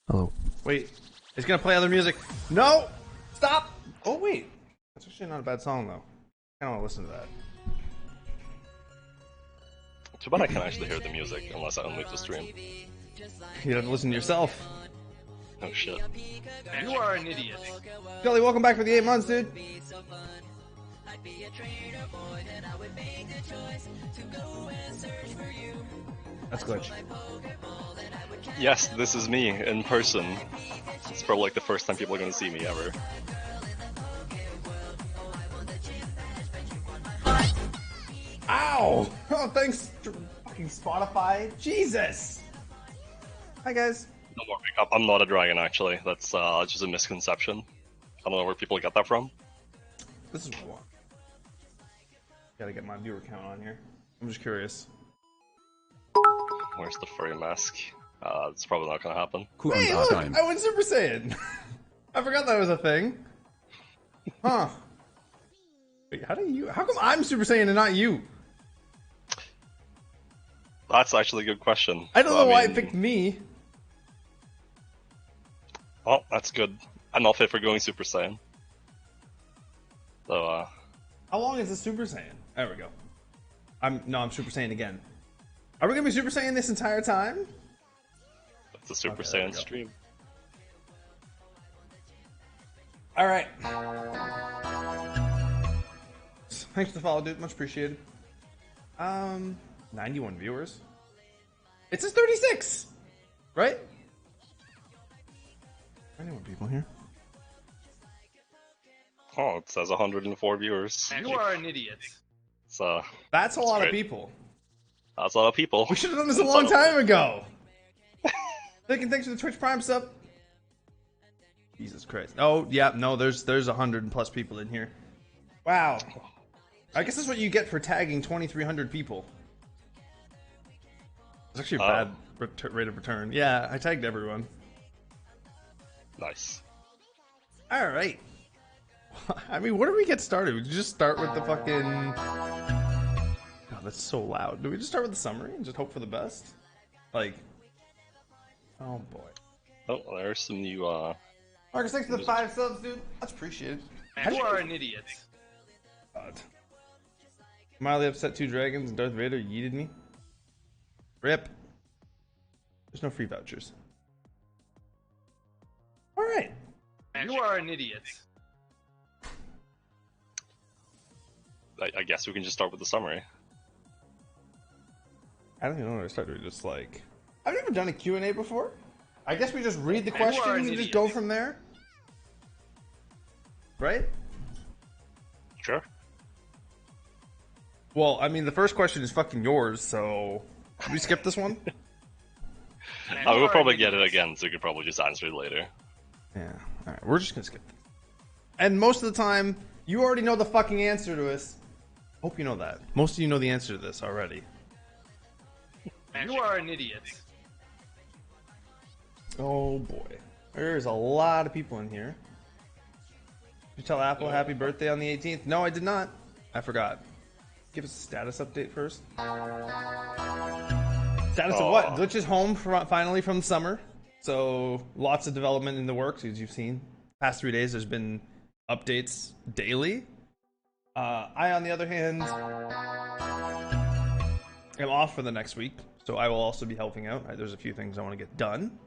Hello. Wait, it's gonna play other music. No! Stop! Oh, wait. That's actually not a bad song, though. I don't want to listen to that. Too bad I can't actually hear the music unless I unmute the stream. You have to listen to yourself. Oh shit. You are an idiot. Kelly, welcome back for the 8 months, dude. That's glitch. Yes, this is me in person. It's probably like the first time people are gonna see me ever. Ow! Oh, thanks, fucking Spotify. Jesus! Hi, guys. No more makeup. I'm not a dragon, actually. That's just a misconception. I don't know where people get that from. This is what. Gotta get my viewer count on here. I'm just curious. Where's the furry mask? It's probably not gonna happen. Hey, look! I went Super Saiyan! I forgot that was a thing. Huh. Wait, how come I'm Super Saiyan and not you? That's actually a good question. I don't know why it picked me. Oh, that's good. I'm not fit for going Super Saiyan. So, How long is the Super Saiyan? There we go. I'm Super Saiyan again. Are we gonna be Super Saiyan this entire time? it's a Super Saiyan stream. Alright. Thanks for the follow, dude. Much appreciated. 91 viewers. It says 36! Right? 91 people here. Oh, it says 104 viewers. You are an idiot. So, That's a lot great. of people. That's a lot of people. We should have done this a long time ago. Thanks for the Twitch Prime sub. Jesus Christ. Oh, yeah, no, there's 100 plus people in here. Wow. I guess that's what you get for tagging 2,300 people. It's actually a bad rate of return. Yeah, I tagged everyone. Nice. Alright. I mean, where do we get started? We just start with the fucking... Oh, that's so loud. Do we just start with the summary and just hope for the best? Like... Oh, boy. Oh, there's some new, Marcus, thanks for the 5 subs, dude. That's appreciated. You are an idiot. God. Miley upset 2 dragons and Darth Vader yeeted me. Rip. There's no free vouchers. Alright. You are an idiot. I guess we can just start with the summary. I don't even know where to start. We just like... I've never done a Q&A before. I guess we just read the questions and just go from there. Right? Sure. Well, I mean, the first question is fucking yours, so... Can we skip this one? We'll probably get it again, so we could probably just answer it later. Yeah. Alright, we're just gonna skip this. And most of the time, you already know the fucking answer to this. Hope you know that. Most of you know the answer to this already. You are an idiot. Oh boy. There's a lot of people in here. Did you tell Apple happy birthday on the 18th? No, I did not. I forgot. Give us a status update first. Status of what? Glitch is home finally from summer. So lots of development in the works, as you've seen. Past 3 days, there's been updates daily. I, on the other hand, am off for the next week, so I will also be helping out. There's a few things I want to get done.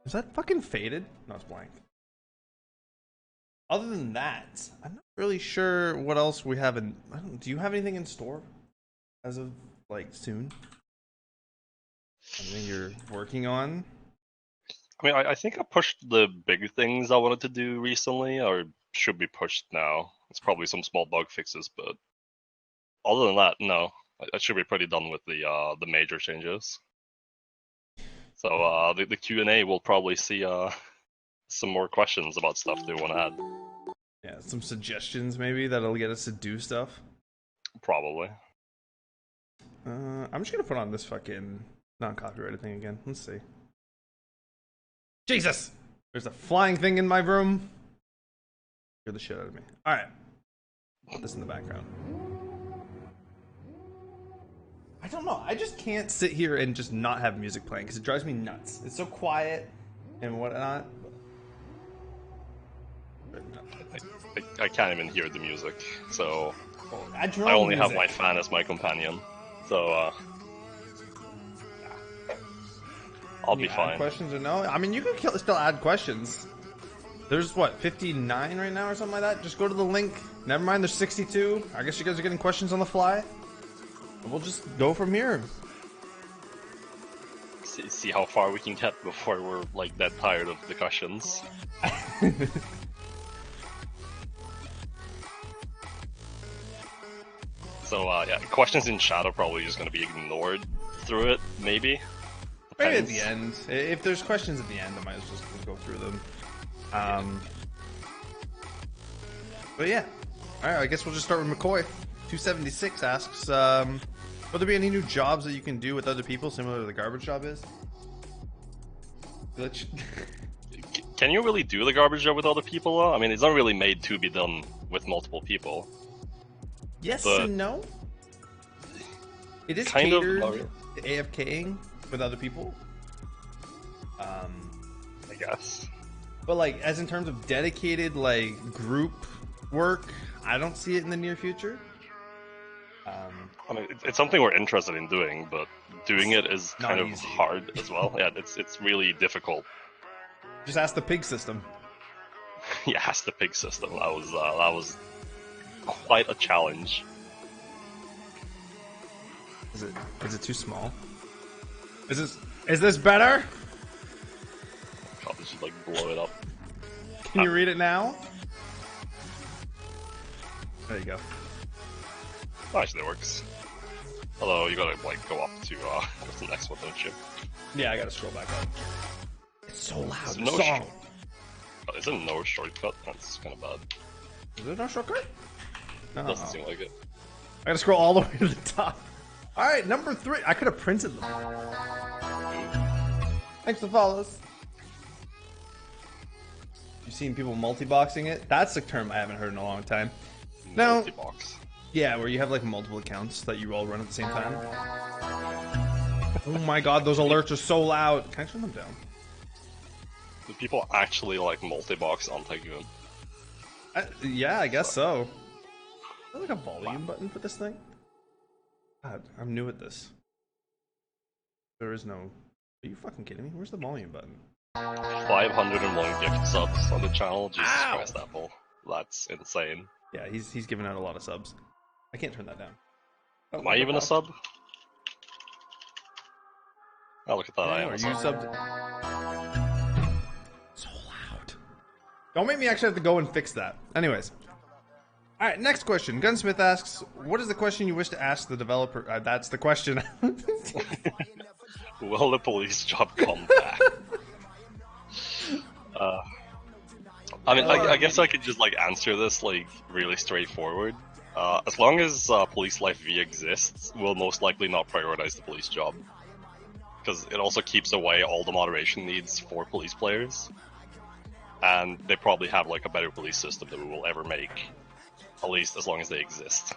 Is that fucking faded? No, it's blank. Other than that, I'm not really sure what else we have in. Do you have anything in store as of like soon? Something you're working on? I mean, I think I pushed the big things I wanted to do recently, or should be pushed now. It's probably some small bug fixes, but other than that, no. I should be pretty done with the major changes. So the Q&A will probably see some more questions about stuff they want to add. Yeah, some suggestions maybe that'll get us to do stuff. Probably. I'm just gonna put on this fucking non-copyrighted thing again. Let's see. Jesus! There's a flying thing in my room. Scare the shit out of me. Alright. Put this in the background. I don't know. I just can't sit here and just not have music playing because it drives me nuts. It's so quiet and whatnot. I can't even hear the music, so I only have my fan as my companion. So I'll be fine. Questions or no? I mean, you can still add questions. There's what, 59 right now or something like that? Just go to the link. Never mind, there's 62. I guess you guys are getting questions on the fly. We'll just go from here. See how far we can get before we're like that tired of the questions. So yeah, questions in chat are probably just going to be ignored through it, maybe. Maybe at the end. If there's questions at the end, I might as well just go through them. But yeah. Alright, I guess we'll just start with McCoy. 276 asks, will there be any new jobs that you can do with other people similar to the garbage job is? Can you really do the garbage job with other people though? I mean, it's not really made to be done with multiple people. Yes and no. It is kind catered of to AFKing with other people. I guess. But like, as in terms of dedicated like group work, I don't see it in the near future. I mean, it's something we're interested in doing, but doing it is kind of easy. hard as well. Yeah, it's really difficult. Just ask the pig system. Yeah, ask the pig system. That was quite a challenge. Is it too small? Is this better? God, just like blow it up. Can you read it now? There you go. Actually, it works. Although you gotta like go up to what's the next one, don't you? Yeah, I gotta scroll back up. It's so loud. Is there no shortcut? That's kind of bad. Is there no shortcut? No. Doesn't seem like it. I gotta scroll all the way to the top. Alright, number 3. I could have printed them. Thanks for the follows. You've seen people multi-boxing it? That's a term I haven't heard in a long time. No. Multi-box. Yeah, where you have like multiple accounts that you all run at the same time. Oh my god, those alerts are so loud. Can I turn them down? Do people actually like multi-box on Tycoon? Yeah, I guess so. Is there like a volume button for this thing? God, I'm new at this. There is no... Are you fucking kidding me? Where's the volume button? 501 gift subs on the channel. Jesus Christ, Apple. That's insane. Yeah, he's giving out a lot of subs. I can't turn that down. Oh, Am I even a sub? Oh, look at that. I am Are a you sub. subbed? So loud. Don't make me actually have to go and fix that. Anyways. Alright, next question. Gunsmith asks, what is the question you wish to ask the developer? That's the question. Will the police job come back? I mean, I guess I could just like answer this like really straightforward. As long as Police Life V exists, we'll most likely not prioritize the police job. Because it also keeps away all the moderation needs for police players. And they probably have like a better police system than we will ever make. At least as long as they exist.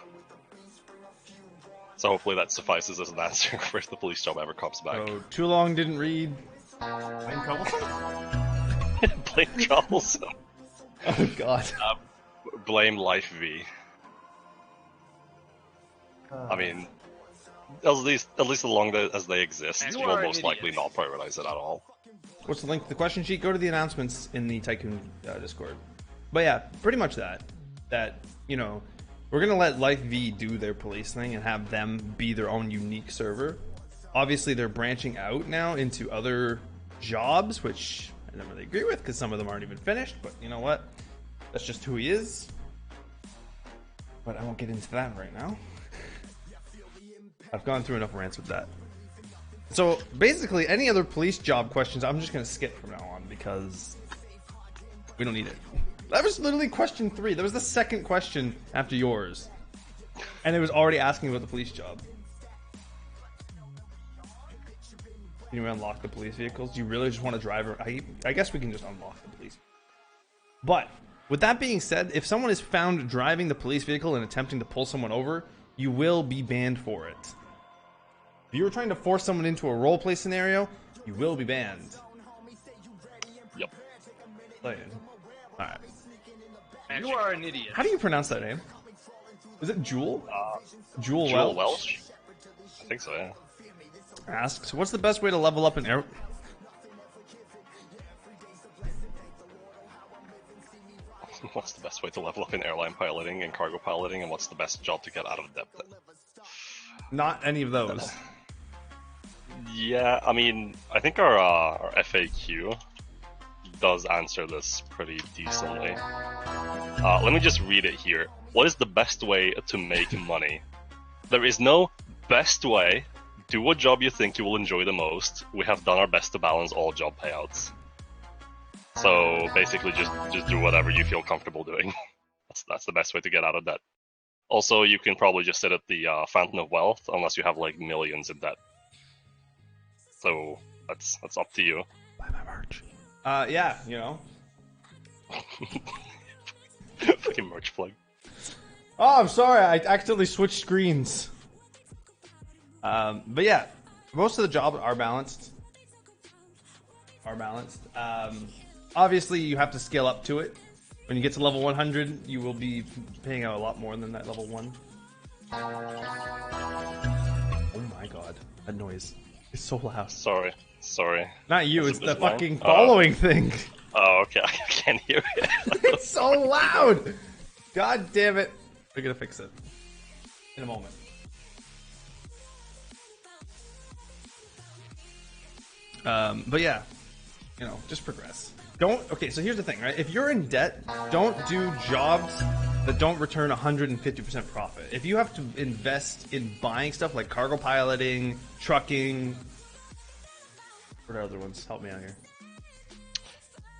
So hopefully that suffices as an answer for if the police job ever comes back. Oh, too long didn't read. Blame troublesome? Blame troublesome. Oh god. Blame Life V. I mean, at least as long as they exist, You we'll are an most likely idiot. not prioritize it at all. What's the link to the question sheet? Go to the announcements in the Tycoon Discord. But yeah, pretty much that. that, you know, we're going to let Life V do their police thing and have them be their own unique server. Obviously, they're branching out now into other jobs, which I don't really agree with because some of them aren't even finished. But you know what? That's just who he is. But I won't get into that right now. I've gone through enough rants with that. So basically, any other police job questions, I'm just going to skip from now on because we don't need it. That was literally question 3. That was the second question after yours. And it was already asking about the police job. Can you unlock the police vehicles? Do you really just want to drive? I guess we can just unlock the police. But with that being said, if someone is found driving the police vehicle and attempting to pull someone over, you will be banned for it. If you were trying to force someone into a roleplay scenario, you will be banned. Yep. Alright. You are an idiot. How do you pronounce that name? Is it Jewel? Jewel Jewel Welch? Welch? I think so, yeah. Asks, what's the best way to level up in air... What's the best way to level up in airline piloting and cargo piloting, and what's the best job to get out of depth in? Not any of those. Yeah, I mean, I think our FAQ does answer this pretty decently. Let me just read it here. What is the best way to make money? There is no best way. Do a job you think you will enjoy the most. We have done our best to balance all job payouts. So basically, just do whatever you feel comfortable doing. That's the best way to get out of debt. Also, you can probably just sit at the fountain of wealth, unless you have like millions in debt. So that's up to you. Buy my merch. Yeah, you know. Fucking merch plug. Oh, I'm sorry. I accidentally switched screens. But yeah, most of the jobs are balanced. Obviously, you have to scale up to it. When you get to level 100, you will be paying out a lot more than that level 1. Oh my god, that noise is so loud. Sorry. Not you, Is it's it the mine? fucking following thing. Oh, okay, I can't hear it. It's so loud! God damn it. We're gonna fix it in a moment. But yeah, you know, just progress. Okay, so here's the thing, right? If you're in debt, don't do jobs that don't return 150% profit. If you have to invest in buying stuff like cargo piloting, trucking, what are other ones? Help me out here.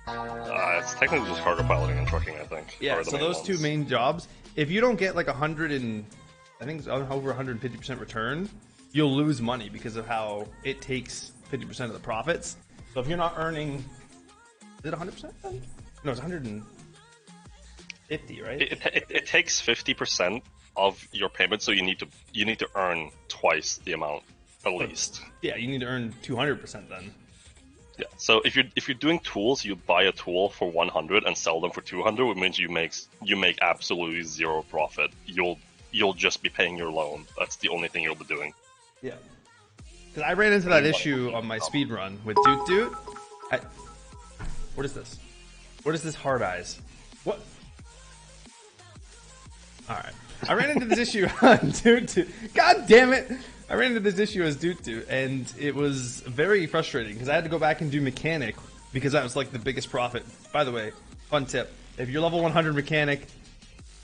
It's technically just cargo piloting and trucking, I think. Yeah, so those two main jobs, if you don't get like 100 and I think it's over 150% return, you'll lose money because of how it takes 50% of the profits. So if you're not earning, is it 100% then? No, it's 150, right? It takes 50% of your payment, so you need to earn twice the amount at least. Yeah, you need to earn 200% then. Yeah. So if you're doing tools, you buy a tool for 100 and sell them for 200, which means you make absolutely zero profit. You'll just be paying your loan. That's the only thing you'll be doing. Yeah. Because I ran into that issue on my speed run with Doot Doot. What is this? What is this hard eyes? What? Alright. I ran into this issue on Doot Doot. God damn it! I ran into this issue as Doot Doot, and it was very frustrating because I had to go back and do mechanic because that was like the biggest profit. By the way, fun tip. If you're level 100 mechanic,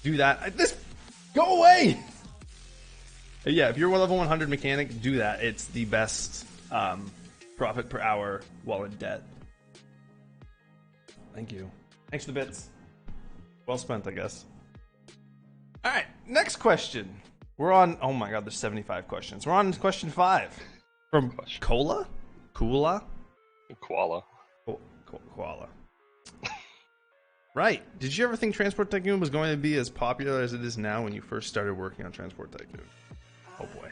do that. Go away! Yeah, if you're level 100 mechanic, do that. It's the best profit per hour while in debt. Thank you. Thanks for the bits. Well spent, I guess. Alright, next question. We're on, oh my god, there's 75 questions. We're on question 5. From Koala? Koala? Koala. Koala. Right. Did you ever think Transport Tycoon was going to be as popular as it is now when you first started working on Transport Tycoon? Oh boy.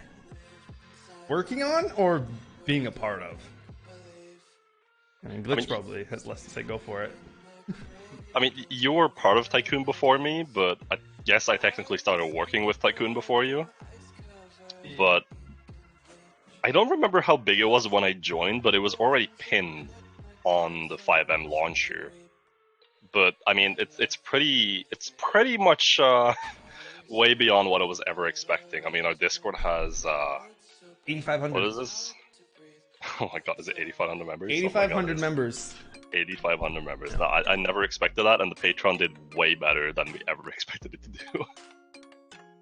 Working on or being a part of? I mean, Glitch probably has less to say. Go for it. I mean, you were part of Tycoon before me, but I guess I technically started working with Tycoon before you. But I don't remember how big it was when I joined, but it was already pinned on the 5M launcher but I mean, it's pretty much way beyond what I was ever expecting. I mean, our Discord has 8,500. what is this? Oh my god, is it 8,500 members? 8,500 members. 8,500 members. Yeah. No, I never expected that, and the Patreon did way better than we ever expected it to do.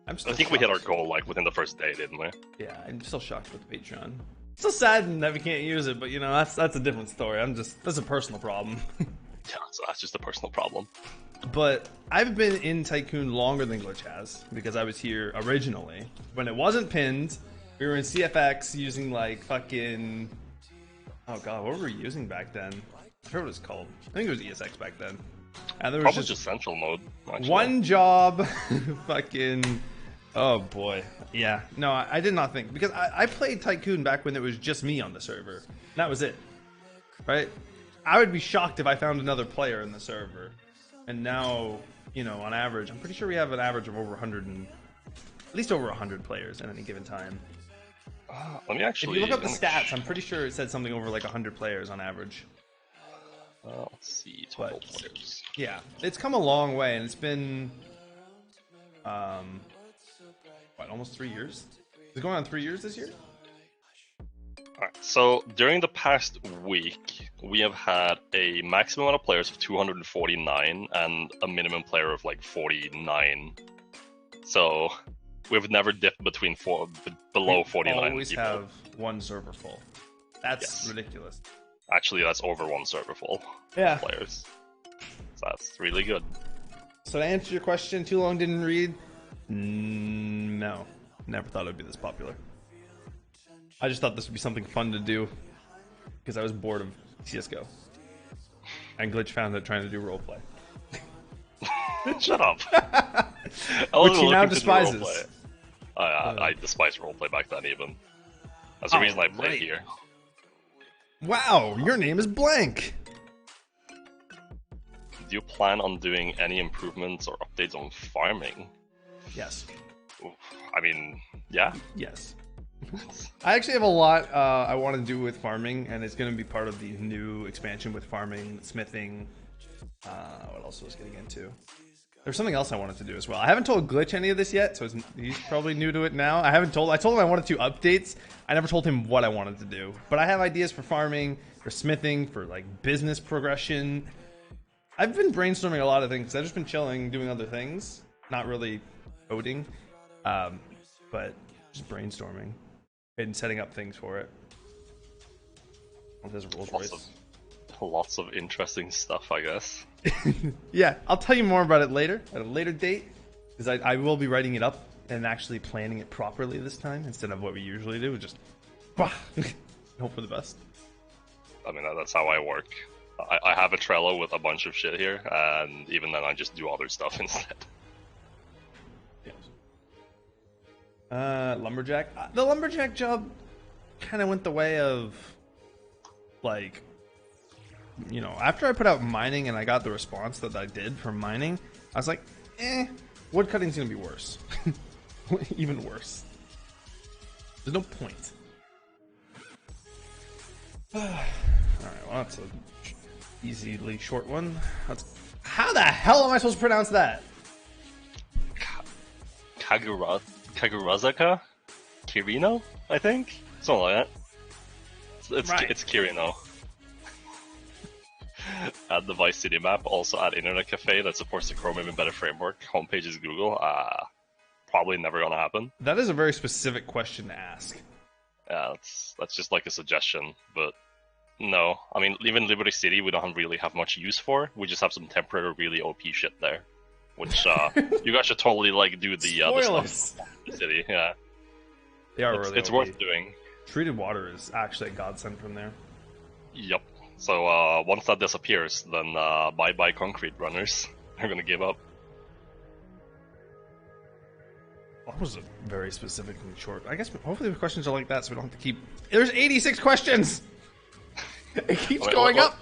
I'm I still think we hit our shocked. goal like within the first day, didn't we? Yeah, I'm still shocked with the Patreon. Still saddened that we can't use it, but you know that's a different story. That's a personal problem. Yeah, so that's just a personal problem. But I've been in Tycoon longer than Glitch has because I was here originally when it wasn't pinned. We were in CFX using like fucking. Oh god, what were we using back then? I forgot what it's called. I think it was ESX back then. And there was Probably just Central mode. Actually. one job. Fucking. Oh boy. Yeah. No, I did not think because I played Tycoon back when it was just me on the server. That was it. Right? I would be shocked if I found another player in the server. And now, you know, on average, I'm pretty sure we have an average of over 100 and at least over 100 players at any given time. Let me actually. If you look up the stats, I'm pretty sure it said something over like 100 players on average. Let's see, total But, players. yeah, it's come a long way, and it's been, what, almost 3 years? Is it going on 3 years this year? Alright, so during the past week, we have had a maximum amount of players of 249 and a minimum player of like 49. So we've never dipped between below 49 We always people. have one server full. That's Yes. ridiculous. Actually, that's over one server full Yeah. players. So that's really good. So to answer your question, too long didn't read? No. Never thought it would be this popular. I just thought this would be something fun to do because I was bored of CSGO. And Glitch found it trying to do roleplay. Shut up. Which he now despises. I despise roleplay back then even. That's the reason I played right. here. Wow, your name is blank. Do you plan on doing any improvements or updates on farming? Yes. I mean, yeah. Yes. I actually have a lot I want to do with farming, and it's going to be part of the new expansion with farming, smithing. What else was getting into? There's something else I wanted to do as well. I haven't told Glitch any of this yet, so he's probably new to it now. I told him I wanted 2 updates. I never told him what I wanted to do. But I have ideas for farming, for smithing, for like business progression. I've been brainstorming a lot of things. I've just been chilling, doing other things. Not really coding, but just brainstorming and setting up things for it. There's a Rolls Royce. Lots of interesting stuff, I guess. Yeah, I'll tell you more about it later, at a later date, because I will be writing it up and actually planning it properly this time instead of what we usually do, just hope for the best. I mean, that's how I work. I have a Trello with a bunch of shit here, and even then I just do other stuff instead. Lumberjack. The lumberjack job kind of went the way of, like, you know, after I put out mining and I got the response that I did from mining, I was like, woodcutting's gonna be worse. Even worse. There's no point. Alright, well, that's a easily short one. How the hell am I supposed to pronounce that? Kagurazaka? Kirino, I think? Something like that. It's Kirino. Add the Vice City map, also add Internet Cafe that supports the Chromium Embedded Framework. Homepage is Google. Probably never gonna happen. That is a very specific question to ask. Yeah, that's just like a suggestion, but no. I mean, even Liberty City we don't really have much use for. We just have some temporary really OP shit there. Which, you guys should totally, like, do the stuff in the city, yeah. They are really it's OP. worth doing. Treated water is actually a godsend from there. Yep. So, once that disappears, then, bye-bye concrete runners. They're gonna give up. That was a very specific and short. I guess hopefully the questions are like that so we don't have to keep... There's 86 questions! It keeps going up!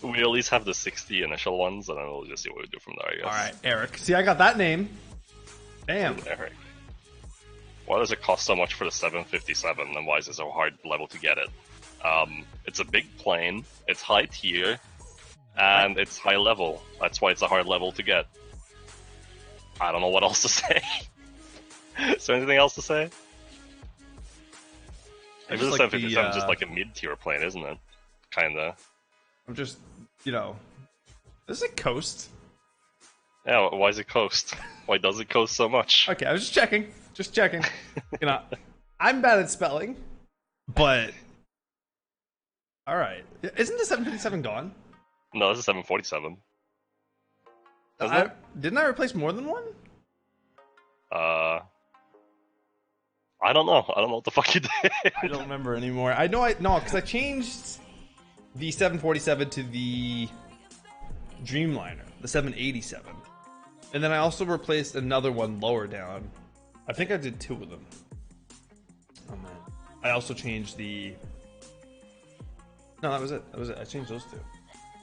We at least have the 60 initial ones, and then we'll just see what we do from there, I guess. Alright, Eric. See, I got that name. Damn. Eric. Why does it cost so much for the 757, and why is it so hard level to get it? It's a big plane, it's high tier, and it's high level. That's why it's a hard level to get. I don't know what else to say. Is there anything else to say? Maybe the 757 is just like a mid-tier plane, isn't it? Kinda. I'm just, you know, this is a coast. Yeah, why is it coast? Why does it coast so much? Okay, I was just checking. Just checking. You know, I'm bad at spelling, but all right. Isn't the 757 gone? No, this is 747. Isn't it? Didn't I replace more than one? I don't know. I don't know what the fuck you did. I don't remember anymore. I know because I changed the 747 to the Dreamliner, the 787. And then I also replaced another one lower down. I think I did 2 of them. Oh man. I also changed the... No, that was it. That was it. I changed those 2.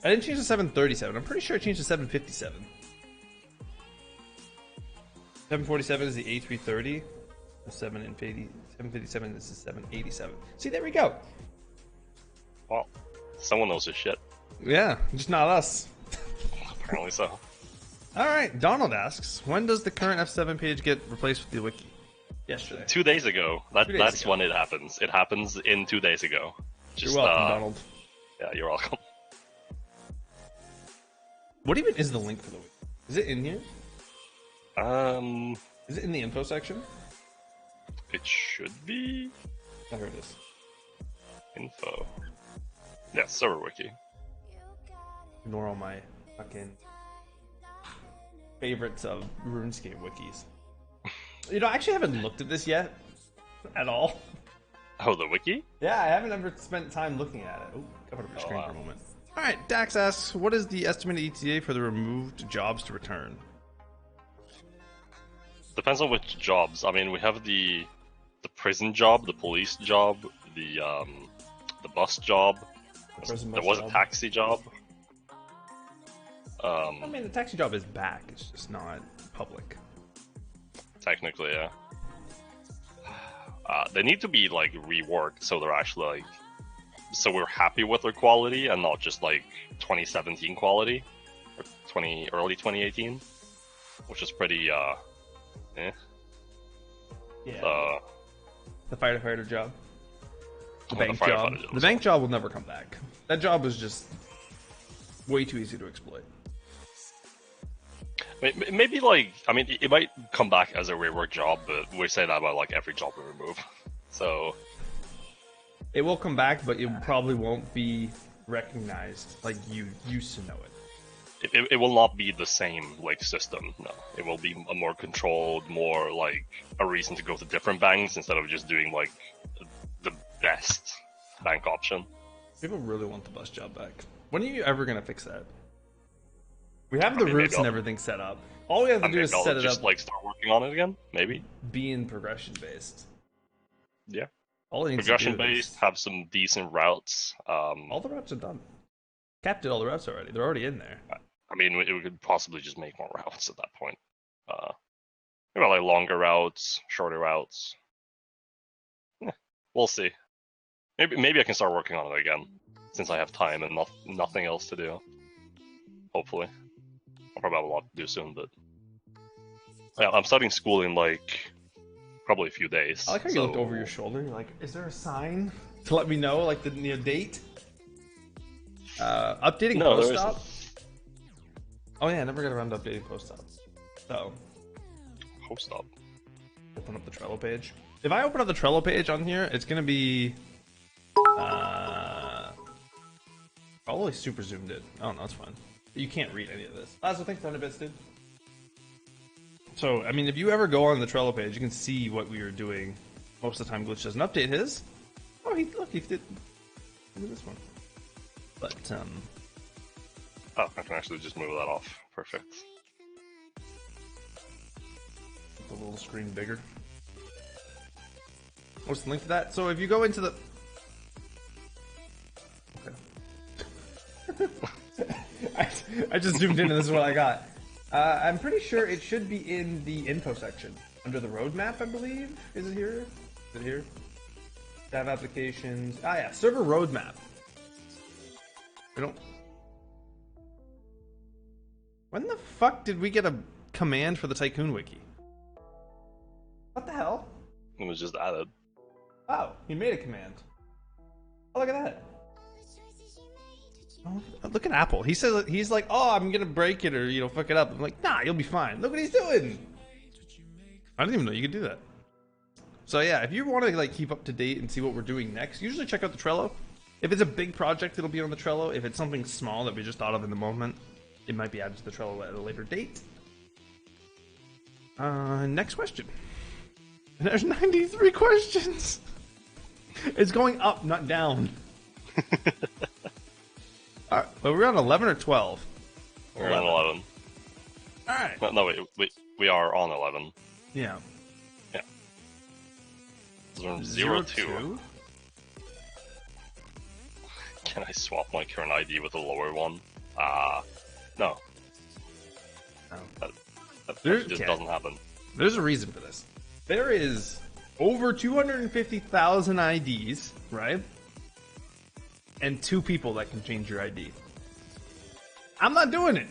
I didn't change the 737. I'm pretty sure I changed the 757. 747 is the A330. The 757 is the 787. See, there we go. Well, someone knows his shit. Yeah, just not us. Apparently so. Alright, Donald asks, when does the current F7 page get replaced with the wiki? Yesterday. 2 days ago. 2 days that's ago. when it happens. It happens in 2 days ago. Just, You're welcome, Donald. Yeah, you're welcome. What even is the link for the wiki? Is it in here? Is it in the info section? It should be. Oh, here it is. Info. Yeah, server wiki. Ignore all my fucking favorites of RuneScape wikis. You know, I actually haven't looked at this yet. At all. Oh, the wiki? Yeah, I haven't ever spent time looking at it. Oh, cover up your screen for a moment. Alright, Dax asks, what is the estimated ETA for the removed jobs to return? Depends on which jobs. I mean, we have the prison job, the police job, the bus job. There was a taxi job. I mean, the taxi job is back. It's just not public. Technically, yeah. They need to be like reworked so they're actually like, so we're happy with their quality and not just like 2017 quality or early 2018, which is pretty eh. Yeah. The firefighter job. The Well, bank the job. firefighter job The was bank job will never come back. That job was just way too easy to exploit. Maybe like, I mean, it might come back as a rework job, but we say that about like every job we remove. So it will come back, but it probably won't be recognized like you used to know it. it will not be the same like system. No, it will be a more controlled, more like a reason to go to different banks instead of just doing like the best bank option. People really want the bus job back. When are you ever gonna fix that? We have the routes and everything set up. All we have to do is set it just up. like start working on it again, maybe. Being progression based. Yeah. All it needs Progression to do based, is... have some decent routes. all the routes are done. Cap did all the routes already. They're already in there. I mean, we could possibly just make more routes at that point. Maybe like longer routes, shorter routes. We'll see. Maybe I can start working on it again, since I have time and nothing else to do. Hopefully. I'll probably have a lot to do soon, but... Yeah, I'm starting school in like... probably a few days. I like how you looked over your shoulder. You're like, is there a sign to let me know, like the date? Updating post-op? Oh yeah, I never got around to updating post-op. So... Post-op? Open up the Trello page. If I open up the Trello page on here, it's gonna be... probably super zoomed in. Oh, no, that's fine. You can't read any of this. So thanks for 100 bits, dude. So, I mean, if you ever go on the Trello page, you can see what we were doing. Most of the time, Glitch doesn't update his. Oh, he did this one. But, Oh, I can actually just move that off. Perfect. Make the little screen bigger. What's the link to that? So if you go into the... Okay. I just zoomed in and this is what I got. I'm pretty sure it should be in the info section. Under the roadmap, I believe. Is it here? Is it here? Dev applications. Ah, yeah. Server roadmap. We don't... When the fuck did we get a command for the Tycoon wiki? What the hell? It was just added. Oh, he made a command. Oh, look at that. Oh, look at Apple. He says he's like, oh, I'm gonna break it or fuck it up. I'm like, nah, you'll be fine. Look what he's doing. I didn't even know you could do that. So yeah, if you want to like keep up to date and see what we're doing next, usually check out the Trello. If it's a big project, it'll be on the Trello. If it's something small that we just thought of in the moment, it might be added to the Trello at a later date. Next question. There's 93 questions. It's going up, not down. All right, well, we're on 11 or 12. We're on 11. All right. No, wait, we are on 11. Yeah. Yeah. From 0 to 2. Can I swap my current ID with a lower one? No. No. That just doesn't happen. There's a reason for this. There is over 250,000 IDs, right? And 2 people that can change your ID. I'm not doing it.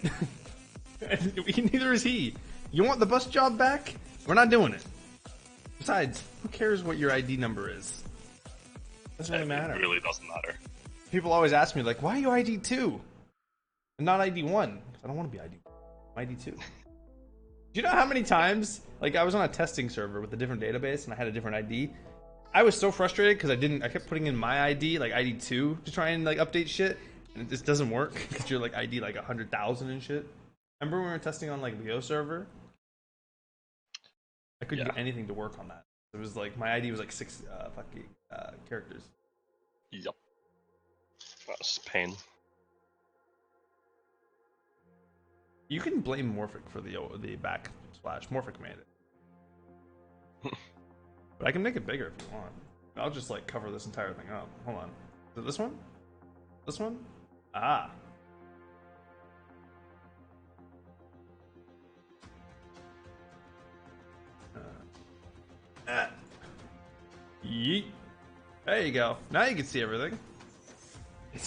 Neither is he. You want the bus job back? We're not doing it. Besides, who cares what your ID number is? Doesn't really matter. It really doesn't matter. People always ask me, like, why are you ID 2? And not ID 1? I don't want to be ID 1. I'm ID 2. Do you know how many times, like, I was on a testing server with a different database and I had a different ID? I was so frustrated because I kept putting in my ID, like ID 2, to try and like update shit, and it just doesn't work because you're like ID like 100,000 and shit. Remember when we were testing on like Leo server? I couldn't get anything to work on that. It was like my ID was like 6 fucking characters. Yep. That's pain. You can blame Morphic for the backslash. Morphic made it. But I can make it bigger if you want. I'll just like cover this entire thing up. Hold on. Is it this one? This one? Ah. Yeet. There you go. Now you can see everything. You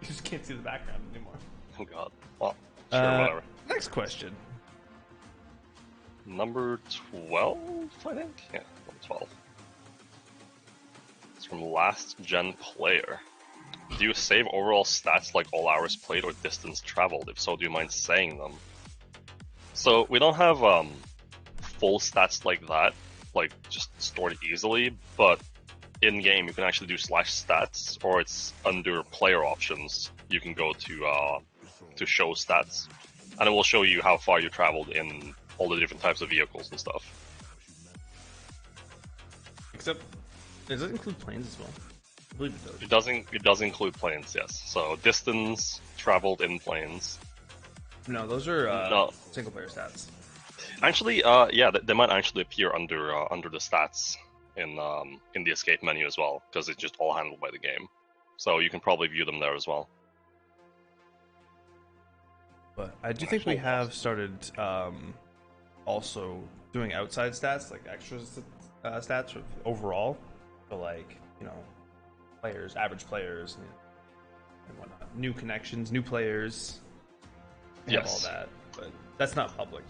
just can't see the background anymore. Oh god. Well, sure, whatever. Next question. Number 12, I think? Yeah, number 12. It's from Last Gen Player. Do you save overall stats like all hours played or distance traveled? If so, do you mind saying them? So, we don't have full stats like that, like just stored easily, but in-game you can actually do /stats, or it's under player options. You can go to show stats, and it will show you how far you traveled in all the different types of vehicles and stuff. Except, does it include planes as well? I believe it does. It does include planes, yes. So distance traveled in planes. No, those are single player stats. Actually, yeah, they might actually appear under the stats in the escape menu as well, because it's just all handled by the game. So you can probably view them there as well. But I do think we have started also doing outside stats, like extra stats overall, for like, players, average players, and whatnot. New connections, new players, yes, all that. But that's not public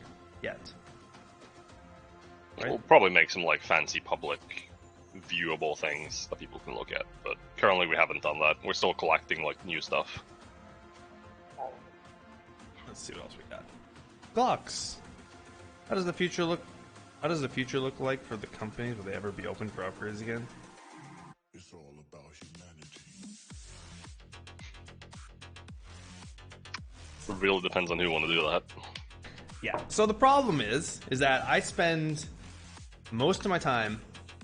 yet. Right? We'll probably make some like fancy public viewable things that people can look at, but currently we haven't done that. We're still collecting like new stuff. Let's see what else we got. Glocks. How does the future look? How does the future look like for the companies? Will they ever be open for upgrades again? It's all about humanity. It really depends on who want to do that. Yeah. So the problem is that I spend most of my time,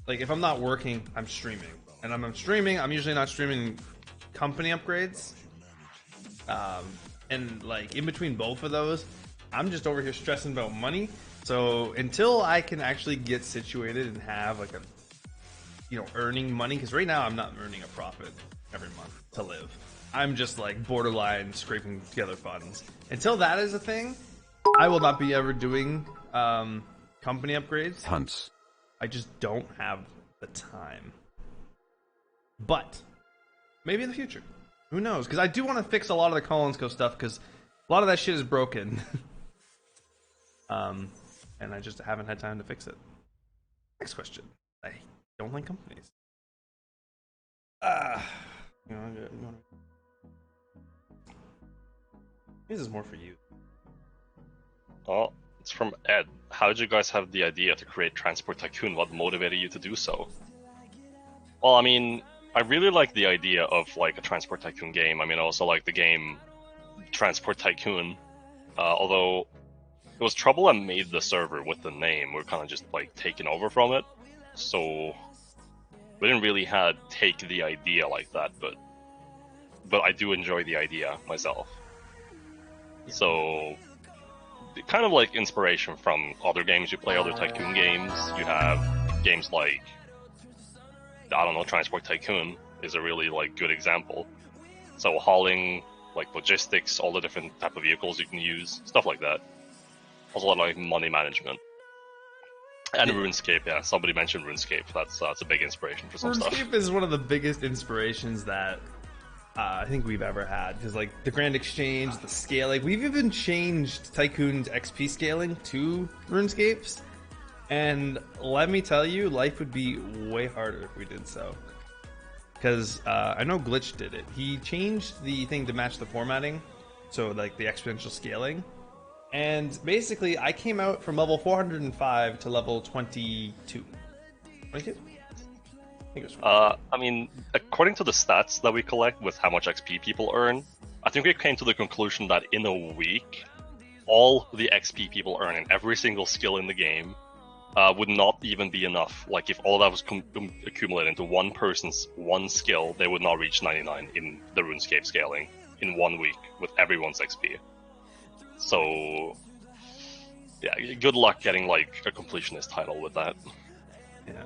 like if I'm not working, I'm streaming, and I'm streaming. I'm usually not streaming company upgrades. And like in between both of those, I'm just over here stressing about money. So until I can actually get situated and have like a, earning money, because right now I'm not earning a profit every month to live. I'm just like borderline scraping together funds. Until that is a thing, I will not be ever doing company upgrades. Hunts. I just don't have the time. But maybe in the future. Who knows? Because I do want to fix a lot of the Collins Co stuff, because A lot of that shit is broken. And I just haven't had time to fix it. Next question. I don't like companies. You know, this is more for you. Oh, it's from Ed. How did you guys have the idea to create Transport Tycoon? What motivated you to do so? Well, I mean, I really like the idea of like a Transport Tycoon game. I mean, I also like the game Transport Tycoon. Although it was Trouble that made the server with the name. We're kind of just like taking over from it. So we didn't really take the idea like that, but I do enjoy the idea myself. So kind of like inspiration from other games you play, other Tycoon games. You have games like, I don't know, Transport Tycoon is a really like good example. So hauling, like logistics, all the different type of vehicles you can use, stuff like that. Also a lot like money management. And RuneScape, yeah. Somebody mentioned RuneScape. That's a big inspiration for some stuff. RuneScape is one of the biggest inspirations that I think we've ever had. Because like the Grand Exchange, the scaling, we've even changed Tycoon's XP scaling to RuneScape's. And let me tell you, life would be way harder if we did so. Because I know Glitch did it. He changed the thing to match the formatting, so like the exponential scaling. And basically, I came out from level 405 to level 22. 22? I think it was I mean, according to the stats that we collect with how much XP people earn, I think we came to the conclusion that in a week, all the XP people earn in every single skill in the game would not even be enough. Like, if all that was accumulated into one person's one skill, they would not reach 99 in the RuneScape scaling in 1 week with everyone's XP. So, yeah, good luck getting, like, a completionist title with that. Yeah.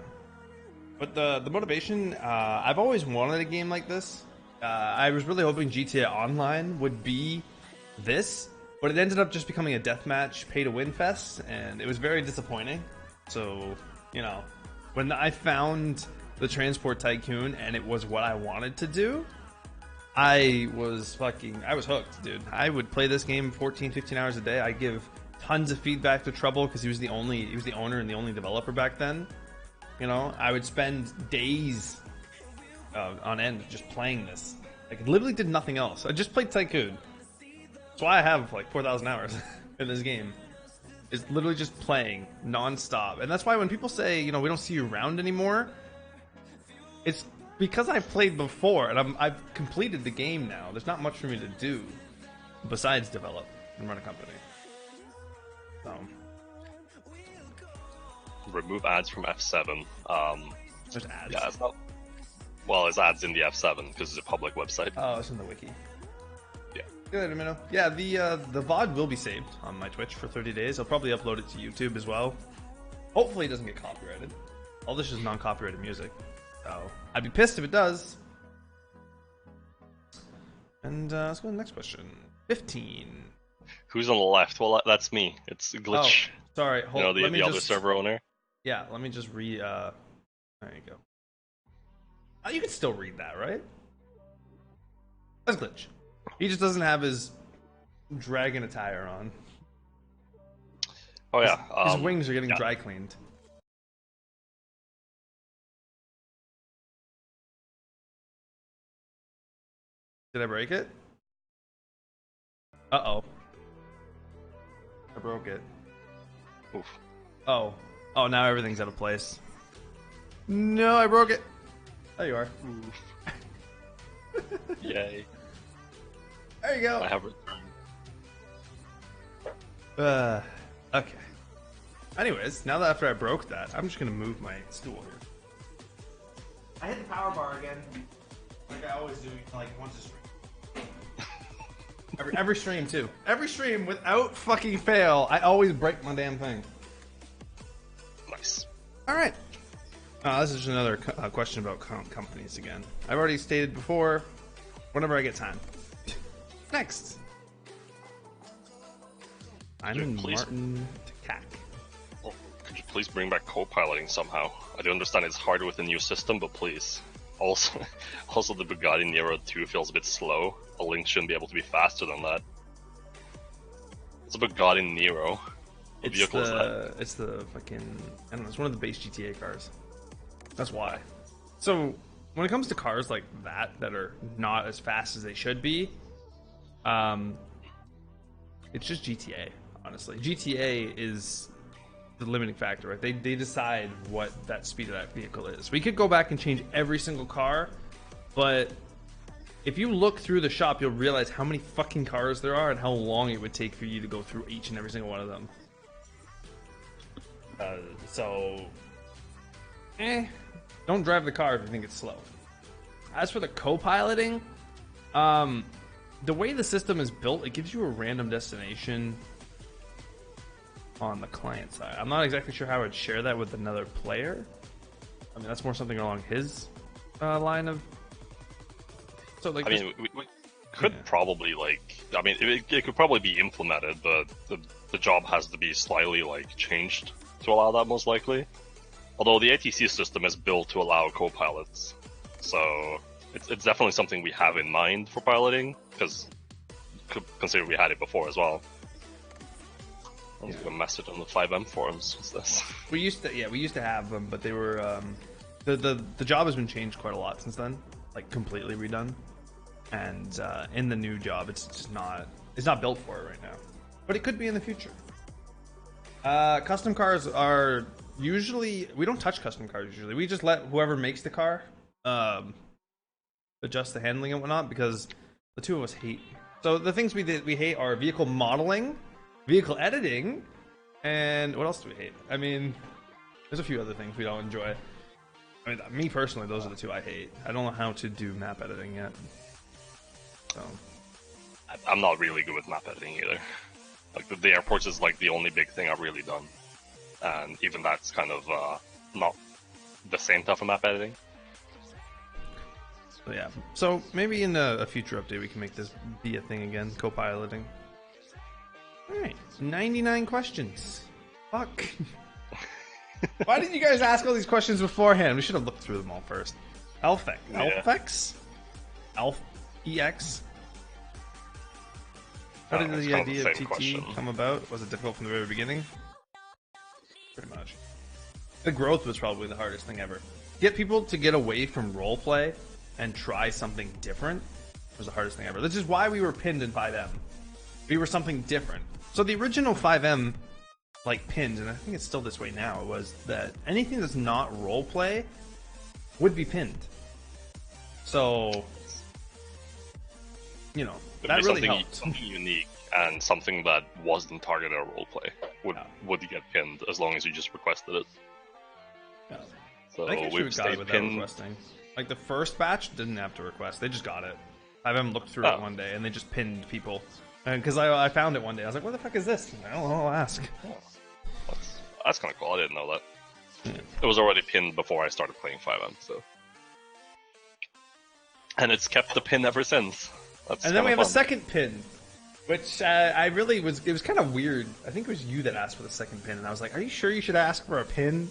But the motivation, I've always wanted a game like this. I was really hoping GTA Online would be this, but it ended up just becoming a deathmatch pay-to-win fest, and it was very disappointing. So, you know, when I found the Transport Tycoon and it was what I wanted to do, I was hooked, dude. I would play this game 14, 15 hours a day. I give tons of feedback to Trouble because he was the owner and the only developer back then. You know, I would spend days on end just playing this. Like, I literally did nothing else. I just played Tycoon. That's why I have like 4,000 hours in this game. It's literally just playing non-stop. And that's why when people say, you know, we don't see you around anymore, it's because I played before and I've completed the game now. There's not much for me to do besides develop and run a company. So, remove ads from F7. there's ads. Yeah, it's not. Well, there's ads in the F7 because it's a public website. Oh, it's in the wiki. Yeah. Good, Amino. Yeah, the VOD will be saved on my Twitch for 30 days. I'll probably upload it to YouTube as well. Hopefully it doesn't get copyrighted. All this is non-copyrighted music. So, I'd be pissed if it does. And let's go to the next question. 15. Who's on the left? Well, that's me. It's Glitch. Oh, sorry. You know, the other just, server owner. Yeah, let me just there you go. Oh, you can still read that, right? That's Glitch. He just doesn't have his dragon attire on. Oh yeah. His wings are getting dry cleaned. Did I break it? Uh-oh. I broke it. Oof. Oh. Oh, now everything's out of place. No, I broke it. There you are. Yay. There you go. I have returned. Okay. Anyways, now that after I broke that, I'm just gonna move my stool here. I hit the power bar again. Like I always do, like once a stream. Every stream too. Every stream without fucking fail, I always break my damn thing. Nice. Alright. This is just another question about companies again. I've already stated before, whenever I get time. Next. I'm in Martin Takak. Oh, could you please bring back co-piloting somehow? I do understand it's harder with the new system, but please. Also the Bugatti Nero 2 feels a bit slow. A Link shouldn't be able to be faster than that. It's a Bugatti Nero. What It's vehicle is that? it's the fucking, I don't know, it's one of the base GTA cars. That's why. So when it comes to cars like that are not as fast as they should be, it's just GTA. Honestly, GTA is the limiting factor, right? They decide what that speed of that vehicle is. We could go back and change every single car, but if you look through the shop, you'll realize how many fucking cars there are and how long it would take for you to go through each and every single one of them. Don't drive the car if you think it's slow. As for the co-piloting, the way the system is built, it gives you a random destination on the client side. I'm not exactly sure how I would share that with another player. I mean, that's more something along his line of. So, like, I mean, we could probably, like, I mean, it could probably be implemented, but the job has to be slightly, like, changed to allow that, most likely. Although the ATC system is built to allow co-pilots, so it's definitely something we have in mind for piloting, because consider we had it before as well. I was gonna message on the 5M forums. What's this? We used to have them, but they were the job has been changed quite a lot since then, like completely redone. And in the new job, it's not built for it right now, but it could be in the future. Custom cars are usually, we don't touch custom cars usually. We just let whoever makes the car adjust the handling and whatnot, because the two of us hate. So the things we hate are vehicle modeling, vehicle editing, and what else do we hate? I mean, there's a few other things we don't enjoy. I mean, me personally, those are the two I hate. I don't know how to do map editing yet. So I'm not really good with map editing either. Like the airports is like the only big thing I've really done, and even that's kind of not the same type of map editing. So yeah, so maybe in a future update we can make this be a thing again, co-piloting. Alright, 99 questions. Fuck. Why didn't you guys ask all these questions beforehand? We should have looked through them all first. Elfex. Yeah. Elfex? EX? How did the idea of TT question. come about? Was it difficult from the very beginning? Pretty much. The growth was probably the hardest thing ever. Get people to get away from roleplay and try something different was the hardest thing ever. This is why we were pinned in 5M. We were something different. So the original 5M, like, pins, and I think it's still this way now, was that anything that's not roleplay would be pinned. So, you know, that really helped. Something unique and something that wasn't targeted at roleplay would get pinned as long as you just requested it. Yeah. So I think we've got it stayed without pinned. requesting. Like the first batch didn't have to request; they just got it. 5M looked through it one day and they just pinned people. Because I found it one day, I was like, "What the fuck is this?" I don't know. I'll ask. Oh, that's kind of cool. I didn't know that. Yeah. It was already pinned before I started playing 5M, so. And it's kept the pin ever since. That's And then we have fun. a second pin, which I really was. It was kind of weird. I think it was you that asked for the second pin, and I was like, "Are you sure you should ask for a pin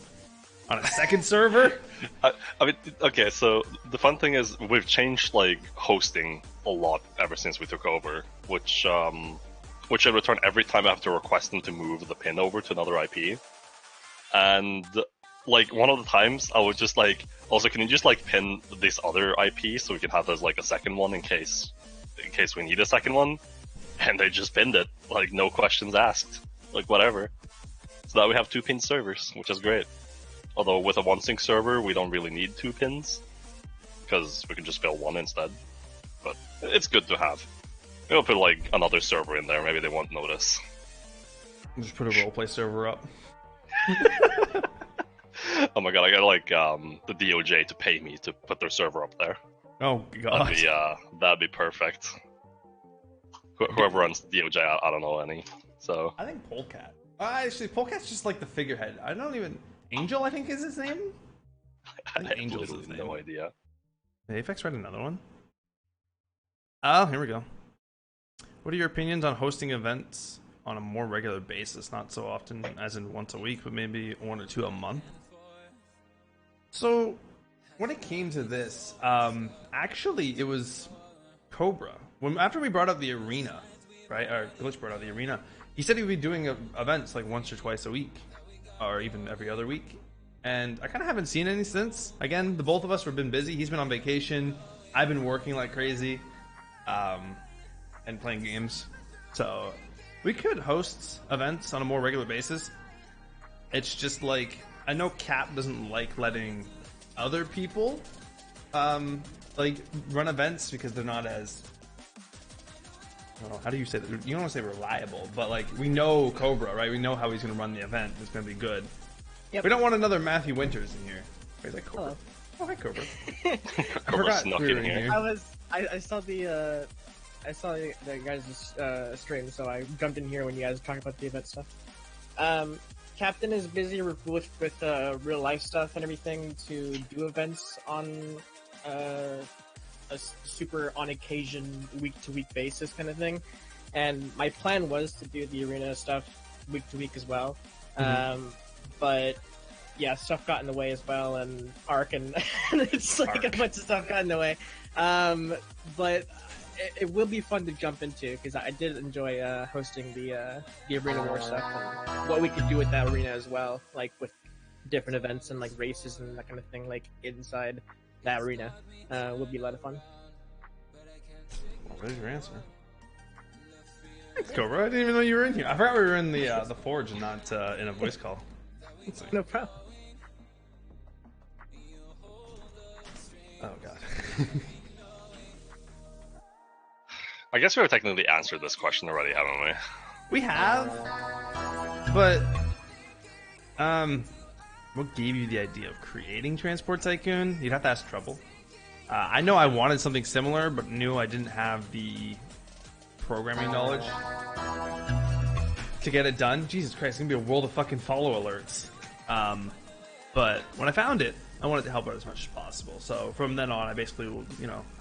on a second server?" I mean, okay, so the fun thing is we've changed like hosting a lot ever since we took over, which I return every time I have to request them to move the pin over to another IP. And like one of the times I would just like, also can you just like pin this other IP so we can have this like a second one in case we need a second one? And they just pinned it, like no questions asked, like whatever. So now we have 2 pin servers, which is great. Although with a 1-sync server, we don't really need 2 pins, because we can just fill 1 instead. But it's good to have. We'll put like another server in there, maybe they won't notice. Just put a roleplay server up. Oh my god, I got like the DOJ to pay me to put their server up there. Oh god. That'd be perfect. Whoever runs DOJ, I don't know any. So I think Polecat. Actually, Polecat's just like the figurehead. I don't even. Angel, I think, is his name. I think Angel's his name. No idea. Did Apex write another one? Oh, here we go. What are your opinions on hosting events on a more regular basis? Not so often, as in once a week, but maybe 1 or 2 a month. So, when it came to this, actually, it was Cobra. After we brought up the arena, right? Or Glitch brought out the arena. he said he would be doing events like once or twice a week, or even every other week. And I kind of haven't seen any since. Again, the both of us have been busy. He's been on vacation. I've been working like crazy, and playing games. So we could host events on a more regular basis. It's just like, I know Cap doesn't like letting other people like run events because they're not as, I don't know, how do you say that? You don't want to say reliable, but like we know Cobra, right? We know how he's going to run the event. It's going to be good. Yep. We don't want another Matthew Winters in here. He's like, Cobra. Hello. Oh, hi, Cobra. Cobra snuck we were in here. I saw the guys' stream, so I jumped in here when you guys were talking about the event stuff. Captain is busy with real life stuff and everything to do events on a super on occasion, week to week basis kind of thing. And my plan was to do the arena stuff week to week as well. But yeah, stuff got in the way as well, and Arc and it's like a bunch of stuff got in the way. But it will be fun to jump into because I did enjoy hosting the arena war stuff and what we could do with that arena as well, like with different events and like races and that kind of thing, like inside that arena would be a lot of fun. Well, there's your answer. Thanks, Cobra. I didn't even know you were in here. I forgot we were in the Forge and not in a voice call. No problem. Oh god. I guess we've technically answered this question already, haven't we? We have, but what gave you the idea of creating Transport Tycoon? You'd have to ask Trouble. I know I wanted something similar, but knew I didn't have the programming knowledge to get it done. Jesus Christ, it's gonna be a world of fucking follow alerts. But when I found it, I wanted to help out as much as possible. So from then on, I basically,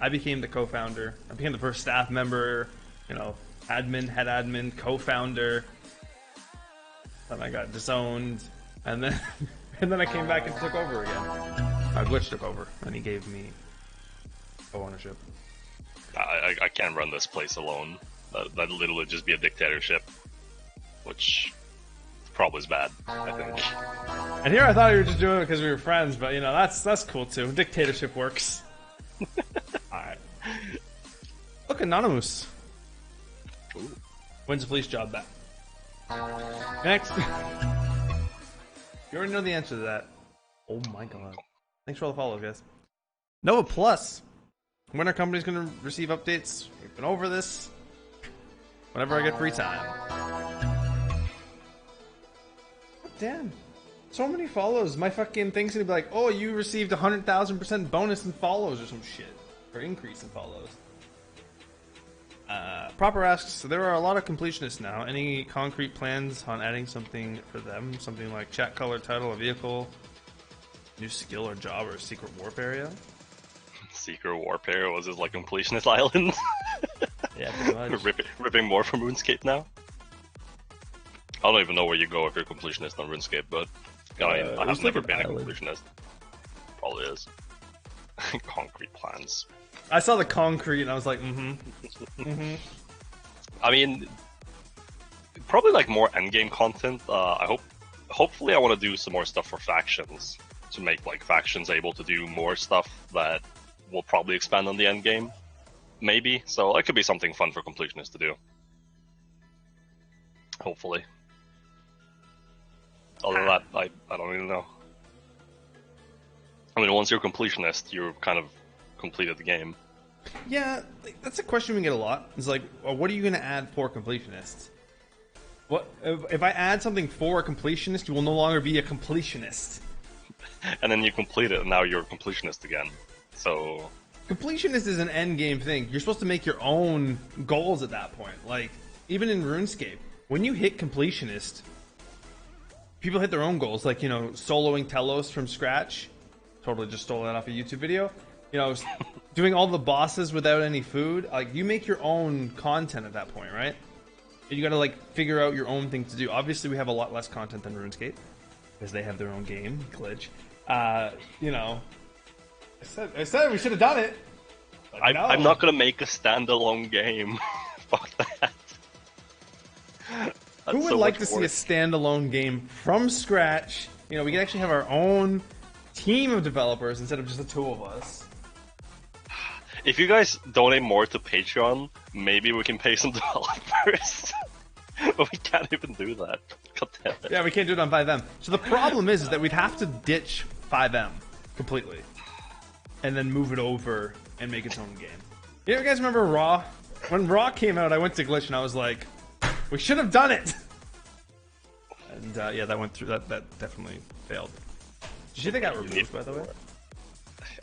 I became the co-founder. I became the first staff member, admin, head admin, co-founder. Then I got disowned, and then I came back and took over again. Glitch took over, and he gave me co-ownership. I can't run this place alone. That'd literally just be a dictatorship, which probably is bad, I think. And here I thought you were just doing it because we were friends, but that's cool too. Dictatorship works. Alright. Look, Anonymous. Ooh. Wins a police job back. Next. You already know the answer to that. Oh my god. Thanks for all the follows, guys. Nova Plus. When our company's going to receive updates, we've been over this. Whenever I get free time. Damn. So many follows. My fucking thing's gonna be like, oh, you received 100,000% bonus in follows or some shit. Or increase in follows. Proper asks, so there are a lot of completionists now. Any concrete plans on adding something for them? Something like chat color, title, a vehicle, new skill or job, or secret warp area? Secret warp area? Was it like completionist island? Yeah, pretty much. ripping more from RuneScape now? I don't even know where you go if you're a completionist on RuneScape, but I have never been a completionist. Probably is. Concrete plans. I saw the concrete and I was like, I mean, probably like more endgame content. Hopefully I want to do some more stuff for factions to make like factions able to do more stuff that will probably expand on the endgame. Maybe. So that could be something fun for completionists to do. Hopefully. Other than that, I don't even know. I mean, once you're a completionist, you're kind of completed the game. Yeah, that's a question we get a lot. It's like, well, what are you going to add for completionists? What if I add something for a completionist? You will no longer be a completionist. And then you complete it, and now you're a completionist again. So completionist is an end game thing. You're supposed to make your own goals at that point. Like even in RuneScape, when you hit completionist, people hit their own goals. Like soloing Telos from scratch. Totally just stole that off a YouTube video. Doing all the bosses without any food. Like you make your own content at that point, right? And you got to like figure out your own thing to do. Obviously, we have a lot less content than RuneScape because they have their own game, Glitch. I said we should have done it. I'm not gonna make a standalone game. Fuck that. Who would so like much to see a work. standalone game from scratch? You know, we can actually have our own team of developers instead of just the two of us. If you guys donate more to Patreon, maybe we can pay some developers. But we can't even do that. God damn it. Yeah, we can't do it on 5M. So the problem is that we'd have to ditch 5M completely, and then move it over and make its own game. You guys remember Raw? When Raw came out, I went to Glitch and I was like, we should have done it! And yeah, that went through. That definitely failed. Did you think that got removed, by the way?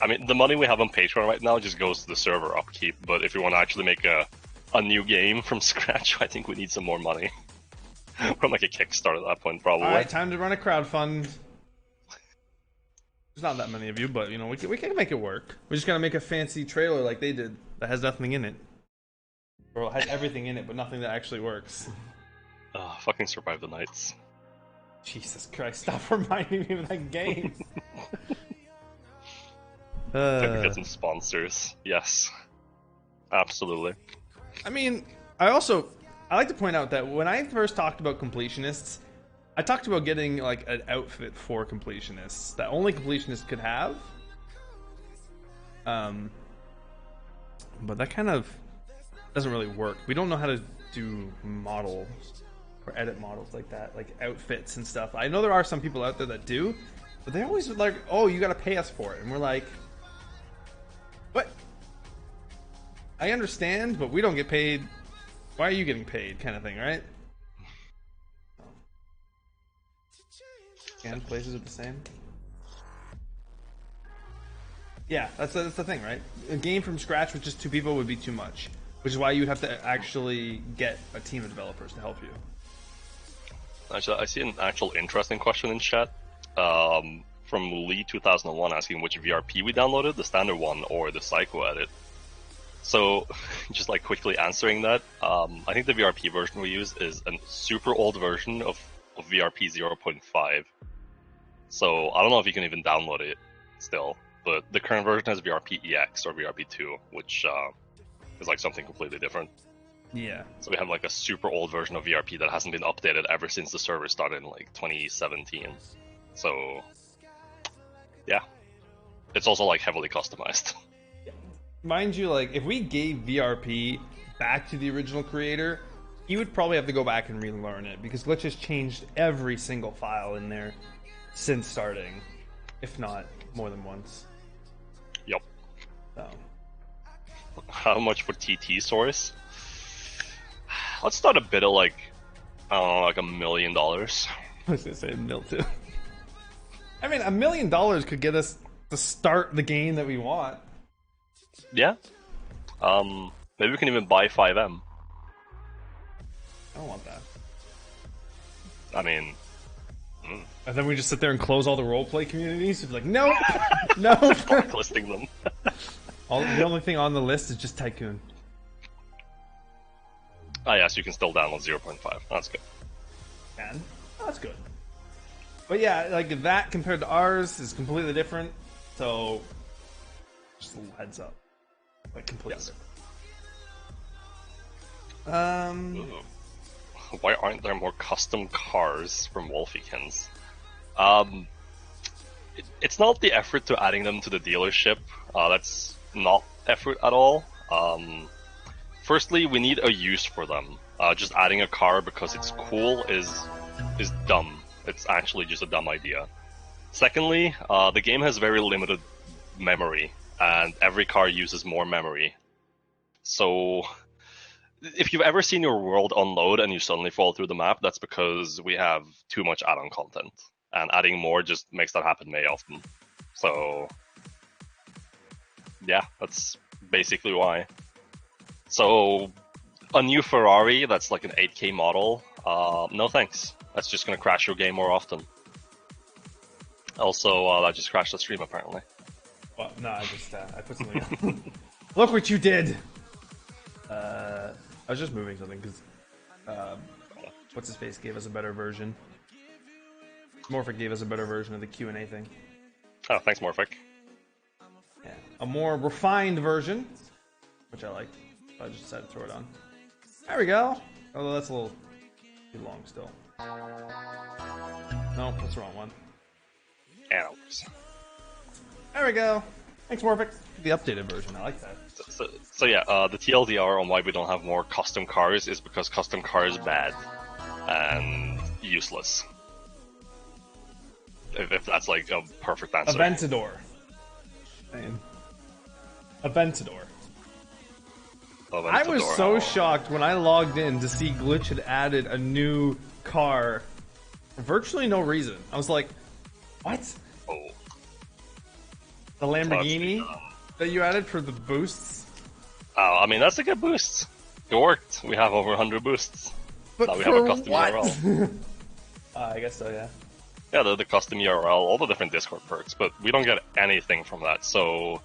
I mean, the money we have on Patreon right now just goes to the server upkeep, but if you want to actually make a new game from scratch, I think we need some more money. From like a Kickstarter at that point, probably. Alright, time to run a crowdfund. There's not that many of you, but you know, we can make it work. We just gotta make a fancy trailer like they did that has nothing in it. Or it has everything in it, but nothing that actually works. Fucking Survive the Nights. Jesus Christ, stop reminding me of that game. If we get some sponsors, yes. Absolutely. I mean, I like to point out that when I first talked about completionists, I talked about getting like an outfit for completionists that only completionists could have. But that kind of doesn't really work. We don't know how to do models or edit models like that, like outfits and stuff. I know there are some people out there that do, but they always like, "Oh, you got to pay us for it," and we're like, "What? I understand, but we don't get paid. Why are you getting paid?" Kind of thing, right? And places are the same. Yeah, that's the thing, right? A game from scratch with just two people would be too much, which is why you'd have to actually get a team of developers to help you. Actually, I see an actual interesting question in chat from Lee2001 asking which VRP we downloaded, the standard one or the Psycho edit. So, just like quickly answering that, I think the VRP version we use is a super old version of VRP 0.5. So, I don't know if you can even download it still, but the current version has VRP EX or VRP2, which is like something completely different. Yeah. So we have like a super old version of VRP that hasn't been updated ever since the server started in like 2017. So, yeah. It's also like heavily customized. Mind you, like, if we gave VRP back to the original creator, he would probably have to go back and relearn it, because Glitch has changed every single file in there since starting, if not more than once. Yep. So. How much for TT source? Let's start a bit of like, I don't know, like $1 million. I was gonna say mil too. I mean, $1 million could get us to start the game that we want. Yeah. Maybe we can even buy 5M. I don't want that. I mean, And then we just sit there and close all the roleplay communities. It's like, nope, no. listing them. The only thing on the list is just Tycoon. Ah, yes, you can still download 0.5. That's good. And that's good. But yeah, like that compared to ours is completely different. So just a little heads up, like completely Yes. different. Ooh. Why aren't there more custom cars from Wolfiekins? It's not the effort to adding them to the dealership. That's not effort at all. Firstly, we need a use for them. Just adding a car because it's cool is dumb. It's actually just a dumb idea. Secondly, the game has very limited memory, and every car uses more memory. So, if you've ever seen your world unload and you suddenly fall through the map, that's because we have too much add-on content. And adding more just makes that happen very often. So, yeah, that's basically why. So, a new Ferrari that's like an 8K model, no thanks. That's just gonna crash your game more often. Also, that just crashed the stream apparently. Well, no, I put something on. Look what you did! I was just moving something because what's his face gave us a better version. Morphic gave us a better version of the Q&A thing. Oh, thanks, Morphic. Yeah, a more refined version, which I liked. So I just decided to throw it on. There we go. Although that's a little Too long still. Nope, that's the wrong one. Hours. There we go. Thanks, Morphic. The updated version. I like that. So yeah, the TLDR on why we don't have more custom cars is because custom cars bad and useless. If that's like a perfect answer. Aventador. Man. Aventador. I was so shocked when I logged in to see Glitch had added a new car for virtually no reason. I was like, what? Oh. The Lamborghini that you added for the boosts? I mean, that's a good boost. It worked. We have over 100 boosts. But now we for have a custom what? URL. I guess so, yeah. Yeah, the custom URL, all the different Discord perks, but we don't get anything from that. So,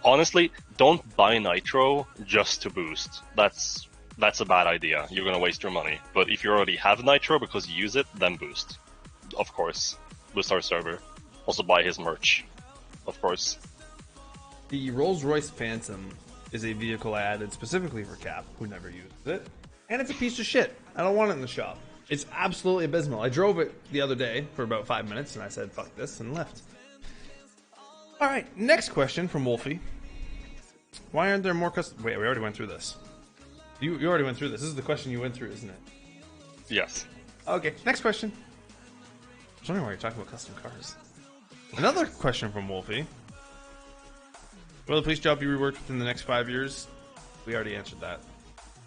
honestly, don't buy Nitro just to boost. That's a bad idea. You're gonna waste your money. But if you already have Nitro because you use it, then boost. Of course. Boost our server. Also buy his merch. Of course. The Rolls-Royce Phantom is a vehicle I added specifically for Cap, who never uses it. And it's a piece of shit. I don't want it in the shop. It's absolutely abysmal. I drove it the other day for about 5 minutes, and I said, fuck this, and left. Alright, next question from Wolfie. Why aren't there more custom... Wait, we already went through this. You already went through this. This is the question you went through, isn't it? Yes. Okay, next question. I was wondering why you're talking about custom cars. Another question from Wolfie. Will the police job be reworked within the next 5 years? We already answered that.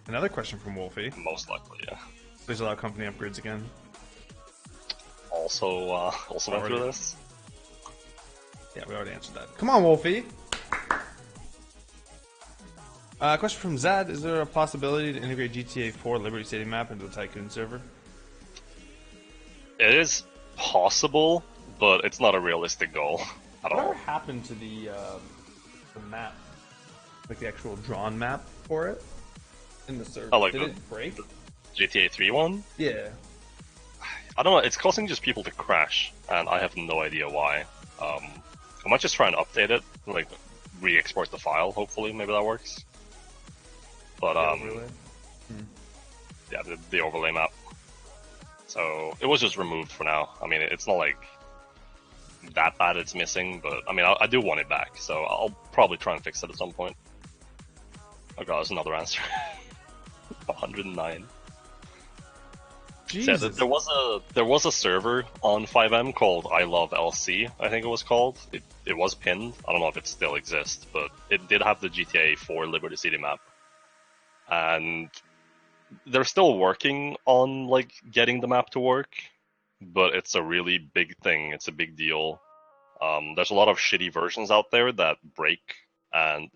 Another question from Wolfie. Most likely, yeah. Please allow company upgrades again. Also went through this. Yeah, we already answered that. Come on, Wolfie. Question from Zad. Is there a possibility to integrate GTA 4 Liberty City map into the Tycoon server? It is possible, but it's not a realistic goal at all. Whatever happened to the map? Like the actual drawn map for it? In the server. Oh, like Did it break? GTA 3 one? Yeah. I don't know, it's causing just people to crash, and I have no idea why. I might just try and update it, like re-export the file, hopefully, maybe that works. But, yeah, the overlay map. So, it was just removed for now. I mean, it's not like that bad it's missing, but, I mean, I do want it back, so I'll probably try and fix it at some point. Oh god, that's another answer. 109. Jesus. So there was a server on 5M called I Love LC, I think it was called. It was pinned. I don't know if it still exists, but it did have the GTA 4 Liberty City map. And they're still working on like getting the map to work, but it's a really big thing. It's a big deal. There's a lot of shitty versions out there that break, and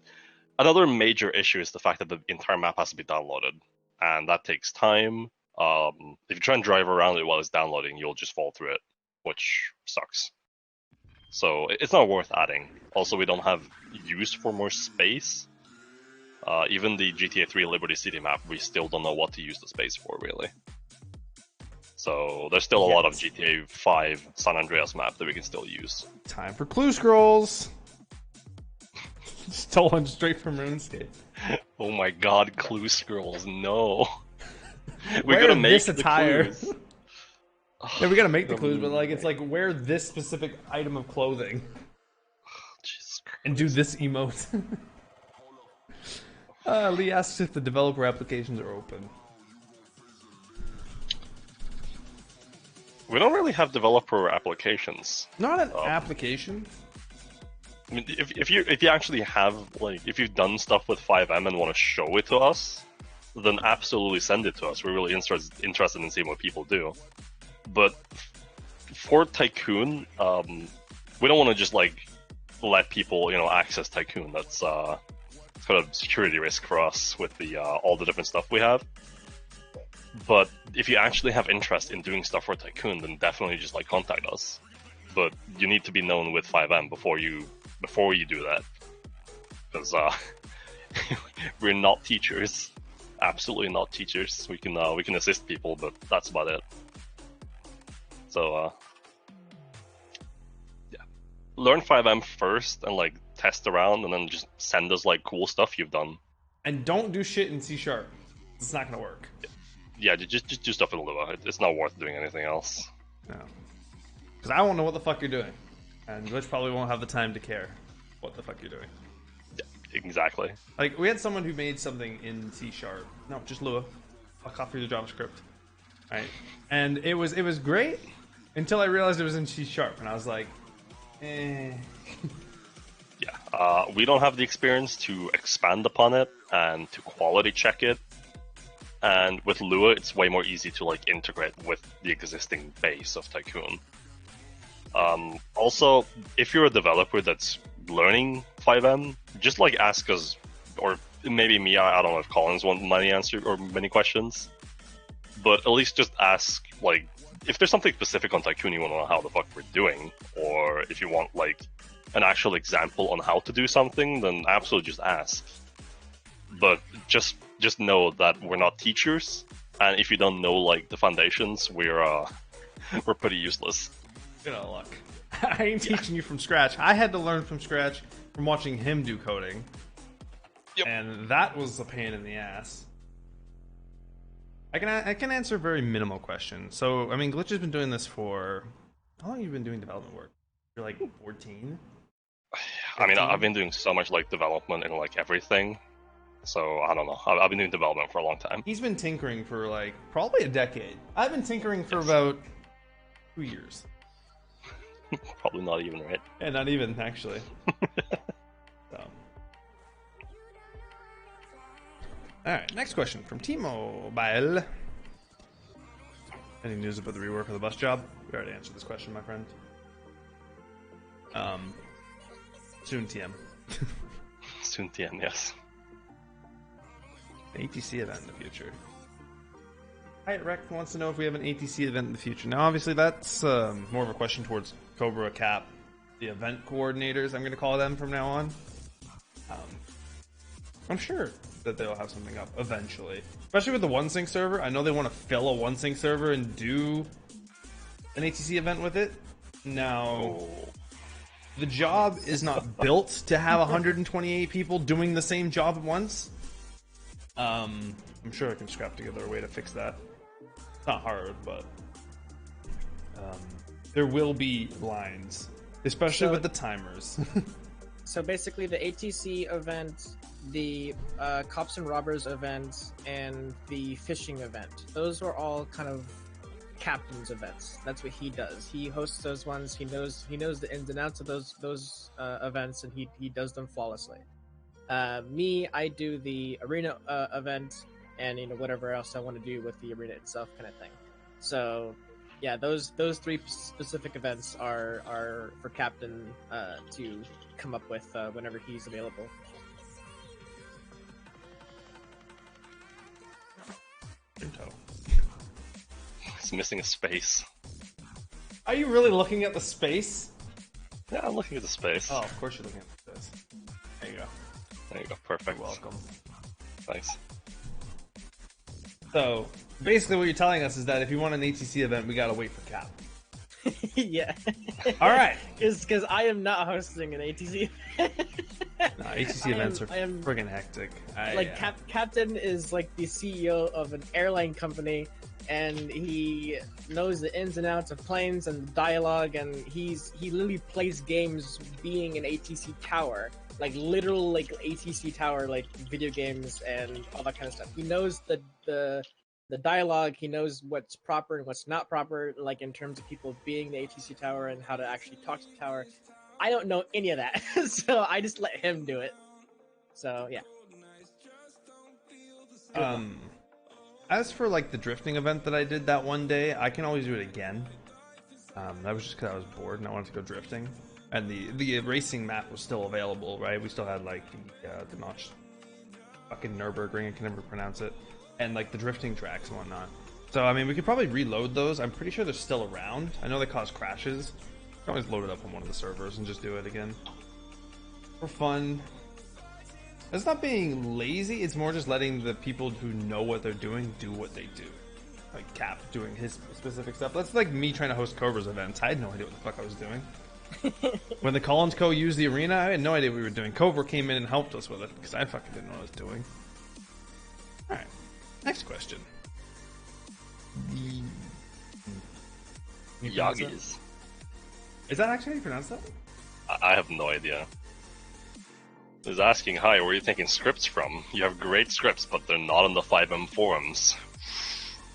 another major issue is the fact that the entire map has to be downloaded, and that takes time. If you try and drive around it while it's downloading, you'll just fall through it, which sucks. So it's not worth adding. Also, we don't have use for more space. Even the GTA 3 Liberty City map, we still don't know what to use the space for, really. So there's still a lot of GTA 5 San Andreas map that we can still use. Time for clue scrolls. Stolen straight from RuneScape. Oh my god, clue scrolls, no. We're gonna make this attire. Yeah, we gotta make the clues, but like it's like wear this specific item of clothing. Jesus Christ. And do this emote. Lee asks if the developer applications are open. We don't really have developer applications. Not an application. I mean, if you actually have, like, if you've done stuff with 5M and want to show it to us, then absolutely send it to us. We're really interested in seeing what people do. But for Tycoon, we don't want to just like let people, access Tycoon. That's it's kind of security risk for us with the all the different stuff we have. But if you actually have interest in doing stuff for Tycoon, then definitely just like contact us. But you need to be known with 5M before you do that, because we're not teachers. Absolutely not teachers. We can assist people, but that's about it. So yeah, learn 5M first and like test around, and then just send us like cool stuff you've done. And don't do shit in C#. It's not gonna work. yeah, just do stuff in Lua. It's not worth doing anything else. No. Because I won't know what the fuck you're doing. And Glitch probably won't have the time to care what the fuck you're doing. Yeah, exactly. Like, we had someone who made something in C#. No, just Lua. I'll copy the JavaScript. Right? And it was great until I realized it was in C#. And I was like, eh. Yeah, we don't have the experience to expand upon it and to quality check it. And with Lua, it's way more easy to like integrate with the existing base of Tycoon. Also, if you're a developer that's learning 5M, just like ask us, or maybe me. I don't know if Collins wants many answers or many questions, but at least just ask like if there's something specific on Tycoon you want to know how the fuck we're doing, or if you want like an actual example on how to do something, then absolutely just ask. But just know that we're not teachers, and if you don't know like the foundations, we're pretty useless. Good old luck. I ain't teaching you from scratch. I had to learn from scratch from watching him do coding. Yep. And that was a pain in the ass. I can answer very minimal questions. So, I mean, Glitch has been doing this for... How long have you been doing development work? You're like 14? I mean, I've been doing so much like development and like everything. So, I don't know. I've been doing development for a long time. He's been tinkering for like probably a decade. I've been tinkering for about 2 years. Probably not even, right? Yeah, not even, actually. So. Alright, next question from T-Mobile. Any news about the rework of the bus job? We already answered this question, my friend. Soon TM. Soon TM, yes. ATC event in the future. Hyatt Rec wants to know if we have an ATC event in the future. Now, obviously, that's more of a question towards Cobra, Cap, the event coordinators, I'm going to call them from now on. I'm sure that they'll have something up eventually. Especially with the OneSync server. I know they want to fill a OneSync server and do an ATC event with it. Now, the job is not built to have 128 people doing the same job at once. I'm sure I can scrap together a way to fix that. It's not hard, but there will be lines, especially with the timers. So basically, the ATC event, the Cops and Robbers event, and the fishing event, those are all kind of Captain's events. That's what he does. He hosts those ones. He knows the ins and outs of those events, and he does them flawlessly. Me, I do the arena event, and whatever else I want to do with the arena itself, kind of thing. So, yeah, those three specific events are for Captain to come up with whenever he's available. It's missing a space. Are you really looking at the space? Yeah, I'm looking at the space. Oh, of course you're looking at the space. There you go. There you go. Perfect. You're welcome. Thanks. So, basically what you're telling us is that if you want an ATC event, we gotta wait for Cap. Yeah. All right. Because I am not hosting an ATC. No, ATC events are friggin' hectic. Captain is like the CEO of an airline company, and he knows the ins and outs of planes and the dialogue, and he literally plays games being an ATC tower, like literal like ATC tower, like video games and all that kind of stuff. He knows the dialogue. He knows what's proper and what's not proper, like in terms of people being the ATC tower and how to actually talk to the tower. I don't know any of that, so I just let him do it. So yeah. As for like the drifting event that I did that one day, I can always do it again. That was just because I was bored and I wanted to go drifting, and the racing map was still available, right? We still had like the notch, fucking Nürburgring, I can never pronounce it, and like the drifting tracks and whatnot. So I mean, we could probably reload those. I'm pretty sure they're still around. I know they cause crashes. You can always load it up on one of the servers and just do it again for fun. It's not being lazy, it's more just letting the people who know what they're doing do what they do. Like Cap doing his specific stuff. That's like me trying to host Cobra's events. I had no idea what the fuck I was doing. When the Collins Co. used the arena, I had no idea what we were doing. Cobra came in and helped us with it, because I fucking didn't know what I was doing. Alright, next question. You pronounce it? Yagis. Is that actually how you pronounce that? I have no idea. Is asking, hi, where are you taking scripts from? You have great scripts, but they're not on the 5M forums.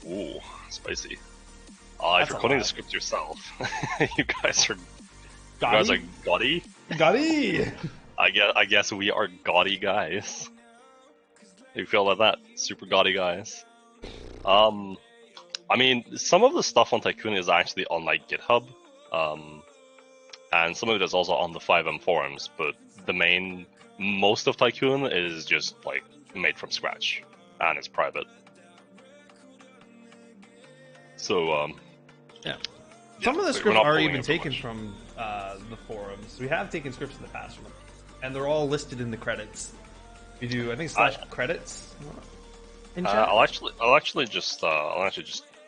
Ooh, spicy. If That's you're a coding lot. the script yourself, you guys are gaudy. Gaudy! I guess we are gaudy guys. How you feel about that? Super gaudy guys. I mean, some of the stuff on Tycoon is actually on like GitHub, and some of it is also on the 5M forums. But most of Tycoon is just like made from scratch, and it's private. So Yeah. Some of the we're scripts not are pulling even it from taken much. from the forums. We have taken scripts in the past from them, and they're all listed in the credits. We do, I think, /credits. In chat? I'll actually just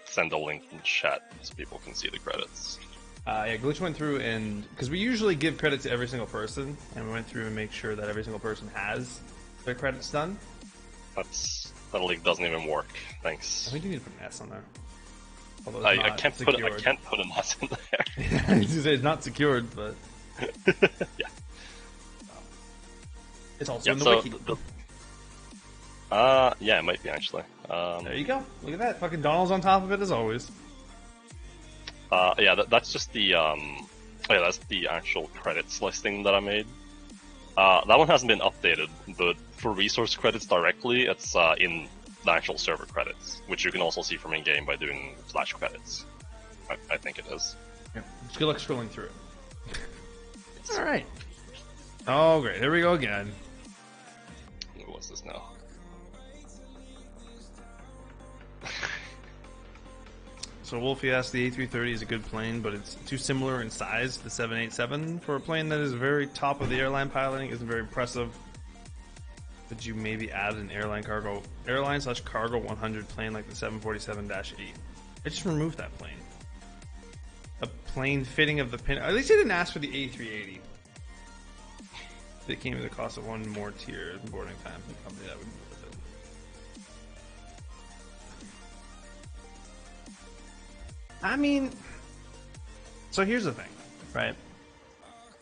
send a link in chat so people can see the credits. Yeah, Glitch went through and because we usually give credit to every single person, and we went through and make sure that every single person has their credits done. That link doesn't even work. Thanks. I think you need to put an S on there. Although I it's can't not put an S in there. it's not secured, but Yeah. it's also in the so wiki. yeah, it might be actually. There you go. Look at that. Fucking Donald's on top of it as always. Yeah, that's just the that's the actual credits listing that I made. That one hasn't been updated, but for resource credits directly, it's in the actual server credits, which you can also see from in-game by doing /credits. I think it is. Yeah. Just good luck scrolling through it. All right. Oh, great. Here we go again. What's this now? So Wolfie asked, the A330 is a good plane, but it's too similar in size to the 787 for a plane that is very top of the airline piloting. Isn't very impressive. Could you maybe add an airline/cargo 100 plane like the 747-8? I just removed that plane. A plane fitting of the pin. At least I didn't ask for the A380. It came at the cost of one more tier in boarding time for the company that would be worth it. I mean, so here's the thing, right?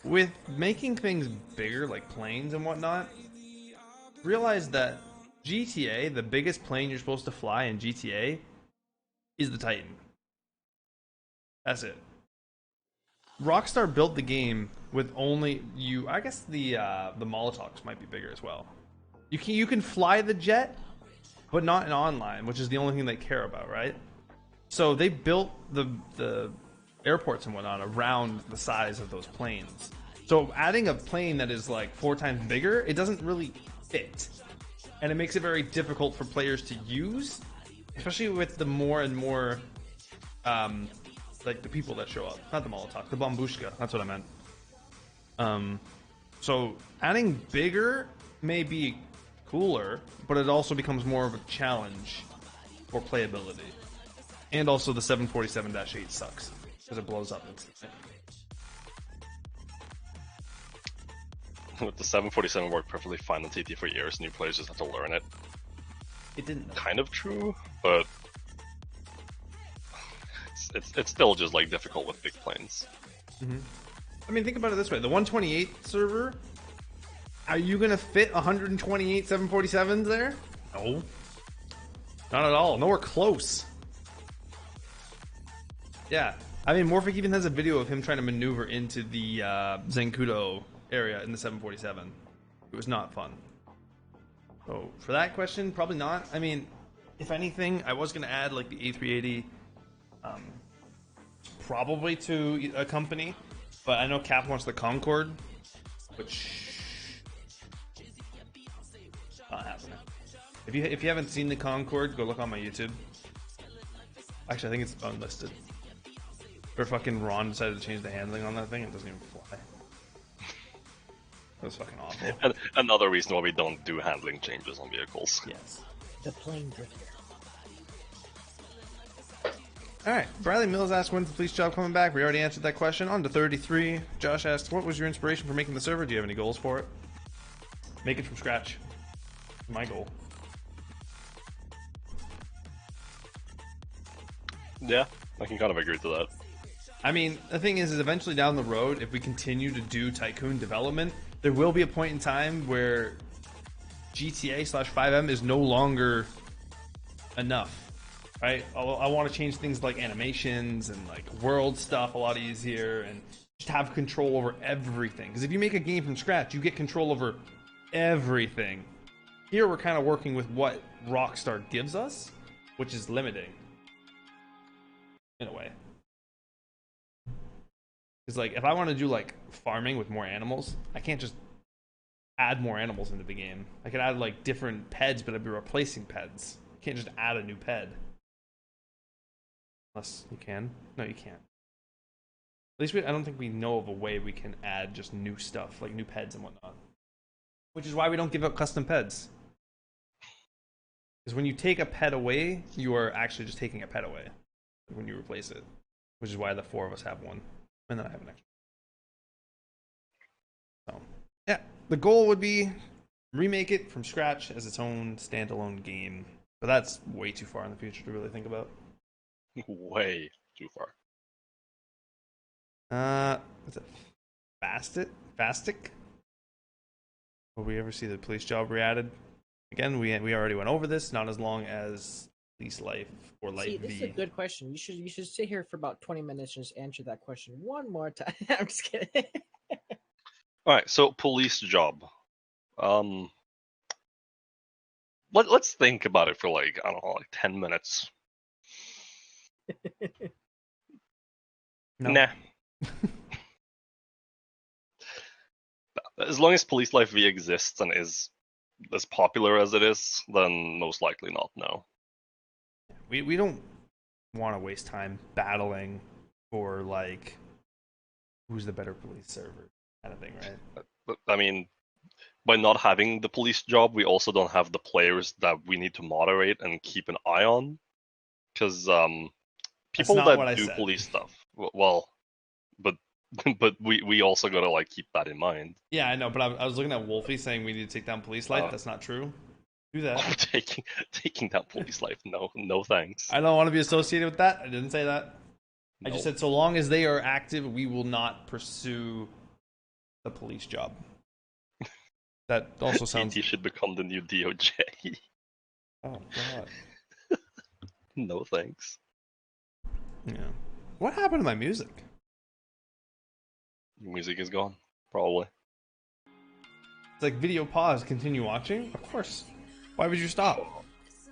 With making things bigger, like planes and whatnot, realize that GTA, the biggest plane you're supposed to fly in GTA, is the Titan. That's it. Rockstar built the game with only you. I guess the Molotovs might be bigger as well. You can fly the jet, but not in online, which is the only thing they care about, right? So they built the airports and whatnot around the size of those planes. So adding a plane that is like 4 times bigger, it doesn't really fit, and it makes it very difficult for players to use, especially with the more and more like the people that show up. Not the Molotov, the Bombushka. That's what I meant. So adding bigger may be cooler, but it also becomes more of a challenge for playability. And also the 747-8 sucks because it blows up instantly. With the 747 worked perfectly fine on TT for years, new players just have to learn it. It didn't. Though. Kind of true, but it's still just like difficult with big planes. Mm-hmm. I mean, think about it this way: the 128 server. Are you gonna fit 128 747s there? No, not at all. Nowhere close. Yeah, I mean, Morphic even has a video of him trying to maneuver into the Zancudo area in the 747. It was not fun. So for that question, probably not. I mean, if anything, I was gonna add like the A380, probably to a company, but I know Cap wants the Concorde, which not happening. If you haven't seen the Concorde, go look on my YouTube. Actually, I think it's unlisted. Where fucking Ron decided to change the handling on that thing, it doesn't even fly. That was fucking awful. And another reason why we don't do handling changes on vehicles. Yes. The plane drifter. Alright, Bradley Mills asked, when's the police job coming back? We already answered that question. On to 33. Josh asked, what was your inspiration for making the server? Do you have any goals for it? Make it from scratch. My goal. Yeah, I can kind of agree to that. I mean, the thing is eventually down the road, if we continue to do Tycoon development, there will be a point in time where GTA/5M is no longer enough, right? I want to change things like animations and like world stuff a lot easier, and just have control over everything. Because if you make a game from scratch, you get control over everything. Here, we're kind of working with what Rockstar gives us, which is limiting in a way. Because like, if I want to do like farming with more animals, I can't just add more animals into the game. I could add like different peds, but I'd be replacing peds. You can't just add a new ped. Unless you can. No, you can't. At least I don't think we know of a way we can add just new stuff, like new peds and whatnot. Which is why we don't give out custom peds. Because when you take a pet away, you are actually just taking a pet away when you replace it. Which is why the 4 of us have one. And then I have an extra. So, yeah. The goal would be remake it from scratch as its own standalone game. But that's way too far in the future to really think about. Way too far. What's it? Fastic? Will we ever see the police job re-added? Again, we already went over this. Not as long as Police Life or Life See, V. this is a good question. You should sit here for about 20 minutes and just answer that question one more time. I'm just kidding. Alright, so police job. Let's think about it for like, I don't know, like 10 minutes. No. Nah. As long as Police Life V exists and is as popular as it is, then most likely not, no. We don't want to waste time battling for like who's the better police server kind of thing, right? But, I mean, by not having the police job, we also don't have the players that we need to moderate and keep an eye on. Because people not what that I do said. police stuff, well, but we also gotta like keep that in mind. Yeah, I know, but I was looking at Wolfie saying we need to take down Police Life. That's not true. Do that. Oh, taking down Police Life, no thanks. I don't want to be associated with that. I didn't say that. I just No. said so long as they are active, we will not pursue the police job. That also sounds. TT should become the new DOJ. Oh god. No thanks. Yeah. What happened to my music? Music is gone, probably. It's like video pause, continue watching? Of course. Why would you stop?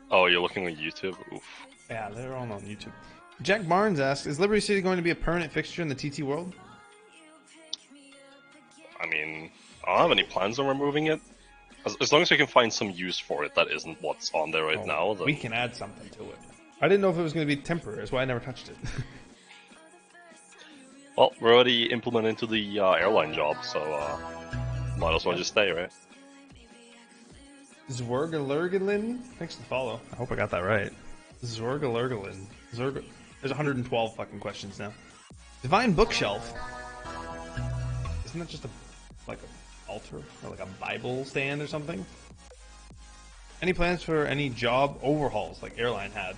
Oh, you're looking on YouTube? Oof. Yeah, they're all on YouTube. Jack Barnes asks, is Liberty City going to be a permanent fixture in the TT world? I mean, I don't have any plans on removing it. As long as we can find some use for it that isn't what's on there right now, then... We can add something to it. I didn't know if it was going to be temporary, that's why I never touched it. Well, we're already implemented into the airline job, so might as well just stay, right? Zwergalurgalin? Thanks for the follow. I hope I got that right. Zwergalurgalin. There's 112 fucking questions now. Divine Bookshelf. Isn't that just like an altar? Or like a Bible stand or something? Any plans for any job overhauls like Airline had?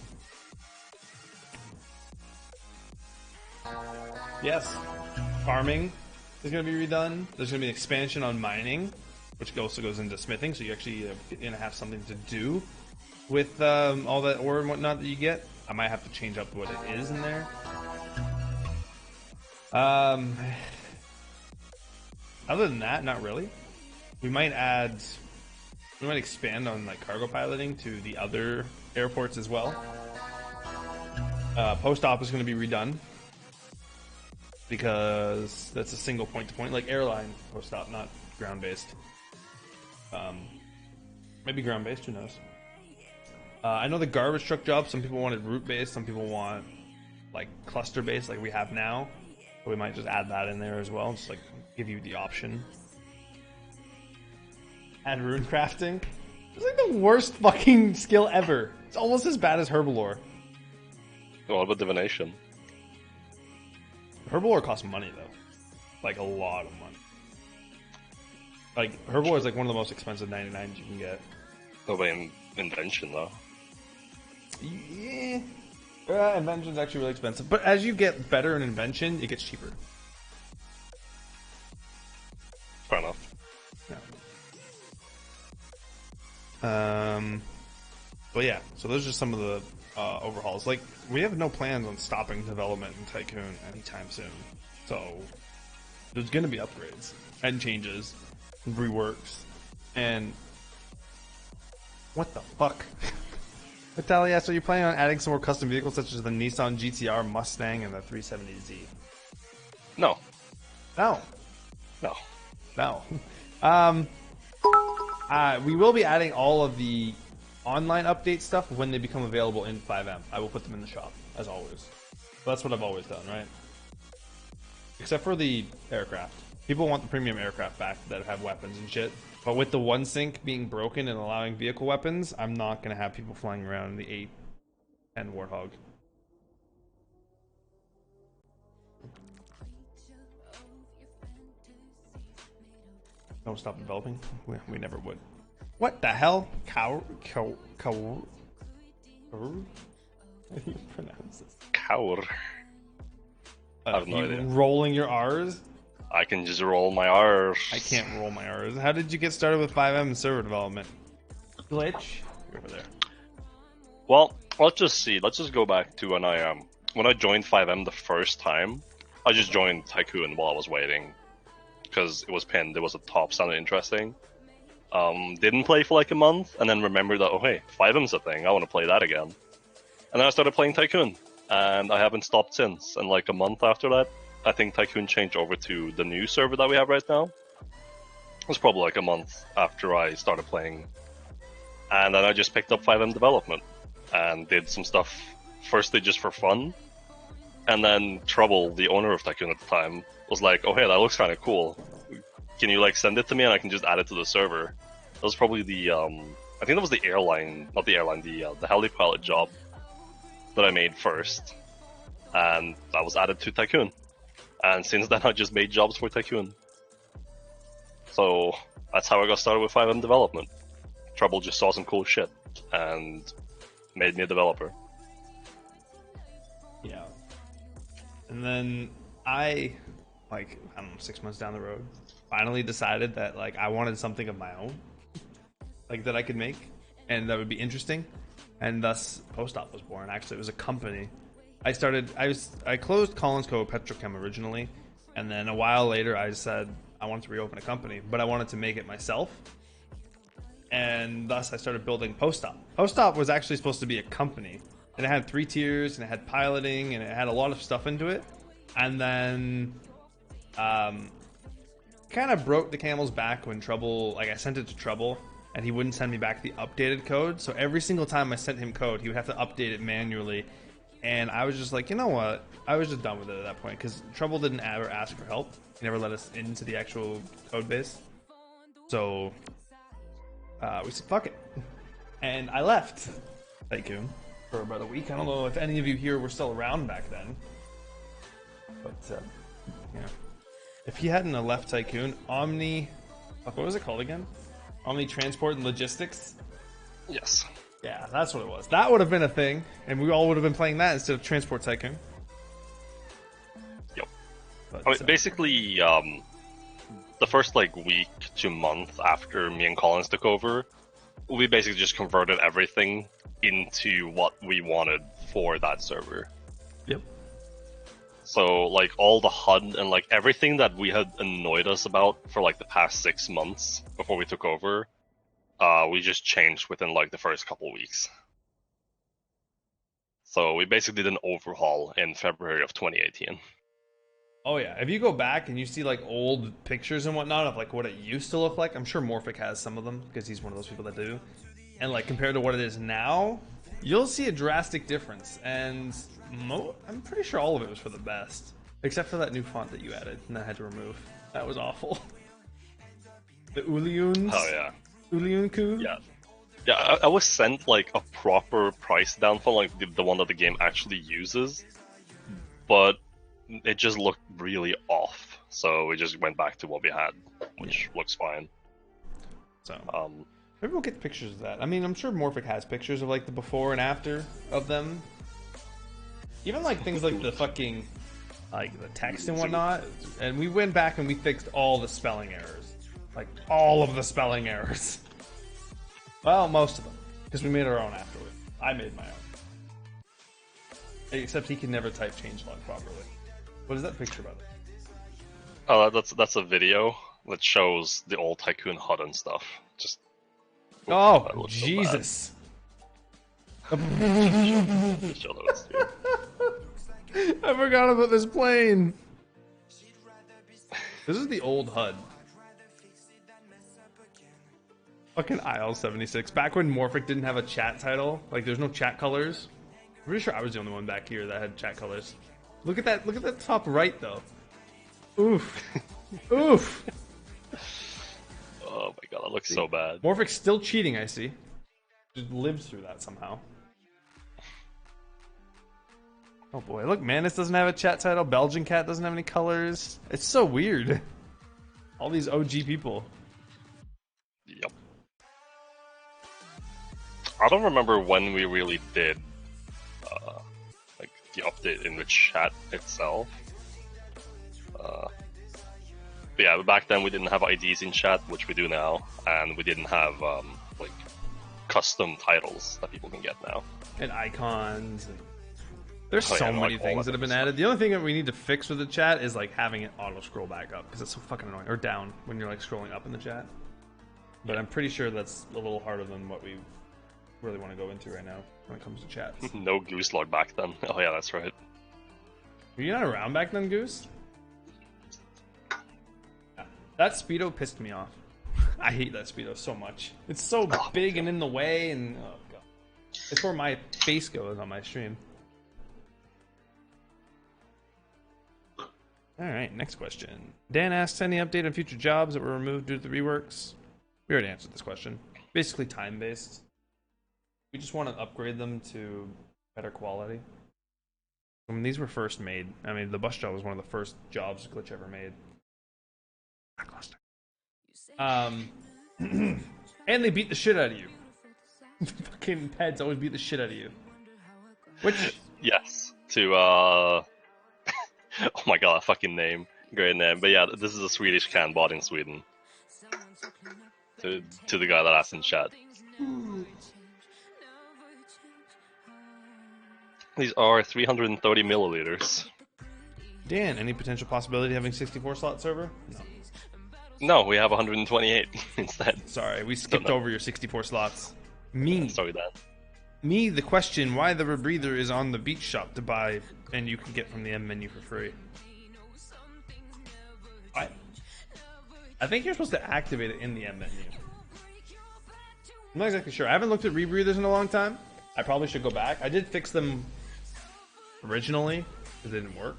Yes. Farming is going to be redone. There's going to be an expansion on mining, which also goes into smithing, so you actually going to have something to do with all that ore and whatnot that you get. I might have to change up what it is in there. Other than that, not really. We might expand on like cargo piloting to the other airports as well. Post op is going to be redone because that's a single point-to-point, like airline post op, not ground-based. Maybe ground-based, who knows? I know the garbage truck job, some people wanted route-based, some people want like cluster-based like we have now. So we might just add that in there as well, just like give you the option. Add rune crafting. It's like the worst fucking skill ever. It's almost as bad as Herbalore. What about divination? Herbalore costs money though. Like a lot of money. Like Herbalore is like one of the most expensive 99s you can get. Oh, but invention though. Yeah. Invention's actually really expensive, but as you get better in invention, it gets cheaper. Fair enough. Yeah. But yeah, so those are some of the overhauls. Like, we have no plans on stopping development in Tycoon anytime soon. So there's going to be upgrades and changes, and reworks, and what the fuck? Vitaly asks, are you planning on adding some more custom vehicles such as the Nissan GTR, Mustang, and the 370Z? No. No. No. No. We will be adding all of the online update stuff when they become available in 5M. I will put them in the shop, as always. That's what I've always done, right? Except for the aircraft. People want the premium aircraft back that have weapons and shit. But with the one sync being broken and allowing vehicle weapons, I'm not going to have people flying around in the 8 and Warthog. Don't stop developing. We never would. What the hell? How do you pronounce this? Cower. I have no idea. Rolling your R's? I can just roll my R's. I can't roll my R's. How did you get started with 5M and server development? Glitch? You're over there. Well, let's just see. Let's just go back to when I joined 5M the first time. I just joined Tycoon while I was waiting because it was pinned. It was a top, sounded interesting. Didn't play for like a month, and then remembered that, oh hey, 5M's a thing. I want to play that again. And then I started playing Tycoon, and I haven't stopped since. And like a month after that, I think Tycoon changed over to the new server that we have right now. It was probably like a month after I started playing. And then I just picked up 5M development and did some stuff, firstly just for fun. And then Trouble, the owner of Tycoon at the time, was like, oh hey, that looks kind of cool. Can you like send it to me and I can just add it to the server? That was probably the, I think that was the airline, not the airline, the heli-pilot job that I made first. And that was added to Tycoon. And since then, I just made jobs for Tycoon. So that's how I got started with 5M development. Trouble just saw some cool shit and made me a developer. Yeah. And then I don't know, 6 months down the road, finally decided that like I wanted something of my own, like that I could make and that would be interesting. And thus Postop was born. Actually, it was a company. I closed Collins Co. Petrochem originally, and then a while later I said I wanted to reopen a company, but I wanted to make it myself. And thus I started building Postop. Postop was actually supposed to be a company, and it had 3 tiers, and it had piloting, and it had a lot of stuff into it. And then kind of broke the camel's back when Trouble, like I sent it to Trouble, and he wouldn't send me back the updated code. So every single time I sent him code, he would have to update it manually. And I was just like, you know what? I was just done with it at that point because Trouble didn't ever ask for help. He never let us into the actual code base. So we said, fuck it. And I left Tycoon for about a week. I don't know if any of you here were still around back then. But, yeah. If he hadn't have left Tycoon, Omni... What was it called again? Omni Transport and Logistics? Yes. Yeah, that's what it was. That would have been a thing, and we all would have been playing that instead of Transport Tycoon. Yep. But, I mean, basically, the first like week to month after me and Collins took over, we basically just converted everything into what we wanted for that server. Yep. So like all the HUD and like everything that we had annoyed us about for like the past 6 months before we took over, we just changed within like the first couple weeks. So we basically did an overhaul in February of 2018. Oh yeah, if you go back and you see like old pictures and whatnot of like what it used to look like, I'm sure Morphic has some of them because he's one of those people that do. And like compared to what it is now, you'll see a drastic difference. And I'm pretty sure all of it was for the best, except for that new font that you added and I had to remove. That was awful. The Uliuns. Oh yeah. Uliunku. Yeah. Yeah, I was sent like a proper price down for like the one that the game actually uses, but it just looked really off. So we just went back to what we had, which looks fine. So maybe we'll get pictures of that. I mean, I'm sure Morphic has pictures of like the before and after of them. Even like things like the fucking like the text and whatnot. And we went back and we fixed all the spelling errors, like all of the spelling errors. Well, most of them, because we made our own afterward. I made my own. Except he can never type changelog properly. What is that picture about? Oh, that's a video that shows the old Tycoon HUD and stuff. Just Oh, that looks so Jesus. bad. Just show those two. I forgot about this plane. This is the old HUD. Fucking aisle 76. Back when Morphic didn't have a chat title, like there's no chat colors. I'm pretty sure I was the only one back here that had chat colors. Look at that top right though. Oof. Oof. Oh my god, that looks so bad. Morphic's still cheating, I see. Just lives through that somehow. Oh boy, look, Manus doesn't have a chat title. Belgian Cat doesn't have any colors. It's so weird. All these OG people. Yep. I don't remember when we really did like the update in the chat itself. But yeah, back then we didn't have IDs in chat, which we do now, and we didn't have like custom titles that people can get now. And icons. And... There's Oh, so yeah, many like things that have been added. The only thing that we need to fix with the chat is like having it auto scroll back up because it's so fucking annoying. Or down when you're like scrolling up in the chat. But I'm pretty sure that's a little harder than what we really want to go into right now when it comes to chats. No Goose log back then. Oh yeah, that's right. Were you not around back then, Goose? Yeah. That Speedo pissed me off. I hate that Speedo so much. It's so big and in the way, and oh god. It's where my face goes on my stream. Alright, next question. Dan asks, any update on future jobs that were removed due to the reworks? We already answered this question. Basically time-based. We just want to upgrade them to better quality. When these were first made, I mean, the bus job was one of the first jobs Glitch ever made. Lackluster. And they beat the shit out of you. Fucking peds always beat the shit out of you. Which... Yes. To oh my god, that fucking name. Great name. But yeah, this is a Swedish can bot in Sweden. To the guy that asked in chat. These are 330 milliliters. Dan, any potential possibility of having 64 slot server? No. No, we have 128 instead. Sorry, we skipped over your 64 slots. Me. Sorry, Dan. Me, the question why the rebreather is on the beach shop to buy and you can get from the M menu for free. I think you're supposed to activate it in the M menu. I'm not exactly sure. I haven't looked at rebreathers in a long time. I probably should go back. I did fix them originally because it didn't work.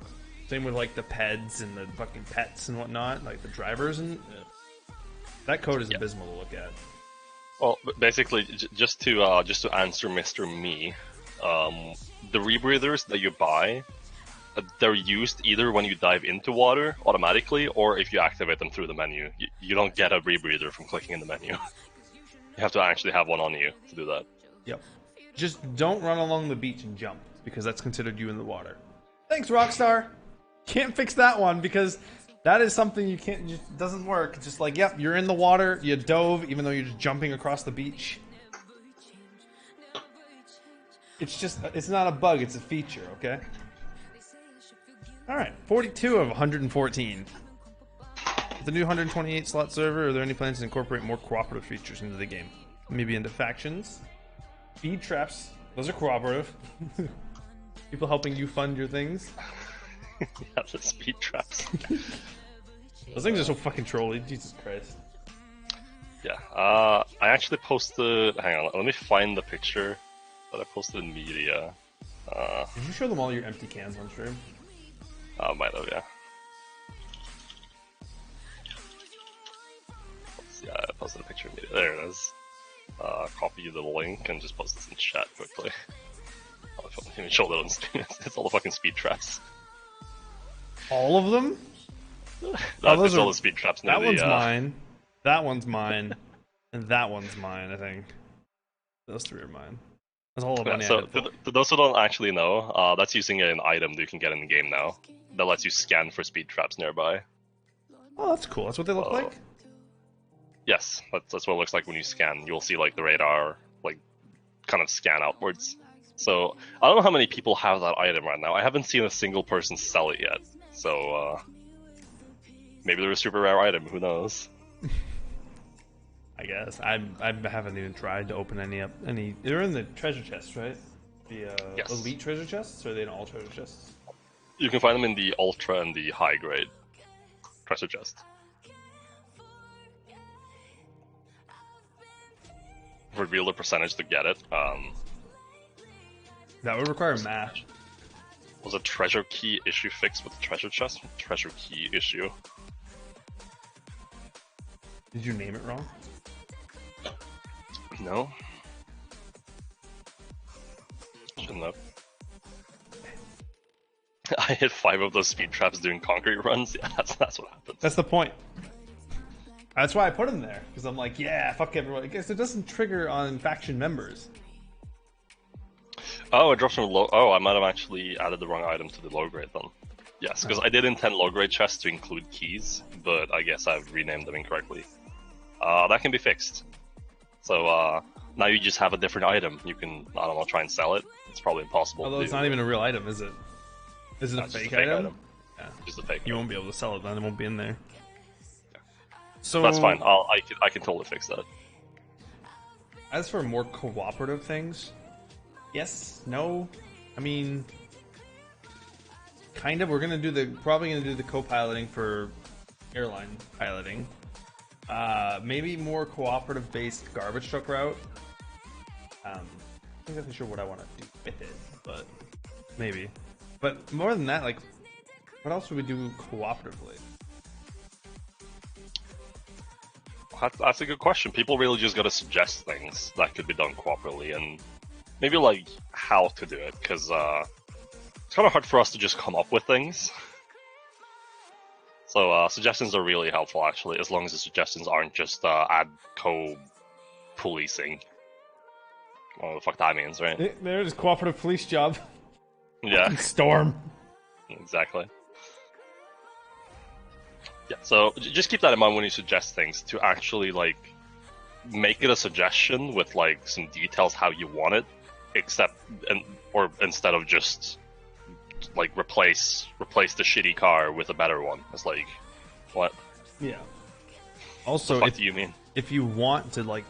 Same with like the PEDs and the fucking pets and whatnot, like the drivers and that code is abysmal to look at. Well, basically, just to answer Mr. Me, the rebreathers that you buy, they're used either when you dive into water automatically, or if you activate them through the menu. You don't get a rebreather from clicking in the menu. You have to actually have one on you to do that. Yep. Just don't run along the beach and jump, because that's considered you in the water. Thanks, Rockstar. Can't fix that one because that is something you can't. Just doesn't work. It's just like, yep, you're in the water. You dove, even though you're just jumping across the beach. It's not a bug. It's a feature. Okay. All right. 42 of 114. With the new 128 slot server, are there any plans to incorporate more cooperative features into the game? Maybe into factions, feed traps. Those are cooperative. People helping you fund your things. Yeah, the speed traps. Those things are so fucking trolly. Jesus Christ. Yeah. I actually posted. Hang on. Let me find the picture that I posted in media. Did you show them all your empty cans on stream? Might have, yeah. Yeah, I posted a picture in media. There it is. Copy the link and just post this in chat quickly. I don't even show that on stream. It's all the fucking speed traps. All of them? That's all the speed traps. That one's mine. That one's mine. And that one's mine, I think. Those three are mine. That's all the money I So had for. to those who don't actually know, that's using an item that you can get in the game now that lets you scan for speed traps nearby. Oh, that's cool. That's what they look like. Yes, that's what it looks like when you scan. You'll see like the radar like kind of scan outwards. So I don't know how many people have that item right now. I haven't seen a single person sell it yet. So maybe they're a super rare item. Who knows? I guess I haven't even tried to open any up. They're in the treasure chests, right? The Yes. elite treasure chests, or are they in all treasure chests? You can find them in the ultra and the high grade treasure chest. Reveal the percentage to get it. That would require math. Was a treasure key issue fixed with the treasure chest? Treasure key issue. Did you name it wrong? No. Shouldn't have. I hit 5 of those speed traps doing concrete runs. Yeah, that's what happens. That's the point. That's why I put him there, because I'm like, yeah, fuck everyone. I guess it doesn't trigger on faction members. Oh, it drops from low. Oh, I might have actually added the wrong item to the low grade then. Yes, because I did intend low grade chests to include keys, but I guess I've renamed them incorrectly. That can be fixed. So now you just have a different item. You can, I don't know, try and sell it. It's probably impossible. Although to it's do. not even a real item, is it? Is it a It's just fake item? Yeah. Just a fake. You item. won't be able to sell it then. It won't be in there. So That's fine. I can totally fix that. As for more cooperative things, yes, no. I mean, kind of. We're probably gonna do the co-piloting for airline piloting. Maybe more cooperative based garbage truck route. Not exactly sure what I want to do with it, but maybe. But more than that, like, what else would we do cooperatively? That's a good question. People really just gotta suggest things that could be done cooperatively, and maybe like how to do it, because it's kind of hard for us to just come up with things. So suggestions are really helpful, actually, as long as the suggestions aren't just ad co-policing. What the fuck that means, right? There's cooperative police job. Yeah, Storm. exactly. Yeah, so just keep that in mind when you suggest things, to actually like make it a suggestion with like some details how you want it, or instead of just like replace the shitty car with a better one. It's like, what? Yeah. Also, What do you mean? if you want to like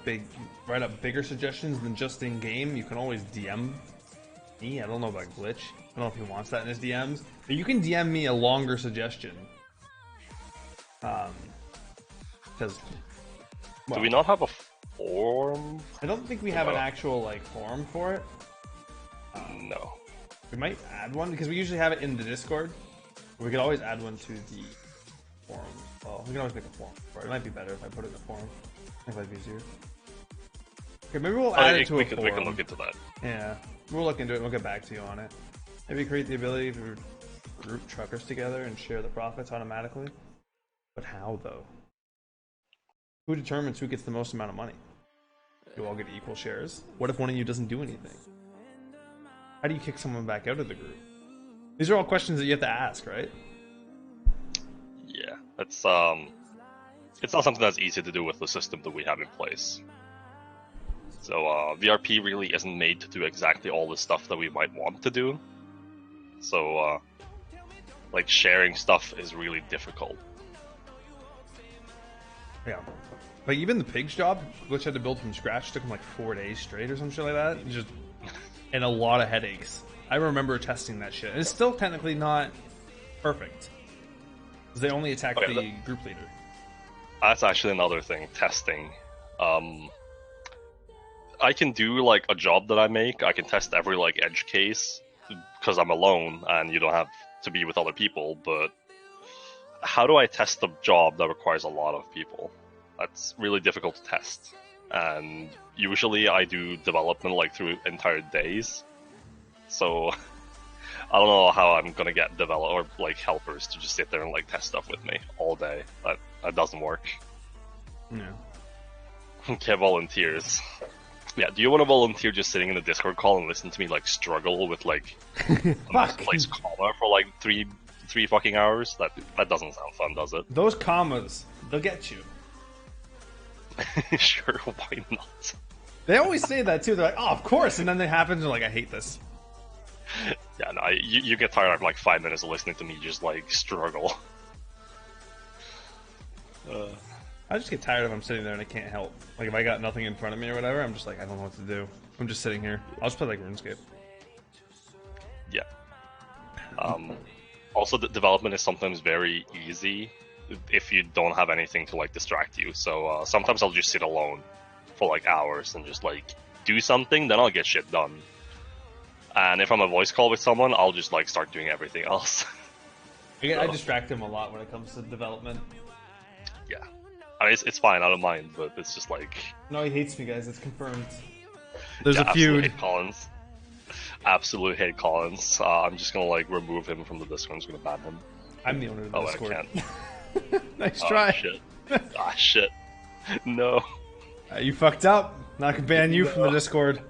write up bigger suggestions than just in game, you can always DM me. I don't know about Glitch. I don't know if he wants that in his DMs, but you can DM me a longer suggestion. Because Do we not have a form? I don't think we have an actual like forum for it. No. We might add one because we usually have it in the Discord. We could always add one to the forum. Well, we can always make a forum for it. It might be better if I put it in the forum. I think that'd be easier. Okay, maybe we'll add it to a forum. We can look into that. Yeah, we'll look into it and we'll get back to you on it. Maybe create the ability to group truckers together and share the profits automatically. But how, though? Who determines who gets the most amount of money? Do all get equal shares? What if one of you doesn't do anything? How do you kick someone back out of the group? These are all questions that you have to ask, right? Yeah, it's not something that's easy to do with the system that we have in place. So VRP really isn't made to do exactly all the stuff that we might want to do. So like sharing stuff is really difficult. Yeah. Like even the pig's job, which had to build from scratch, took him like 4 days straight or some shit like that. Just and a lot of headaches. I remember testing that shit. And it's still technically not perfect. Because they only attack the group leader. That's actually another thing, testing. I can do like a job that I make, I can test every like edge case because I'm alone and you don't have to be with other people, but how do I test a job that requires a lot of people? That's really difficult to test. And usually I do development like through entire days. So I don't know how I'm gonna get or like helpers to just sit there and like test stuff with me all day. That doesn't work. Yeah. Okay, volunteers. Yeah, do you want to volunteer just sitting in the Discord call and listen to me like struggle with like a Fuck. misplaced comma for like three fucking hours? That doesn't sound fun, does it? Those commas, they'll get you. Sure, why not? They always say that too. They're like, oh, of course, and then it happens. They're like, I hate this. Yeah, no, you get tired after like 5 minutes of listening to me just like struggle. I just get tired if I'm sitting there and I can't help. Like if I got nothing in front of me or whatever, I'm just like, I don't know what to do. I'm just sitting here. I'll just play like RuneScape. Yeah. Also, the development is sometimes very easy if you don't have anything to like distract you. So sometimes I'll just sit alone for like hours and just like do something, then I'll get shit done. And if I'm a voice call with someone, I'll just like start doing everything else. I distract him a lot when it comes to development. Yeah. I mean, it's fine, I don't mind, but it's just like... No, he hates me, guys. It's confirmed. There's a absolute feud. Hate Collins. Absolute hate Collins. I'm just gonna like remove him from the Discord. I'm just gonna ban him. I'm the owner of the Discord. I can't. Nice try. Shit. Shit. No. You fucked up. Now I can ban you from the Discord.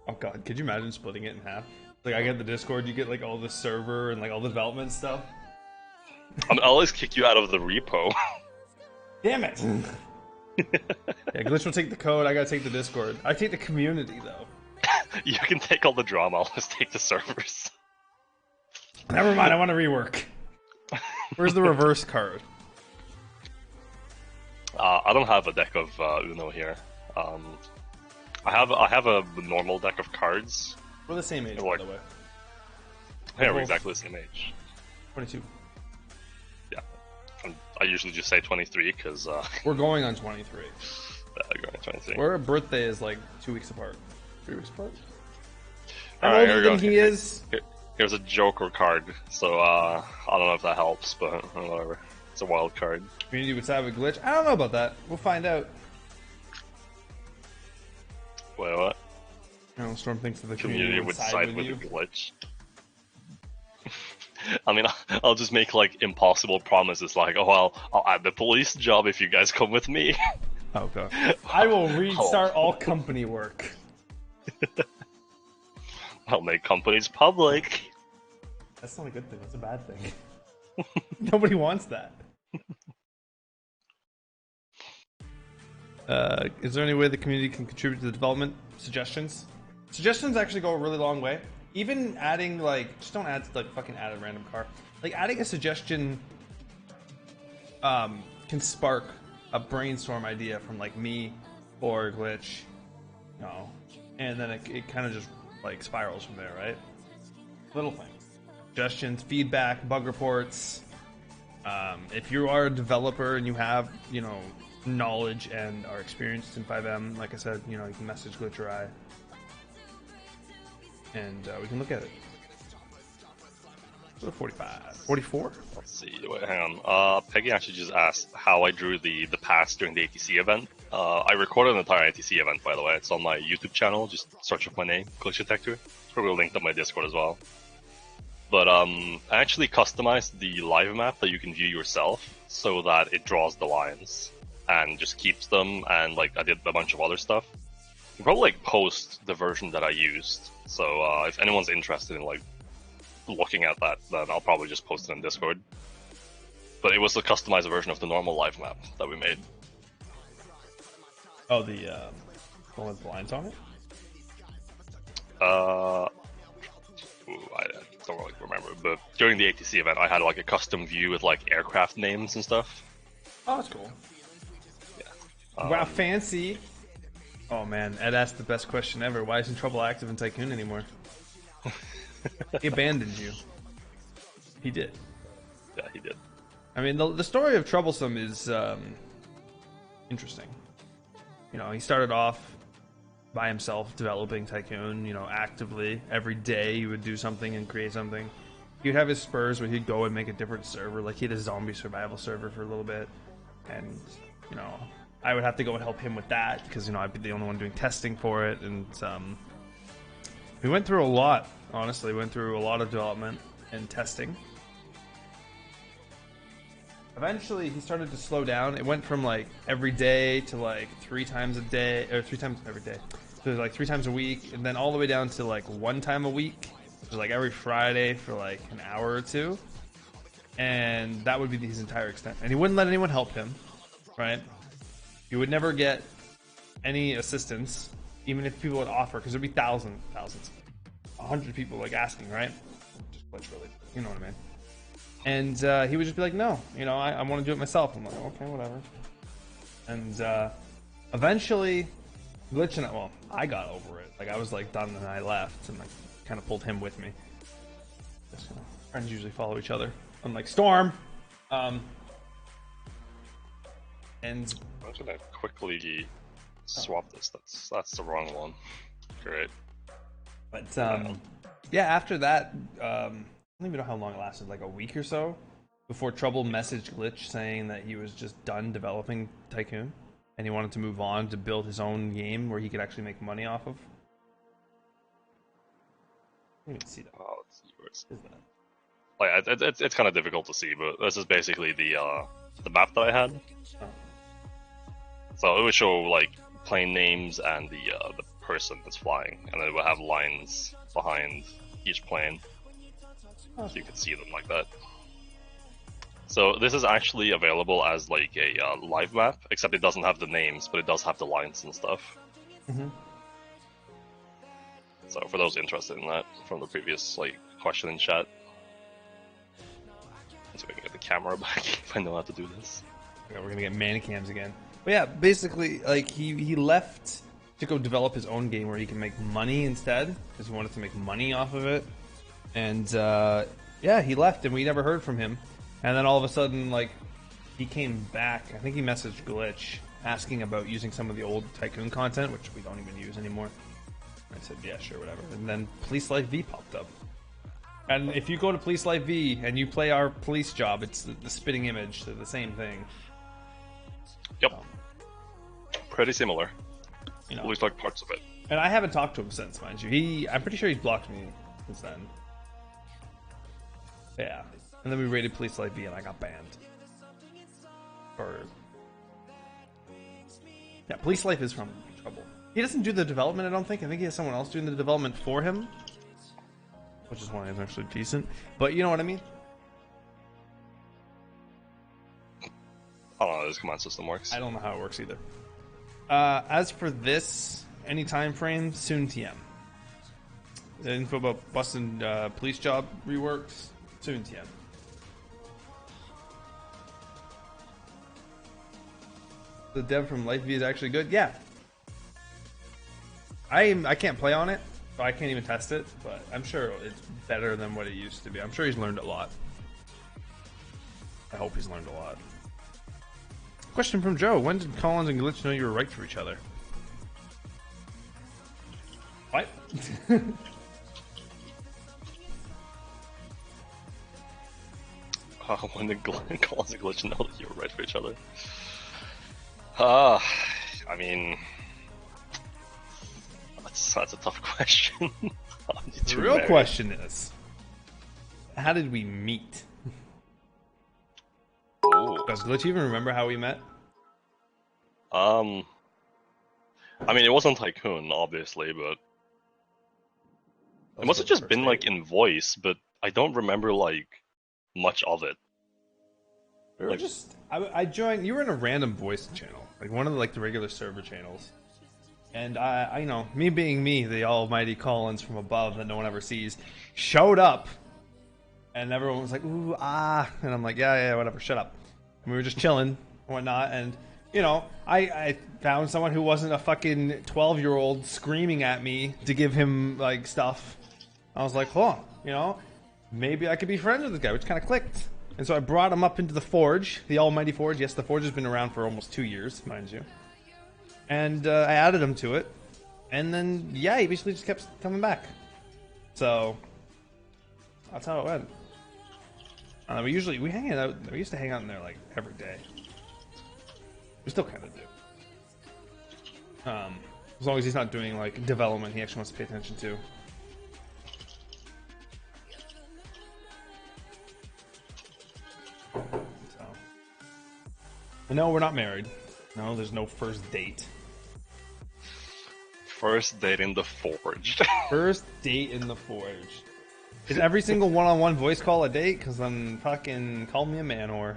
Oh god, could you imagine splitting it in half? Like I get the Discord, you get like all the server and like all the development stuff. I'll always kick you out of the repo. Damn it! Yeah, Glitch will take the code, I gotta take the Discord. I take the community though. You can take all the drama, I'll just take the servers. Never mind, I want to rework. Where's the reverse card? I don't have a deck of Uno here. I have a normal deck of cards. We're the same age, Like- by the way. Yeah, we're exactly the same age. 22. Yeah. I usually just say 23 because We're going on 23. going to 23. Our birthday is like 2 weeks apart. 3 weeks apart? I'm Alright, here older we than go. he is. Here's a Joker card, so I don't know if that helps, but whatever. It's a wild card. Community would side with Glitch. I don't know about that. We'll find out. Wait, what? I don't know, Storm thinks that the Community would side with you. the glitch. I mean, I'll just make like impossible promises, like, oh, I'll add the police job if you guys come with me. Oh god. I will restart all company work. I'll make companies public. That's not a good thing. That's a bad thing. Nobody wants that. Is there any way the community can contribute to the development? Suggestions? Suggestions actually go a really long way. Even adding, like, just don't add, like, fucking add a random car. Like, adding a suggestion can spark a brainstorm idea from, like, me or Glitch, you know, and then it kind of just, like, spirals from there, right? Little things. Suggestions, feedback, bug reports. If you are a developer and you have, you know, knowledge and are experienced in 5M, like I said, you know, you can message Glitch or I, and we can look at it. Go to 45. 44? Let's see. Wait, hang on. Peggy actually just asked how I drew the pass during the ATC event. I recorded an entire ATC event, by the way. It's on my YouTube channel. Just search up my name, Glitch Detector. It's probably linked on my Discord as well. But I actually customized the live map that you can view yourself so that it draws the lines and just keeps them. And like I did a bunch of other stuff. You can probably like post the version that I used. So if anyone's interested in like looking at that, then I'll probably just post it in Discord. But it was a customized version of the normal live map that we made. Oh, the one with the lines on it? I don't really remember, but during the ATC event, I had like a custom view with like aircraft names and stuff. Oh, that's cool. Yeah. Wow, fancy. Oh man, Ed asked the best question ever. Why isn't Trouble active in Tycoon anymore? He abandoned you. He did. Yeah, he did. I mean, the story of Troublesome is interesting. You know, he started off by himself developing Tycoon, you know, actively. Every day he would do something and create something. He'd have his spurs where he'd go and make a different server. Like, he had a zombie survival server for a little bit. And, you know, I would have to go and help him with that because, you know, I'd be the only one doing testing for it. And we went through a lot, honestly. We went through a lot of development and testing. eventually he started to slow down. It went from like every day to like 3 times a day, or 3 times every day. So like 3 times a week, and then all the way down to like 1 time a week. So like every Friday for like an hour or two. And that would be his entire extent. And he wouldn't let anyone help him, right? He would never get any assistance, even if people would offer, because there'd be thousands, 100 people like asking, right? Just literally, you know what I mean? And he would just be like, no, you know, I want to do it myself. I'm like, okay, whatever. And eventually, glitching it. Well, I got over it. Like I was like done, and I left, and like kind of pulled him with me. Just, you know, friends usually follow each other, unlike Storm. And I'm gonna quickly swap this. That's the wrong one. Great. But yeah, after that, I don't even know how long it lasted, like a week or so, before Trouble messaged Glitch saying that he was just done developing Tycoon, and he wanted to move on to build his own game where he could actually make money off of. I didn't even see that. Oh, let's see where What is that? like it's kind of difficult to see, but this is basically the map that I had. Oh. So it would show like plane names and the person that's flying, and then it would have lines behind each plane, so you can see them like that. So this is actually available as like a live map, except it doesn't have the names, but it does have the lines and stuff. Mm-hmm. So for those interested in that, from the previous like question in chat, so we can get the camera back if I know how to do this. Yeah, we're gonna get manicams again. But yeah, basically, like he left to go develop his own game where he can make money instead, because he wanted to make money off of it. And yeah, he left, and we never heard from him. And then all of a sudden, like, he came back. I think he messaged Glitch asking about using some of the old Tycoon content, which we don't even use anymore. I said, yeah, sure, whatever. And then Police Life V popped up. And if you go to Police Life V and you play our police job, it's the spitting image, so the same thing. Yep. Pretty similar. You know. At least like parts of it. And I haven't talked to him since, mind you. I'm pretty sure he's blocked me since then. Yeah. And then we raided Police Life V and I got banned. Yeah, Police Life is from Trouble. He doesn't do the development, I don't think. I think he has someone else doing the development for him. Which is why it's actually decent. But you know what I mean? I don't know how this command system works. I don't know how it works either. As for this, any time frame, soon TM. The info about busting police job reworks, soon TM. The dev from Life V is actually good. Yeah, I can't play on it, so I can't even test it. But I'm sure it's better than what it used to be. I'm sure he's learned a lot. I hope he's learned a lot. Question from Joe: when did Collins and Glitch know you were right for each other? What? When did Collins and Glitch know that you were right for each other? I mean, that's a tough question. The real question is, how did we meet? Ooh. Does Glitch even remember how we met? I mean, it wasn't Tycoon, obviously, but it must have just been like in voice, but I don't remember like much of it. We were just I joined. You were in a random voice channel, like one of the regular server channels, and I you know, me being me, the almighty Collins from above that no one ever sees, showed up, and everyone was like, ooh, ah, and I'm like, yeah, whatever, shut up. And we were just chilling and whatnot, and you know, I found someone who wasn't a fucking 12-year-old screaming at me to give him like stuff. I was like, huh, you know, maybe I could be friends with this guy, which kind of clicked. And so I brought him up into the Forge, the almighty Forge. Yes, the Forge has been around for almost 2 years, mind you. And I added him to it. And then, yeah, he basically just kept coming back. So, that's how it went. We used to hang out in there like every day. We still kind of do. As long as he's not doing like development he actually wants to pay attention to. So, No, we're not married. No, there's no first date. First date in the Forge. First date in the Forge. Is every single one-on-one voice call a date? Because then fucking call me a man whore.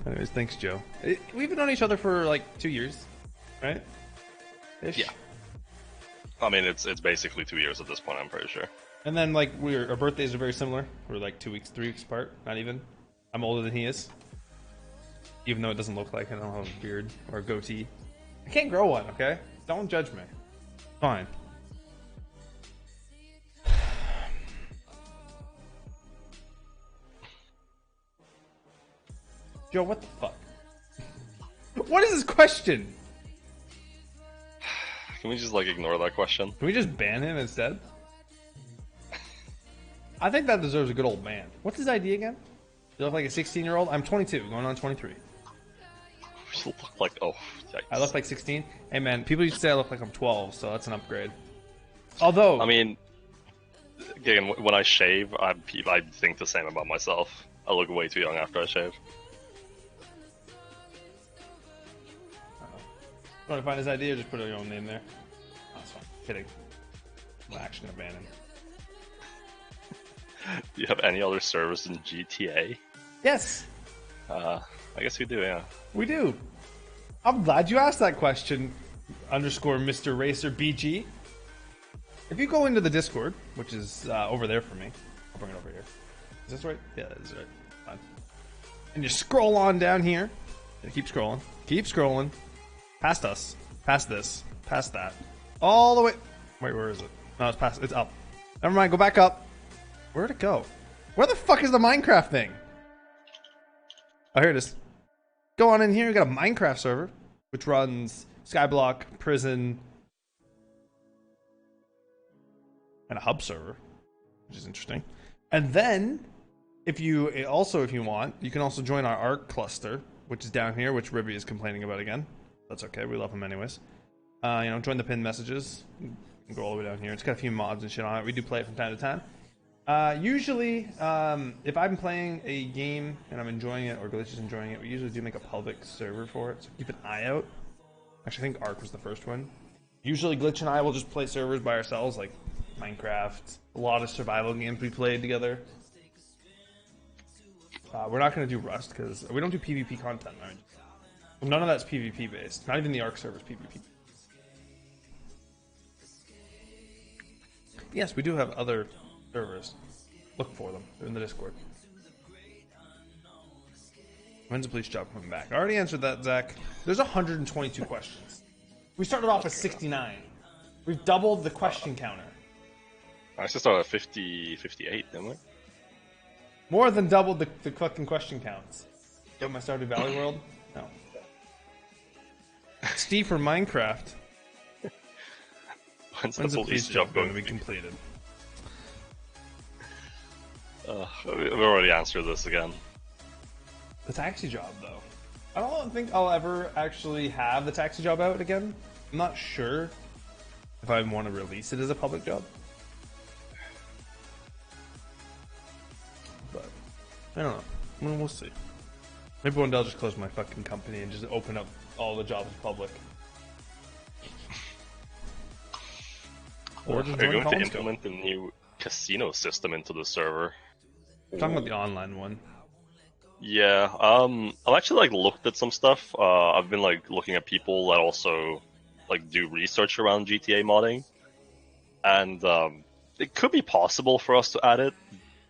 Anyways, thanks, Joe. We've known each other for like 2 years, right? Ish. Yeah. I mean, it's basically 2 years at this point, I'm pretty sure. And then like our birthdays are very similar. We're like 2 weeks, 3 weeks apart. Not even. I'm older than he is. Even though it doesn't look like it. I don't have a beard or a goatee. I can't grow one, okay? Don't judge me. Fine. Joe, what the fuck? What is this question? Can we just like ignore that question? Can we just ban him instead? I think that deserves a good old ban. What's his ID again? You look like a 16-year-old? I'm 22, going on 23. You look like, oh, yikes. I look like 16? Hey man, people used to say I look like I'm 12, so that's an upgrade. Although... I mean, again, when I shave, I think the same about myself. I look way too young after I shave. Want to find his ID or just put your own name there? Oh, that's fine. Kidding. I'm actually gonna ban him. Do you have any other servers in GTA? Yes, I guess we do, yeah. we do. I'm glad you asked that question. Underscore Mr. Racer BG. If you go into the Discord, which is over there for me, I'll bring it over here. Is this right? Yeah, that is right. Fine. And you scroll on down here. And keep scrolling. Keep scrolling. Past us. Past this. Past that. All the way. Wait, where is it? No, it's past. It's up. Never mind. Go back up. Where'd it go? Where the fuck is the Minecraft thing? Oh, here it is. Go on in here. We got a Minecraft server, which runs Skyblock, Prison, and a hub server, which is interesting. And then, if you want, you can also join our Arc cluster, which is down here, which Ribby is complaining about again. That's okay. We love him anyways. Join the pinned messages. Go all the way down here. It's got a few mods and shit on it. We do play it from time to time. Usually, if I'm playing a game and I'm enjoying it, or Glitch is enjoying it, we usually do make a public server for it, so keep an eye out. Actually, I think Ark was the first one. Usually, Glitch and I will just play servers by ourselves, like Minecraft, a lot of survival games we played together. We're not going to do Rust, because we don't do PvP content. Right? None of that's PvP based. Not even the Ark server's PvP. Yes, we do have other servers. Look for them. They're in the Discord. When's the police job coming back? I already answered that, Zach. There's 122 questions. We started off with 69. We've doubled the question counter. I just started at 50, 58, didn't we? More than doubled the fucking question counts. Get my Stardew Valley World? No. Steve for Minecraft. When's the police job going to be completed? We've already answered this again. The taxi job, though. I don't think I'll ever actually have the taxi job out again. I'm not sure if I want to release it as a public job. But, I don't know. Well, we'll see. Maybe one day I'll just close my fucking company and just open up all the jobs public. Or just Are you join going to Comscope. implement a new casino system into the server? I'm talking about the online one. Yeah, I've actually like looked at some stuff. I've been like looking at people that also like do research around GTA modding, and it could be possible for us to add it,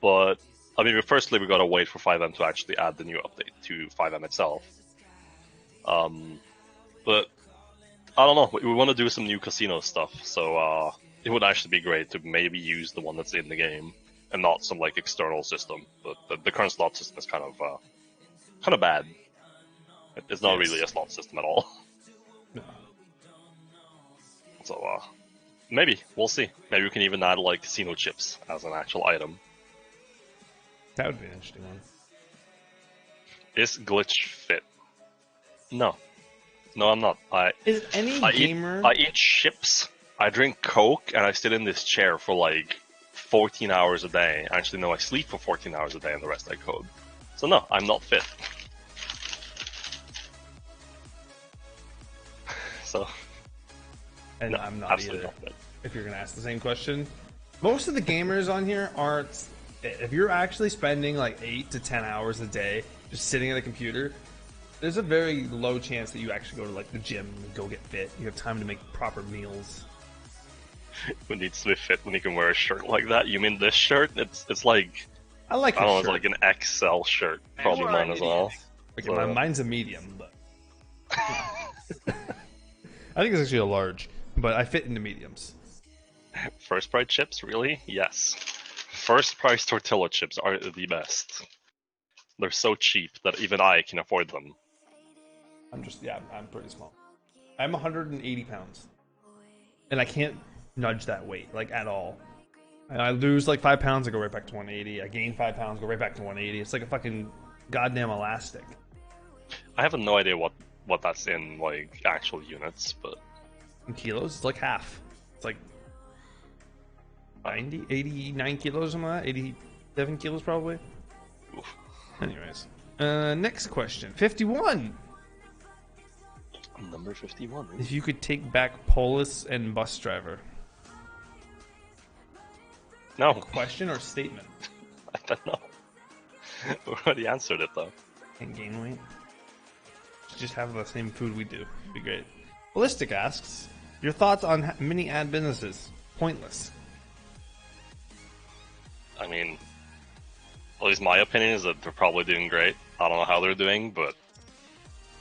but I mean, firstly we gotta wait for 5M to actually add the new update to 5M itself. But I don't know. We want to do some new casino stuff, so it would actually be great to maybe use the one that's in the game and not some like external system. But the current slot system is kind of bad. It's not really a slot system at all. No. So maybe we'll see. Maybe we can even add like casino chips as an actual item. That would be an interesting one. Is glitch fit? No, I'm not. Is any gamer... I eat chips. I drink Coke, and I sit in this chair for like 14 hours a day. Actually, no, I sleep for 14 hours a day, and the rest I code. So no, I'm not fit. So, And no, I'm not absolutely either. not fit. If you're gonna ask the same question, most of the gamers on here aren't fit. If you're actually spending like 8 to 10 hours a day just sitting at a computer, there's a very low chance that you actually go to like the gym and go get fit. You have time to make proper meals. Who needs to be fit when you can wear a shirt like that? You mean this shirt? It's like, I like I your don't know, shirt. it's like an XL shirt. Probably You are mine an as well. Okay, So- mine's a medium, but I think it's actually a large, but I fit into mediums. First price chips, really? Yes. First price tortilla chips are the best. They're so cheap that even I can afford them. I'm pretty small. I'm 180 pounds, and I can't nudge that weight like at all. And I lose like 5 pounds, I go right back to 180. I gain 5 pounds, go right back to 180. It's like a fucking goddamn elastic. I have no idea what that's in like actual units, but In kilos, it's like half. It's like 90, 89 kilos, something like that. 87 kilos probably. oof. Anyways, next question. 51. Number 51. If you could take back Polis and bus driver. No, Question or statement? I don't know. We already answered it though. And gain weight. Just have the same food we do. It'd be great. Ballistic asks, your thoughts on mini ad businesses? Pointless. I mean, at least my opinion is that they're probably doing great. I don't know how they're doing, but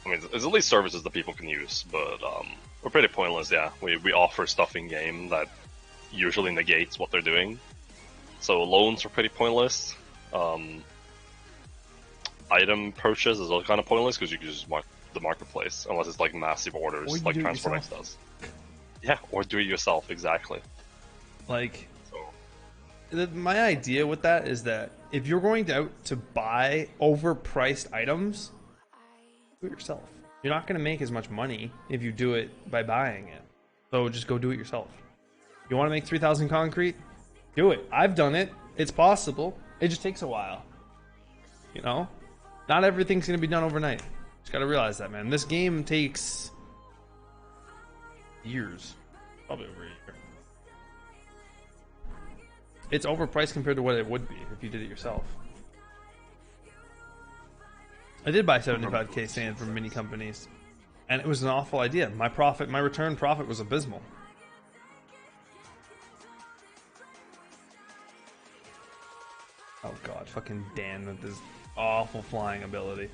I mean, there's at least services that people can use. But we're pretty pointless. Yeah, we offer stuff in game that usually negates what they're doing. So loans are pretty pointless. Item purchase is also kind of pointless because you can just mark the marketplace unless it's like massive orders Or you like do it Transform X does. Yeah, or do it yourself, exactly. Like, So, my idea with that is that if you're going to buy overpriced items, do it yourself. You're not going to make as much money if you do it by buying it. So just go do it yourself. You want to make 3,000 concrete? Do it. I've done it. It's possible. It just takes a while. You know? Not everything's going to be done overnight. Just got to realize that, man. This game takes years. Probably over a year. It's overpriced compared to what it would be if you did it yourself. I did buy 75k sand from mini companies, and it was an awful idea. My return profit was abysmal. Oh god, fucking Dan with his awful flying ability.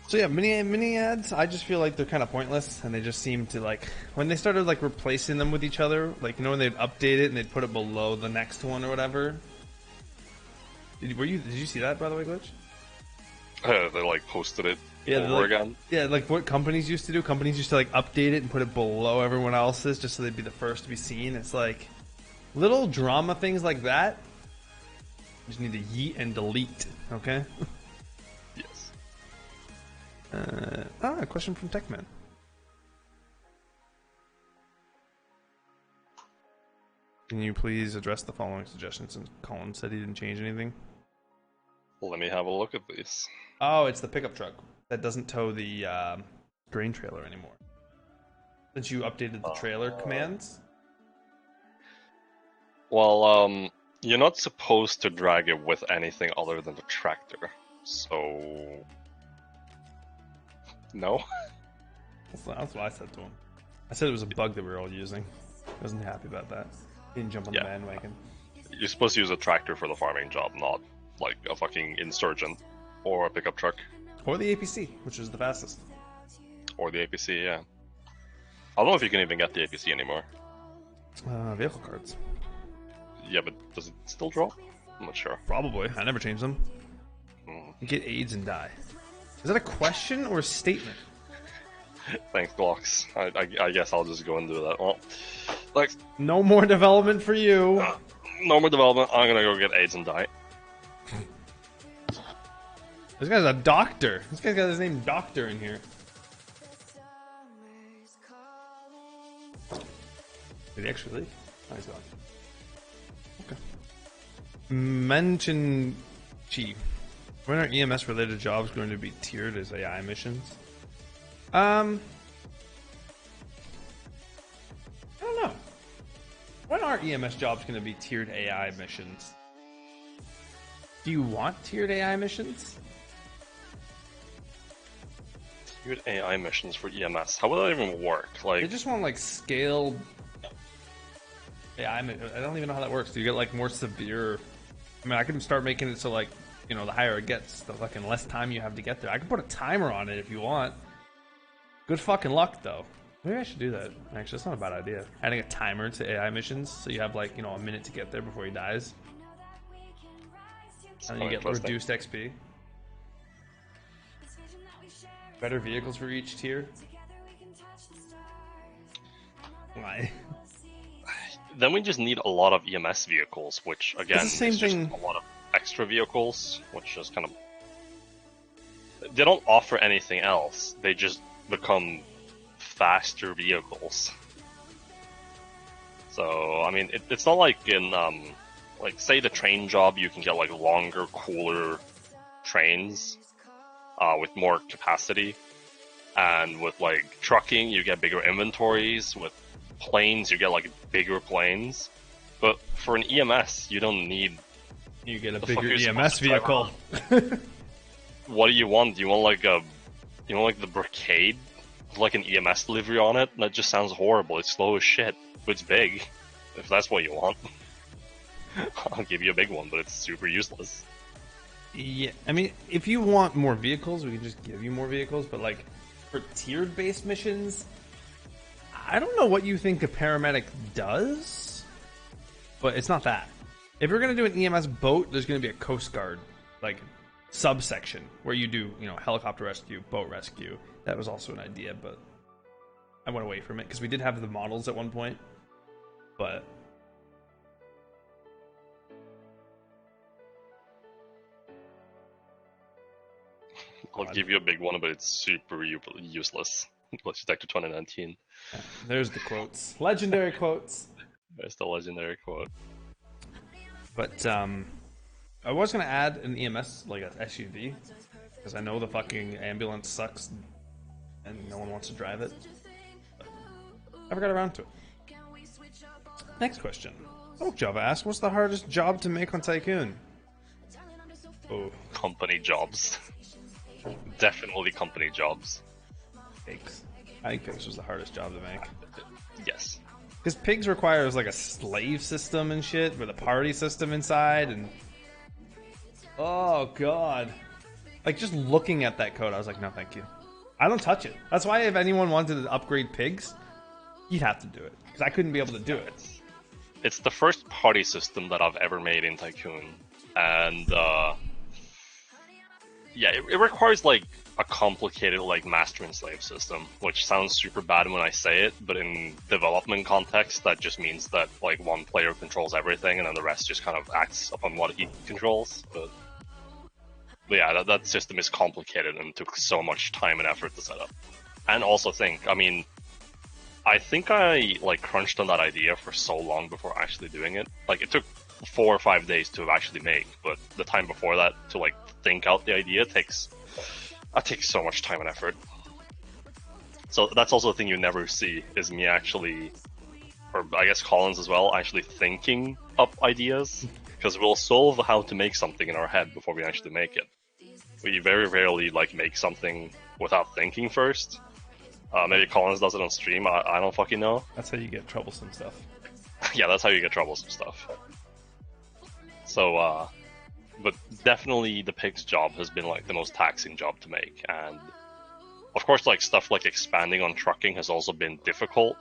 So yeah, mini ads, I just feel like they're kind of pointless, and they just seem to like when they started like replacing them with each other, like you know when they'd update it and they'd put it below the next one or whatever. Did you see that by the way, Glitch? they like posted it over like, again. Yeah, like what companies used to do. Companies used to like update it and put it below everyone else's just so they'd be the first to be seen. It's like little drama things like that. You just need to yeet and delete, okay? Yes. A question from Techman. Can you please address the following suggestions? Since Colin said he didn't change anything. Let me have a look at these. Oh, it's the pickup truck that doesn't tow the grain trailer anymore. Since you updated the trailer commands. Well, you're not supposed to drag it with anything other than the tractor. So, no. That's what I said to him. I said it was a bug that we were all using. I wasn't happy about that. He didn't jump on the bandwagon. You're supposed to use a tractor for the farming job, not like a fucking insurgent or a pickup truck Or the APC, which is the fastest. or the APC. Yeah. I don't know if you can even get the APC anymore. Vehicle cards. Yeah, but does it still drop? I'm not sure. Probably. I never changed them. You get AIDS and die. Is that a question or a statement? Thanks, Glocks. I guess I'll just go and do that. Well, thanks. No more development for you. No more development. I'm gonna go get AIDS and die. This guy's a doctor. This guy's got his name Doctor in here. Did he actually leave? Nice one. Okay. Mention Chi. When are EMS related jobs going to be tiered as AI missions? I don't know. When are EMS jobs going to be tiered AI missions? Do you want tiered AI missions? Tiered AI missions for EMS. How would that even work? Like, They just want like scaled AI. I don't even know how that works. Do you get like more severe? I mean, I can start making it so like, you know, the higher it gets, the fucking less time you have to get there. I can put a timer on it if you want. Good fucking luck though. Maybe I should do that. Actually, that's not a bad idea. Adding a timer to AI missions so you have like, you know, a minute to get there before he dies. And then you get reduced XP. Better vehicles for each tier. Why? then we just need a lot of EMS vehicles, which again It's the same is just thing. a lot of extra vehicles, which is kind of they don't offer anything else. They just become faster vehicles. So I mean, it's not like in like say the train job, you can get like longer, cooler trains with more capacity, and with like trucking, you get bigger inventories. With planes, you get like bigger planes. But for an EMS, you don't need. You get a The bigger fuck are you EMS supposed to drive vehicle. What do you want? Do you want like a, you know, like the Brigade, with like an EMS delivery on it? That just sounds horrible. It's slow as shit, but it's big. If that's what you want, I'll give you a big one, but it's super useless. Yeah, I mean, if you want more vehicles, we can just give you more vehicles. But like for tiered-based missions, I don't know what you think a paramedic does, but it's not that. If you're gonna do an EMS boat, there's gonna be a Coast Guard like subsection where you do, you know, helicopter rescue, boat rescue. That was also an idea, but I went away from it because we did have the models at one point, but. I'll give you a big one, but it's super useless. Let's back to 2019. There's the quotes. Legendary quotes. There's the legendary quote. But I was gonna add an EMS, like an SUV, because I know the fucking ambulance sucks and no one wants to drive it. But never got around to it. Next question. Oak Java asks, what's the hardest job to make on Tycoon? Oh, Company jobs. Definitely company jobs. pigs. I think pigs was the hardest job to make. Yes. Because pigs requires like a slave system and shit with a party system inside, and oh god, like just looking at that code, I was like, no, thank you. I don't touch it. That's why if anyone wanted to upgrade pigs, you'd have to do it because I couldn't be able to do it. It's the first party system that I've ever made in Tycoon, and yeah, it requires like a complicated like master and slave system, which sounds super bad when I say it, but in development context, that just means that like one player controls everything, and then the rest just kind of acts upon what he controls. But yeah, that system is complicated and took so much time and effort to set up. And also I think I like crunched on that idea for so long before actually doing it. Like it took 4 or 5 days to actually make, but the time before that to like think out the idea takes so much time and effort. So that's also a thing you never see is me actually, or I guess Collins as well, actually thinking up ideas, because we'll solve how to make something in our head before we actually make it. We very rarely like make something without thinking first. Maybe Collins does it on stream. I don't fucking know. That's how you get troublesome stuff. Yeah, that's how you get troublesome stuff. So, but definitely the pig's job has been like the most taxing job to make, and of course like stuff like expanding on trucking has also been difficult.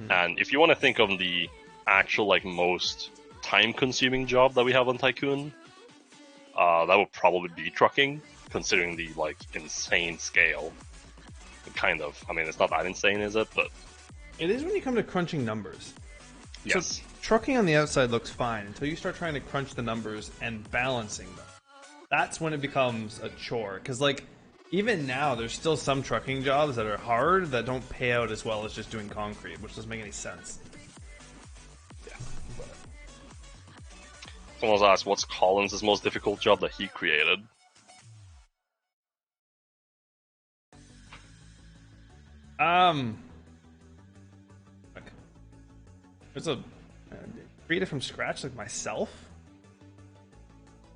And if you want to think of the actual like most time-consuming job that we have on Tycoon, that would probably be trucking, considering the like insane scale. Kind of. I mean, it's not that insane, is it? But It is when you come to crunching numbers. yes. So trucking on the outside looks fine until you start trying to crunch the numbers and balancing them. That's when it becomes a chore. Because, like, even now, there's still some trucking jobs that are hard that don't pay out as well as just doing concrete, which doesn't make any sense. Someone's asked, what's Collins' most difficult job that he created? Like, there's a create it from scratch, like myself,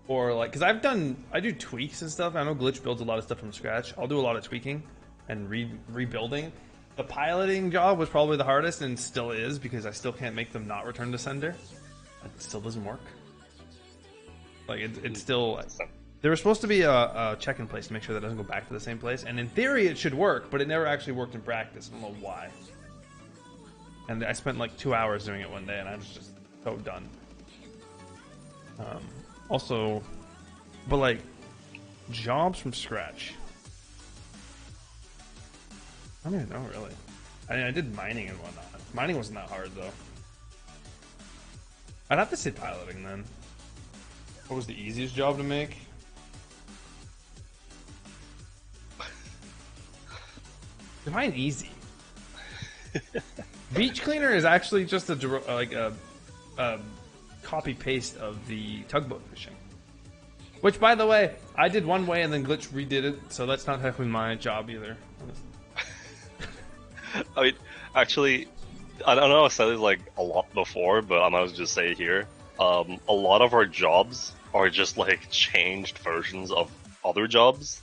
or like, because I do tweaks and stuff. I know Glitch builds a lot of stuff from scratch. I'll do a lot of tweaking and rebuilding. The piloting job was probably the hardest, and still is, because I still can't make them not return to sender. It still doesn't work. Like it's still. There was supposed to be a check in place to make sure that it doesn't go back to the same place, and in theory it should work, but it never actually worked in practice. I don't know why. And I spent like 2 hours doing it one day, and I was just so done. Also, but like jobs from scratch. I don't even know, really. I did mining and whatnot. Mining wasn't that hard though. I'd have to say piloting then. What was the easiest job to make? Define easy. Beach cleaner is actually just a copy paste of the tugboat fishing. Which, by the way, I did one way and then Glitch redid it, so that's not technically my job either. I mean, actually, I don't know. I said it like a lot before, but I might as well just say it here. A lot of our jobs are just like changed versions of other jobs.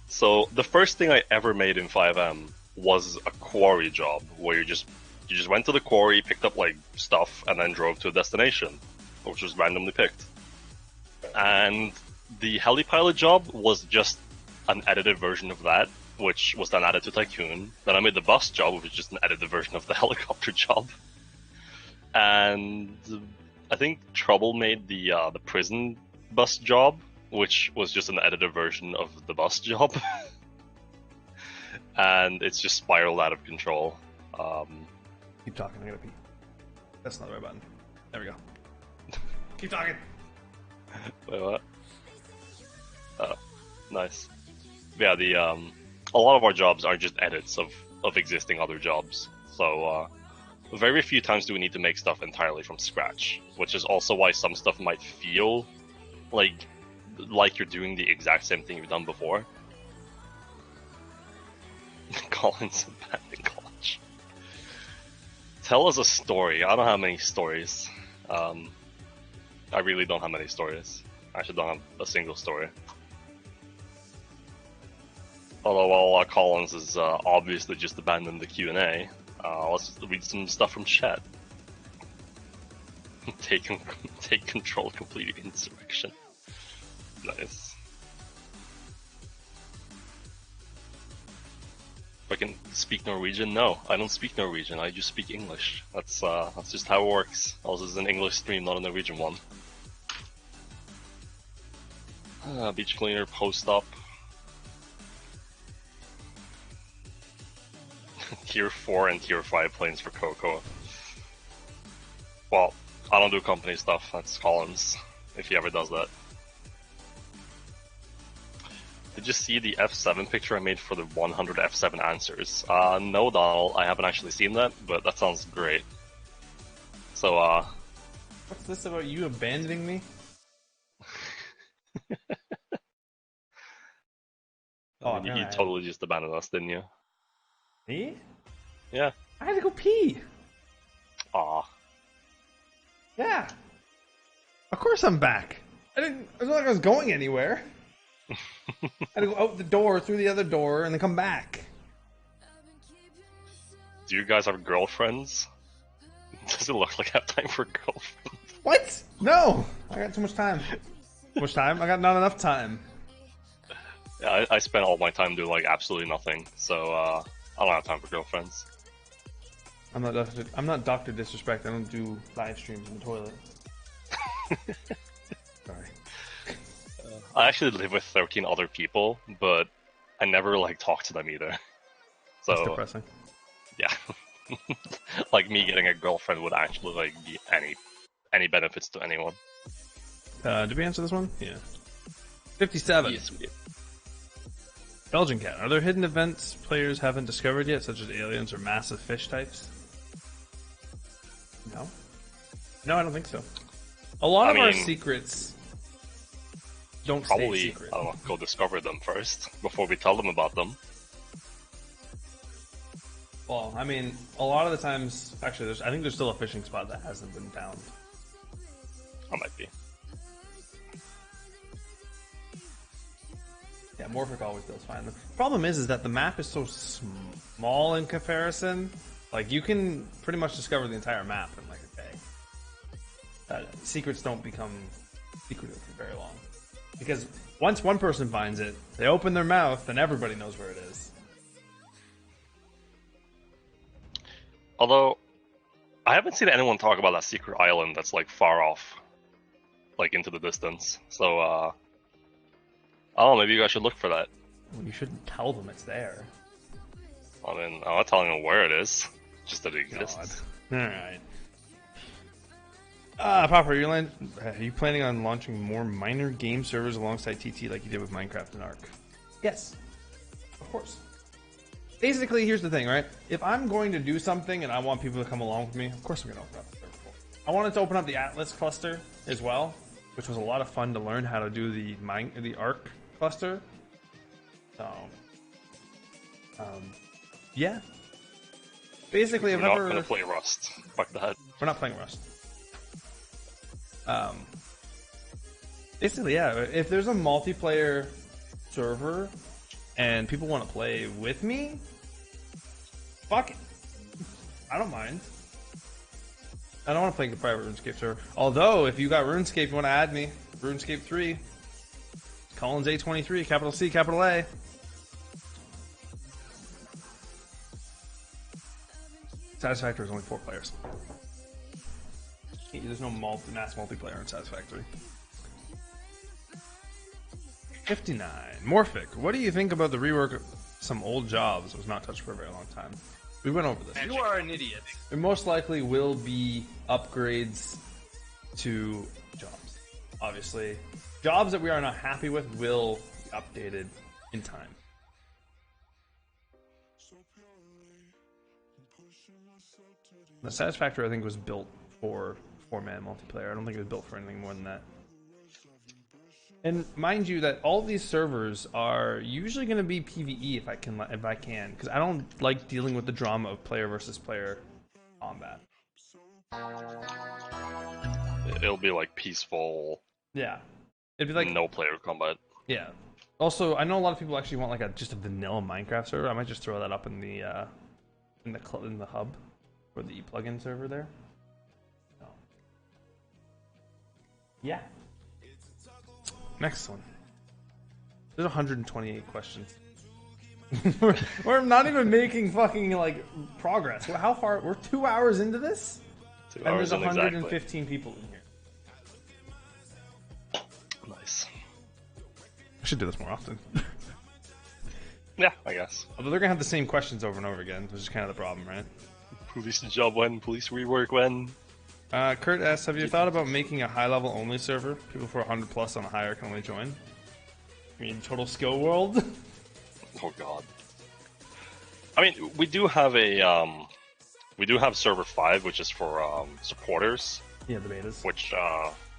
So the first thing I ever made in 5M was a quarry job, where you just went to the quarry, picked up like stuff, and then drove to a destination, which was randomly picked. And the helipilot job was just an edited version of that, which was then added to Tycoon. Then I made the bus job, which was just an edited version of the helicopter job. And I think Trouble made the prison bus job, which was just an edited version of the bus job. And it's just spiraled out of control. Keep talking, I gotta pee. That's not the right button. There we go. Keep talking. Wait, what? Oh, nice. Yeah, a lot of our jobs are just edits of existing other jobs. So, very few times do we need to make stuff entirely from scratch, which is also why some stuff might feel like you're doing the exact same thing you've done before. Collins abandoned college. Tell us a story. I don't have many stories. I really don't have many stories. I actually don't have a single story. Although, while Collins is obviously just abandoned the Q&A, let's read some stuff from chat. Take control, complete insurrection. Nice. If I can speak Norwegian? No, I don't speak Norwegian. I just speak English. That's just how it works. Also, this is an English stream, not a Norwegian one. Beach cleaner, post-op. Tier 4 and Tier 5 planes for Coco. Well, I don't do company stuff. That's Collins, if he ever does that. Did you see the F7 picture I made for the 100 F7 answers? No, Donald, I haven't actually seen that, but that sounds great. So, What's this about you abandoning me? I mean, you totally just abandoned us, didn't you? Me? Yeah. I had to go pee. Aw. Yeah. Of course I'm back. It wasn't like I was going anywhere. I had to go out the door, through the other door, and then come back. Do you guys have girlfriends? Does it look like I have time for girlfriends? What? No! I got too much time. Too much time? I got not enough time. Yeah, I spent all my time doing like absolutely nothing, so I don't have time for girlfriends. I'm not Dr. Disrespect. I don't do live streams in the toilet. Sorry. I actually live with 13 other people, but I never like talk to them either. So That's depressing. Yeah. Like me getting a girlfriend would actually like be any benefits to anyone. Did we answer this one? Yeah. 57. Yes, we did. Belgian cat. Are there hidden events players haven't discovered yet, such as aliens or massive fish types? No. No, I don't think so. A lot I of our mean, secrets don't stay Probably, secret. I don't know, go discover them first before we tell them about them. Well, I mean, a lot of the times, actually, I think there's still a fishing spot that hasn't been found. I might be. Yeah, Morphic always does find them. Problem is that the map is so small in comparison. Like, you can pretty much discover the entire map in like a day. Secrets don't become secretive for very long. Because once one person finds it, they open their mouth and everybody knows where it is. Although, I haven't seen anyone talk about that secret island that's like far off, like into the distance. So, I don't know, maybe you guys should look for that. Well, you shouldn't tell them it's there. I mean, I'm not telling them where it is, just that it exists. Alright. Popper, are you planning on launching more minor game servers alongside TT like you did with Minecraft and Ark? Yes. Of course. Basically, here's the thing, right? If I'm going to do something and I want people to come along with me, of course I'm going to open up the server. I wanted to open up the Atlas cluster as well, which was a lot of fun to learn how to do the Ark cluster. So, yeah. Basically, We're not gonna play Rust. Fuck that. We're not playing Rust. Basically, yeah. If there's a multiplayer server and people want to play with me, fuck it. I don't mind. I don't want to play a private RuneScape server. Although, if you got RuneScape, you want to add me. RuneScape 3. Collins A23, capital C, capital A. Satisfactory is only 4 players. There's no mass multiplayer in Satisfactory. 59. Morphic, what do you think about the rework of some old jobs that was not touched for a very long time? We went over this. You are an idiot. There most likely will be upgrades to jobs. Obviously, jobs that we are not happy with will be updated in time. The Satisfactory, I think, was built for 4-man multiplayer. I don't think it was built for anything more than that. And mind you, that all these servers are usually going to be PvE if I can, because I don't like dealing with the drama of player versus player combat. It'll be like peaceful. Yeah, it'd be like no player combat. Yeah. Also, I know a lot of people actually want like just a vanilla Minecraft server. I might just throw that up in the hub for the plugin server there. So. Yeah. Next one. There's 128 questions. we're not even making fucking like progress. How far? We're 2 hours into this, 2 and hours there's in 115 people in here. Nice. I should do this more often. Yeah, I guess. Although they're gonna have the same questions over and over again, which is kind of the problem, right? Police job when? Police rework when? Kurt asks, have you thought about making a high-level only server? People for 100 plus on a higher can only join. I mean, Total Skill World? Oh god. I mean, we do have server 5, which is for supporters. Yeah, the betas. Which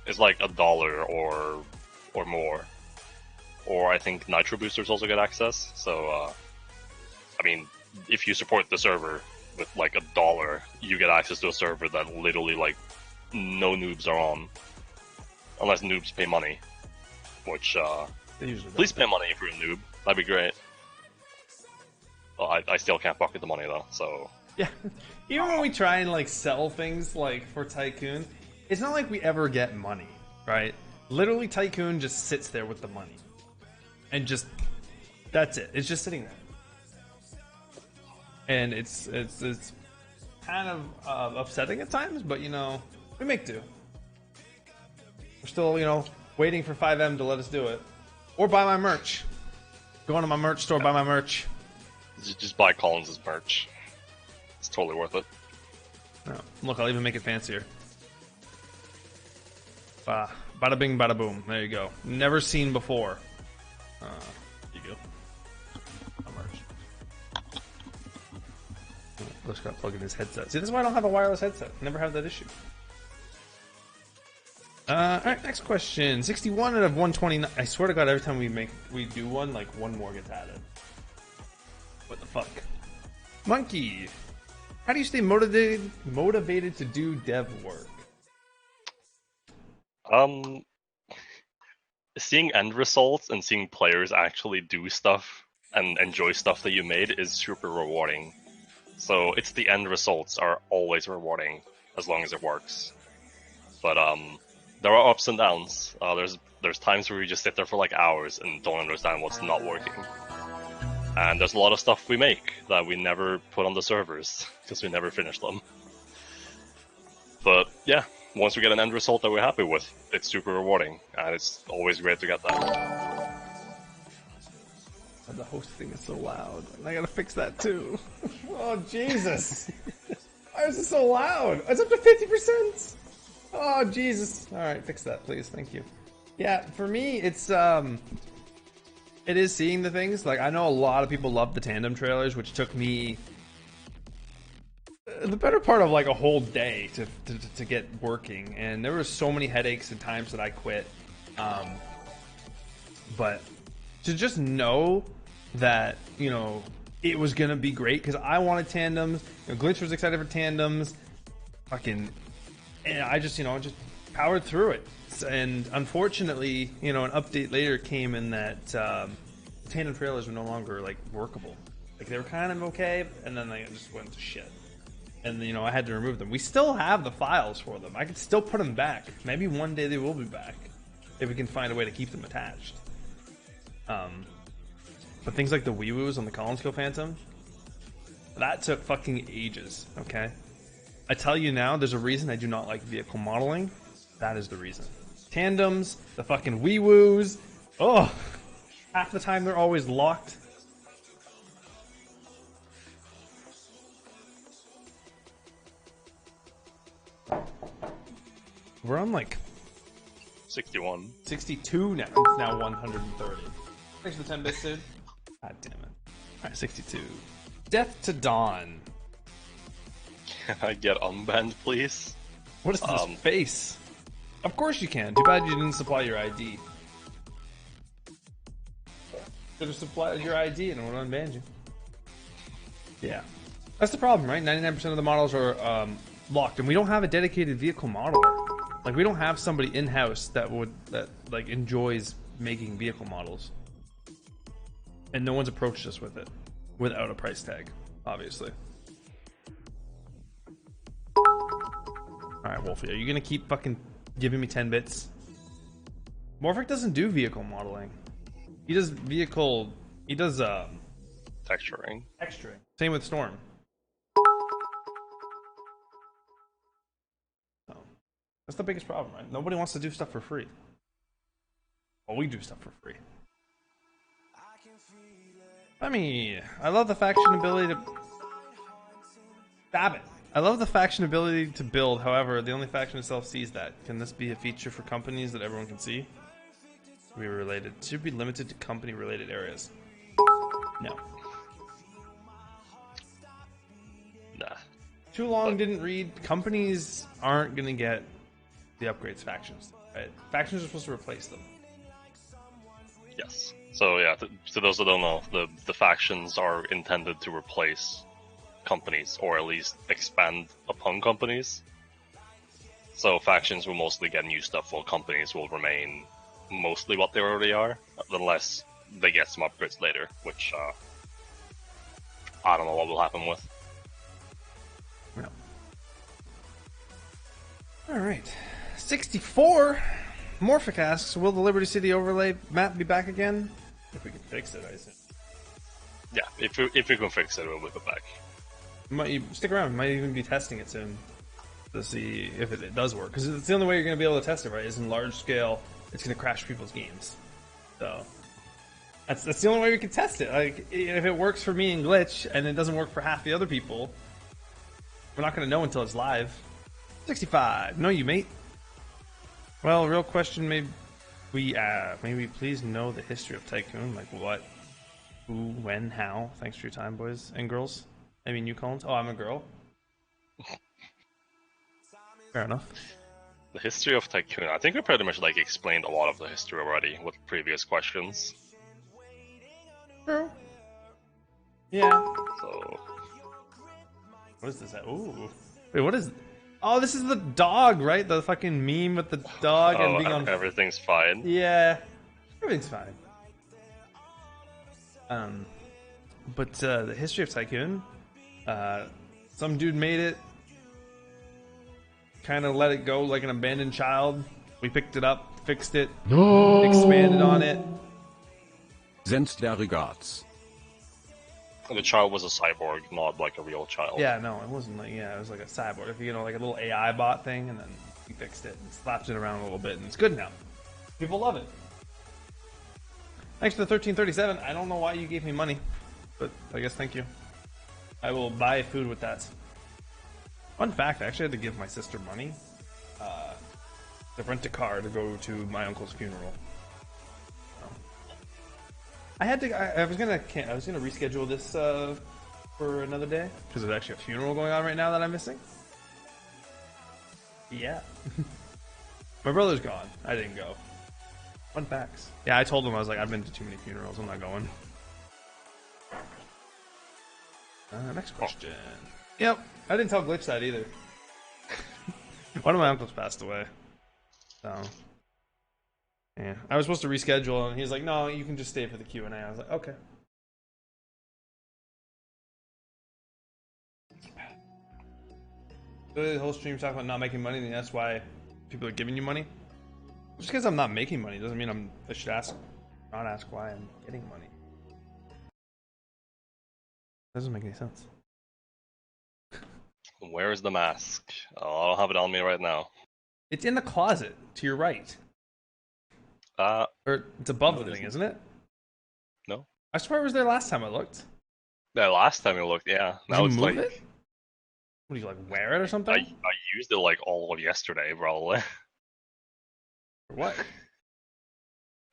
is like $1 or more. Or I think Nitro boosters also get access. So, I mean, if you support the server with like $1, you get access to a server that literally like no noobs are on, unless noobs pay money. Which they usually please pay money if you're a noob. That'd be great. Well, I still can't pocket the money though. So yeah, even when we try and like sell things like for Tycoon, it's not like we ever get money, right? Literally, Tycoon just sits there with the money, and just that's it. It's just sitting there. And it's kind of upsetting at times, but you know, we make do. We're still, you know, waiting for 5M to let us do it. Or buy my merch. Go into my merch store, buy my merch. just buy Collins' merch. It's totally worth it. No. Look, I'll even make it fancier. Bada bing, bada boom. There you go. Never seen before. You go. My merch. Luke's got to plug in his headset. See, this is why I don't have a wireless headset. Never have that issue. Alright, next question. 61 out of 129. I swear to God, every time we do one, like one more gets added. What the fuck? Monkey, how do you stay motivated to do dev work? Seeing end results and seeing players actually do stuff and enjoy stuff that you made is super rewarding. So it's the end results are always rewarding as long as it works. But there are ups and downs. There's times where we just sit there for like hours and don't understand what's not working. And there's a lot of stuff we make that we never put on the servers because we never finish them. But yeah, once we get an end result that we're happy with, it's super rewarding, and it's always great to get that. The host thing is so loud. I gotta fix that too. Oh Jesus! Why is it so loud? It's up to 50%. Oh Jesus! All right, fix that, please. Thank you. Yeah, for me, it is seeing the things. Like, I know a lot of people love the tandem trailers, which took me the better part of like a whole day to get working, and there were so many headaches and times that I quit. But to just know that, you know, it was gonna be great because I wanted tandems. You know, Glitch was excited for tandems. And I just, you know, just powered through it. And unfortunately, you know, an update later came in that tandem trailers were no longer like workable. Like, they were kind of okay, and then they just went to shit. And, you know, I had to remove them. We still have the files for them. I could still put them back. Maybe one day they will be back if we can find a way to keep them attached. But things like the Wii-Woos on the Collins Kill Phantom, that took fucking ages, okay? I tell you now, there's a reason I do not like vehicle modeling. That is the reason. Tandems, the fucking Wii-Woos, oh, half the time they're always locked. We're on like 61. 62 now. It's now 130. Thanks for the 10 bits, dude. God damn it. Alright, 62. Death to Dawn. Can I get unbanned, please? What is this face? Of course you can. Too bad you didn't supply your ID. Should have supplied your ID and it would have unbanned you. Yeah. That's the problem, right? 99% of the models are locked, and we don't have a dedicated vehicle modeler. Like, we don't have somebody in-house that like enjoys making vehicle models. And no one's approached us with it without a price tag, obviously. Alright, Wolfie, are you gonna keep fucking giving me 10 bits? Morphic doesn't do vehicle modeling. He does texturing. Texturing. Same with Storm. So, that's the biggest problem, right? Nobody wants to do stuff for free. Well, we do stuff for free. I love the faction ability to... Stab it! I love the faction ability to build, however, the only faction itself sees that. Can this be a feature for companies that everyone can see? Should be limited to company-related areas. No. Nah. Too long didn't read. Companies aren't gonna get the upgrades factions, right? Factions are supposed to replace them. Yes. So yeah, to those that don't know, the factions are intended to replace companies, or at least expand upon companies. So factions will mostly get new stuff, while companies will remain mostly what they already are, unless they get some upgrades later, which I don't know what will happen with. No. Alright. 64! Morphic asks, will the Liberty City overlay map be back again? If we can fix it, I assume. Yeah, if we can fix it, we'll whip it back. Stick around, we might even be testing it soon to see if it does work. Because it's the only way you're going to be able to test it, right? Is in large scale, it's going to crash people's games. So, that's the only way we can test it. Like, if it works for me and Glitch, and it doesn't work for half the other people, we're not going to know until it's live. 65. No, you mate. Well, real question, maybe please know the history of Tycoon, like what, who, when, how. Thanks for your time, boys and girls. I mean, you, Collins. Oh, I'm a girl. Fair enough. The history of Tycoon. I think we pretty much like explained a lot of the history already with previous questions. True. Yeah. So What is this? Ooh. Wait, what is? Oh, this is the dog, right? The fucking meme with the dog and being on. everything's fine. Yeah, everything's fine. But the history of Tycoon, some dude made it, kind of let it go like an abandoned child. We picked it up, fixed it, expanded on it. Sends their regards. The child was a cyborg, not like a real child. Yeah, no, it wasn't like, yeah, it was like a cyborg. If you know, like a little AI bot thing, and then we fixed it and slapped it around a little bit, and it's good now. People love it. Thanks for the 1337. I don't know why you gave me money, but I guess thank you. I will buy food with that. Fun fact, I actually had to give my sister money to rent a car to go to my uncle's funeral. I had to. I was gonna reschedule this for another day because there's actually a funeral going on right now that I'm missing. Yeah, my brother's gone. I didn't go. Fun facts. Yeah, I told him I was like, I've been to too many funerals. I'm not going. Next question. Yep, I didn't tell Glitch that either. One of my uncles passed away. So. Yeah, I was supposed to reschedule, and he's like, "No, you can just stay for the Q&A." I was like, "Okay." So the whole stream talking about not making money, and that's why people are giving you money. Just because I'm not making money doesn't mean I should not ask why I'm getting money. Doesn't make any sense. Where is the mask? Oh, I don't have it on me right now. It's in the closet to your right. Or it's above the thing, isn't it? No. I swear it was there last time I looked. The last time you looked, yeah. Now Did it's you move like it? What do you like wear it or something? I used it like all of yesterday, probably. Or what?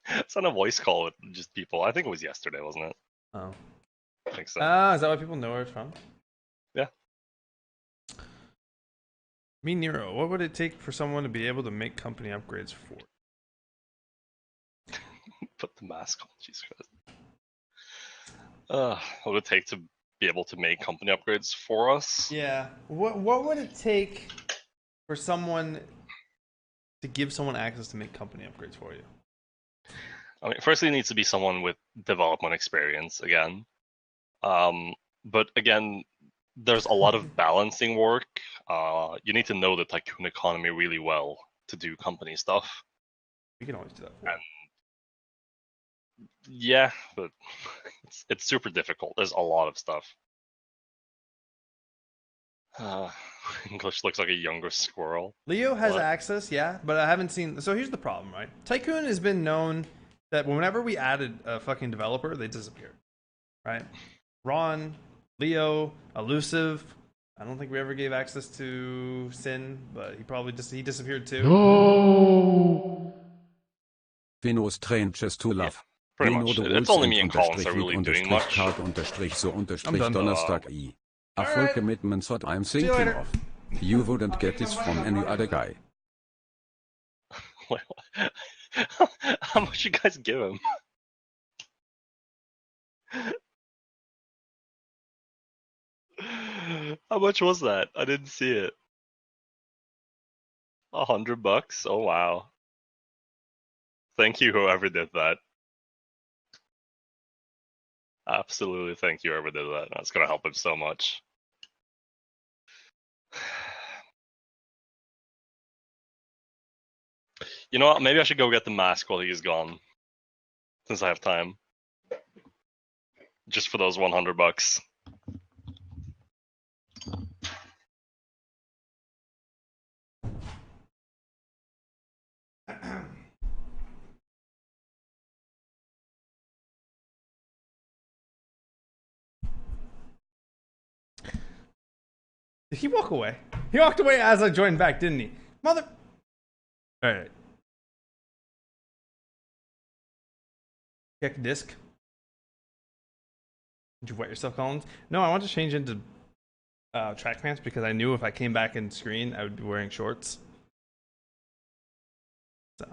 It's on a voice call with just people. I think it was yesterday, wasn't it? Oh. I think so. Is that why people know where it's from? Yeah. Me, Nero, what would it take for someone to be able to make company upgrades for? Put the mask on, Jesus Christ. What would it take to be able to make company upgrades for us? Yeah. What would it take for someone to give someone access to make company upgrades for you? I mean, firstly, it needs to be someone with development experience again. But again, there's a lot of balancing work. You need to know the Tycoon economy really well to do company stuff. We can always do that. And yeah, but it's super difficult. There's a lot of stuff. English looks like a younger squirrel. Leo has What? access, yeah, but I haven't seen. So here's the problem, right? Tycoon has been known that whenever we added a fucking developer, they disappeared, right? Ron, Leo, Elusive. I don't think we ever gave access to Sin, but he disappeared too. No. Vino Stranges to Love. Pretty You know much. the It's rules only and me and Collins that are really doing much. card so I'm done. Donnerstag I. A full Alright. commitment's what I'm you thinking later. of. You wouldn't get this from any other guy. How much you guys give him? How much was that? I didn't see it. $100? Oh wow. Thank you, whoever did that. Absolutely, thank you, whoever did that. That's gonna help him so much. You know what? Maybe I should go get the mask while he's gone, since I have time. Just for those $100. Did he walk away? He walked away as I joined back, didn't he? Mother. All right. Check disc. Did you wet yourself, Collins? No, I want to change into track pants because I knew if I came back in screen, I would be wearing shorts. So,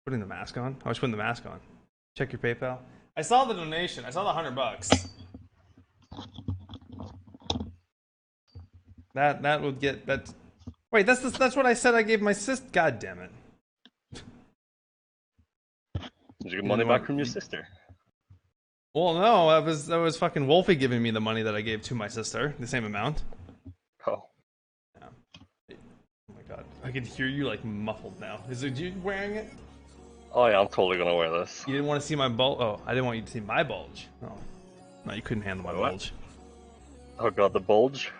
putting the mask on. I was putting the mask on. Check your PayPal. I saw the donation. I saw the $100. That would get that. Wait, that's what I said I gave my sister. God damn it. Did you get money back from your sister? Well, no, that was fucking Wolfie giving me the money that I gave to my sister, the same amount. Oh. Yeah. Oh my god, I can hear you like muffled now. Is it you wearing it? Oh yeah, I'm totally gonna wear this. You didn't want to see my bulge? Oh, I didn't want you to see my bulge. Oh, no, you couldn't handle my What? bulge. Oh god, the bulge.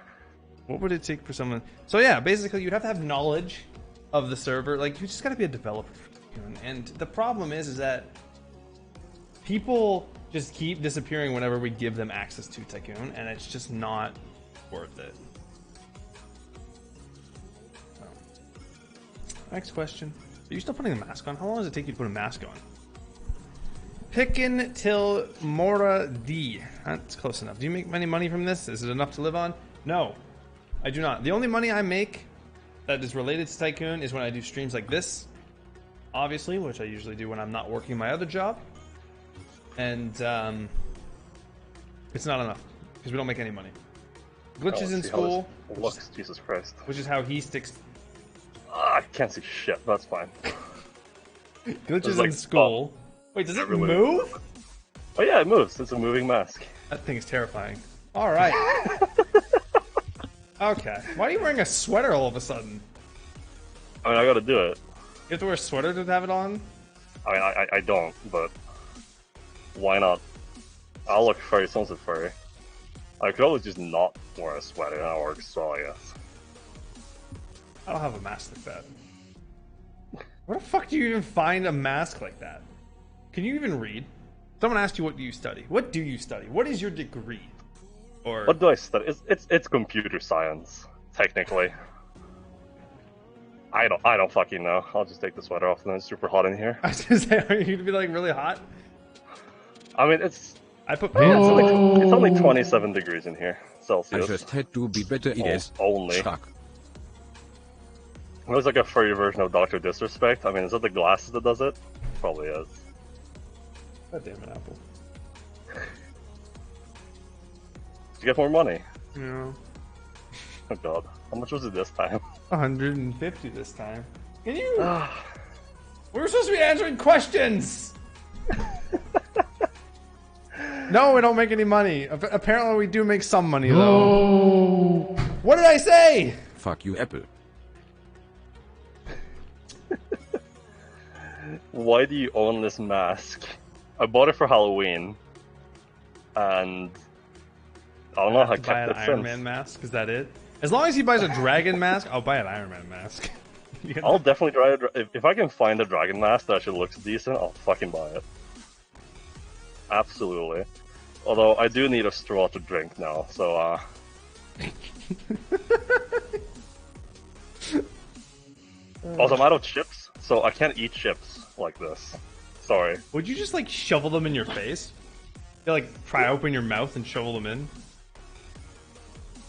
What would it take for someone? So yeah, basically you'd have to have knowledge of the server. Like you just got to be a developer. And the problem is that people just keep disappearing whenever we give them access to Tycoon, and it's just not worth it. So. Next question. Are you still putting a mask on? How long does it take you to put a mask on? Pickin' till Mora D. That's close enough. Do you make any money from this? Is it enough to live on? No, I do not. The only money I make that is related to Tycoon is when I do streams like this, obviously, which I usually do when I'm not working my other job. And it's not enough because we don't make any money. Glitches in school, Looks, Jesus Christ. which is how he sticks. I can't see shit. That's fine. Glitches like, in school. Wait, does it move? Oh yeah, it moves. It's a moving mask. That thing is terrifying. All right. Okay. Why are you wearing a sweater all of a sudden? I mean, I gotta do it. You have to wear a sweater to have it on? I mean, I don't, but why not? I'll look furry, sounds like furry. I could always just not wear a sweater and that works, so I guess. I don't have a mask like that. Where the fuck do you even find a mask like that? Can you even read? Someone asked you what do you study. What do you study? What is your degree? Or What do I study? It's computer science, technically. I don't fucking know. I'll just take the sweater off and then it's super hot in here. I was gonna say, are you gonna be like really hot? I mean, it's I put it's pants on. only 27 degrees in here, I Celsius. just had to be better in this. Only. Stuck. It was like a furry version of Dr. Disrespect. I mean, is it the glasses that does it? Probably is. God damn it, Apple. Did you get more money? Yeah. Oh god. How much was it this time? 150 this time. Can you? We were supposed to be answering questions. No, we don't make any money. Apparently, we do make some money though. What did I say? Fuck you, Apple. Why do you own this mask? I bought it for Halloween, and I don't know how I To buy an kept it Iron since. Man mask. Is that it? As long as he buys a dragon mask, I'll buy an Iron Man mask. You know? I'll definitely try it. If I can find a dragon mask that actually looks decent, I'll fucking buy it. Absolutely. Although I do need a straw to drink now, so Also, I'm out of chips, so I can't eat chips like this. Sorry. Would you just like shovel them in your face? You like pry open your mouth and shovel them in?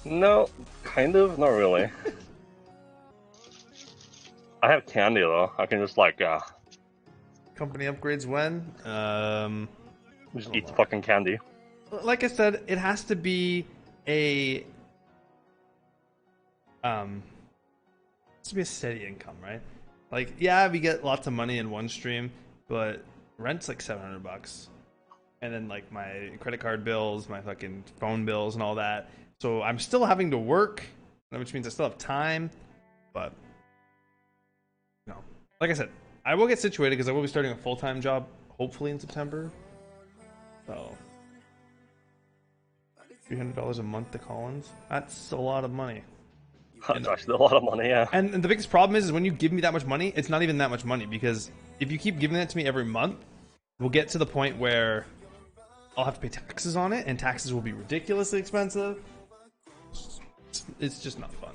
No, kind of, not really. I have candy though. I can just like Company upgrades when? just eat fucking candy. Like I said, it has to be a has to be a steady income, right? Like, yeah, we get lots of money in one stream, but rent's like $700, and then like my credit card bills, my fucking phone bills, and all that. So I'm still having to work, which means I still have time, but no. Like I said, I will get situated because I will be starting a full-time job hopefully in September. So $300 a month to Collins. That's a lot of money. That's actually a lot of money, yeah. And the biggest problem is when you give me that much money, it's not even that much money, because if you keep giving that to me every month, we'll get to the point where I'll have to pay taxes on it, and taxes will be ridiculously expensive. It's just not fun.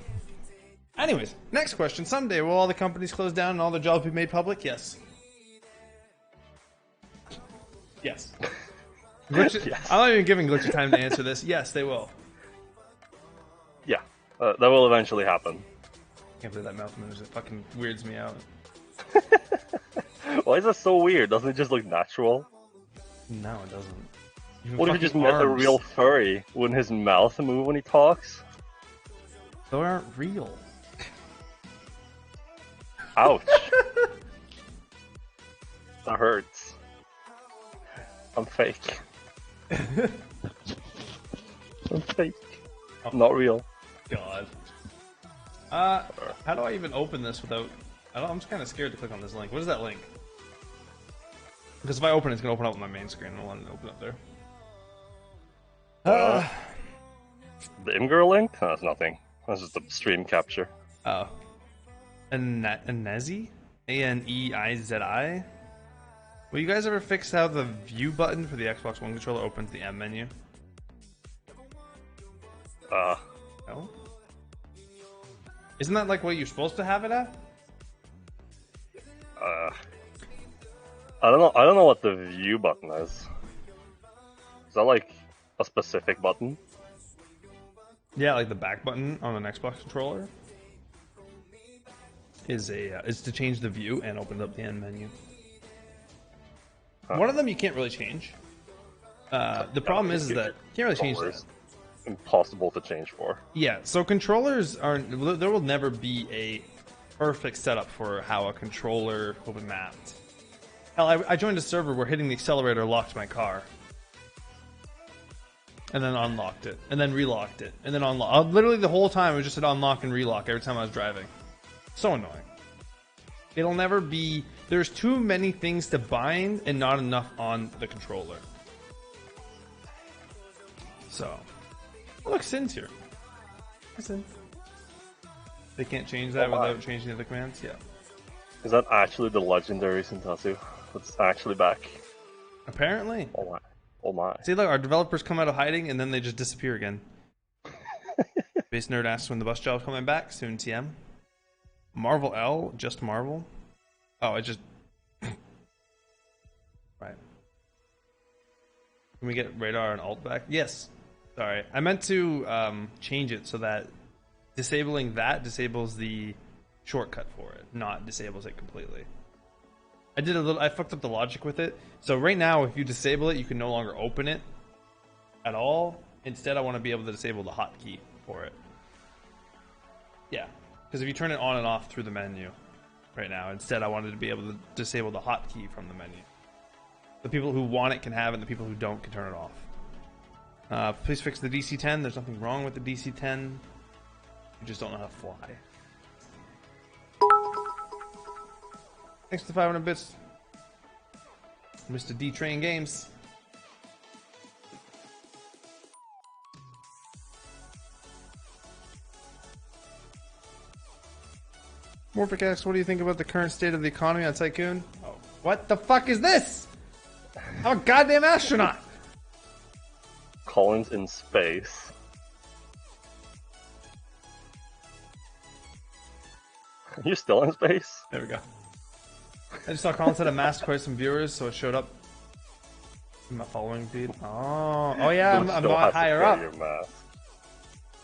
Anyways, next question. Someday will all the companies close down and all their jobs be made public? Yes. Yes. Glitch, Yes. I'm not even giving Glitch time to answer this. Yes, they will. Yeah, that will eventually happen. Can't believe that mouth moves. It fucking weirds me out. Why is that so weird? Doesn't it just look natural? No, it doesn't. Even What if you just fucking met a arms. real furry? Wouldn't his mouth move when he talks? Those aren't real. Ouch. That hurts. I'm fake. I'm fake. I'm not real. God. How do I even open this without... I'm just kind of scared to click on this link. What is that link? Because if I open it, it's going to open up on my main screen. I don't want it to open up there. The Imgur link? No, that's nothing. That's just a stream capture. Oh. Anezi? A-N-E-I-Z-I? Will you guys ever fix how the view button for the Xbox One controller opens the M menu? No? Isn't that like what you're supposed to have it at? I don't know. I don't know what the view button is. Is that like a specific button? Yeah, like the back button on an Xbox controller is to change the view and open up the end menu. One of them you can't really change. The problem is that you can't really change that. Impossible to change for. Yeah, so controllers aren't. There will never be a perfect setup for how a controller will be mapped. Hell, I joined a server where hitting the accelerator locked my car. And then unlocked it. And then relocked it. And then unlocked. Literally the whole time it was just an unlock and relock every time I was driving. So annoying. It'll never be... There's too many things to bind and not enough on the controller. So... Oh, look, Sin's here. Hi, Sin. They can't change that without changing the other commands? Yeah. Is that actually the legendary Sintatsu? It's actually back. Apparently. Oh my. Oh my. See, look, our developers come out of hiding and then they just disappear again. Base Nerd asks when the bus job's coming back. Soon, TM. Marvel L, just Marvel. Oh, it just... Right. Can we get radar and alt back? Yes. Sorry. I meant to change it so that disabling that disables the shortcut for it, not disables it completely. I fucked up the logic with it. So right now, if you disable it, you can no longer open it at all. Instead, I want to be able to disable the hotkey for it. Yeah, because if you turn it on and off through the menu right now, instead I wanted to be able to disable the hotkey from the menu. The people who want it can have it, and the people who don't can turn it off. Please fix the DC-10. There's nothing wrong with the DC-10. You just don't know how to fly. Thanks to 500 bits, Mr. D-Train Games. Morphic asks, what do you think about the current state of the economy on Tycoon? Oh, what the fuck is this? I'm a goddamn astronaut! Collins in space. You still in space? There we go. I just saw Colin said a mask quite some viewers, so it showed up in my following feed. Oh yeah, I'm Still has to higher wear up. your mask.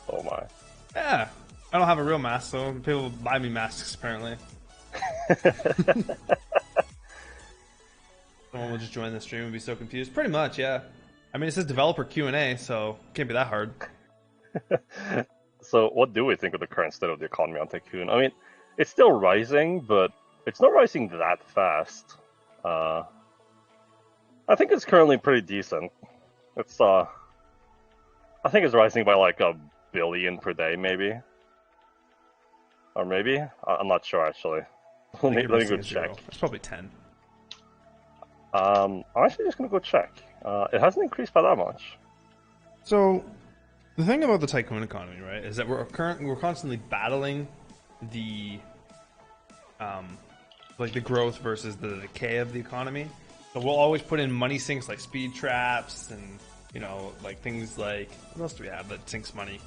Oh my. Yeah, I don't have a real mask, so people buy me masks apparently. Someone will just join the stream and be so confused. Pretty much, yeah. I mean, it says developer Q&A, so it can't be that hard. So, what do we think of the current state of the economy on Tycoon? I mean, it's still rising, but it's not rising that fast. I think it's currently pretty decent. It's I think it's rising by like $1 billion per day, maybe, or maybe I'm not sure actually. Let me go check. It's probably 10. I'm actually just gonna go check. It hasn't increased by that much. So, the thing about the Tycoon economy, right, is that we're constantly battling the like the growth versus the decay of the economy. So we'll always put in money sinks like speed traps and, you know, like things like, what else do we have that sinks money?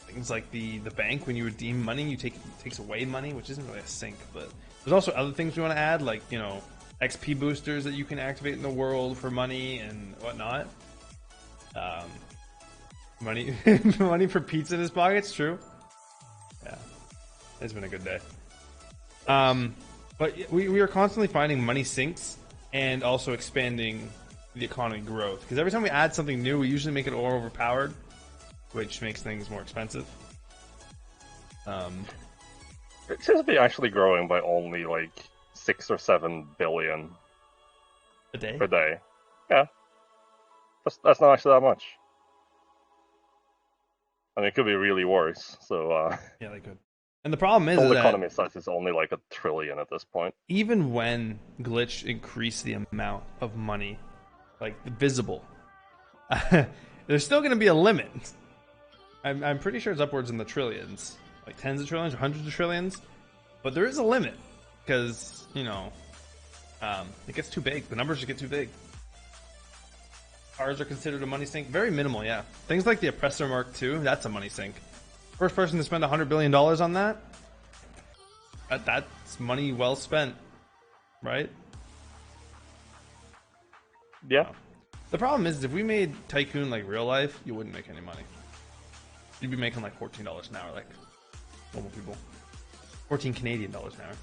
Things like the bank, when you redeem money, it takes away money, which isn't really a sink, but there's also other things we want to add, like, you know, XP boosters that you can activate in the world for money and whatnot. Money money for pizza in his pockets, true. Yeah. It's been a good day. But we are constantly finding money sinks and also expanding the economy growth. Because every time we add something new, we usually make it all overpowered, which makes things more expensive. It seems to be actually growing by only like 6 or 7 billion A day? per day. Yeah, that's not actually that much. I mean, it could be really worse. So Yeah, they could. And the problem is total that economy size is only like 1 trillion at this point. even when Glitch increased the amount of money, like visible, there's still going to be a limit. I'm pretty sure it's upwards in the trillions, like tens of trillions or hundreds of trillions. But there is a limit because it gets too big. The numbers just get too big. Cars are considered a money sink. Very minimal, yeah. Things like the Oppressor Mark II, that's a money sink. First person to spend $100 billion on that's money well spent, right? Yeah. The problem is, if we made Tycoon like real life, you wouldn't make any money. You'd be making like $14 an hour, like normal people. 14 Canadian dollars an hour.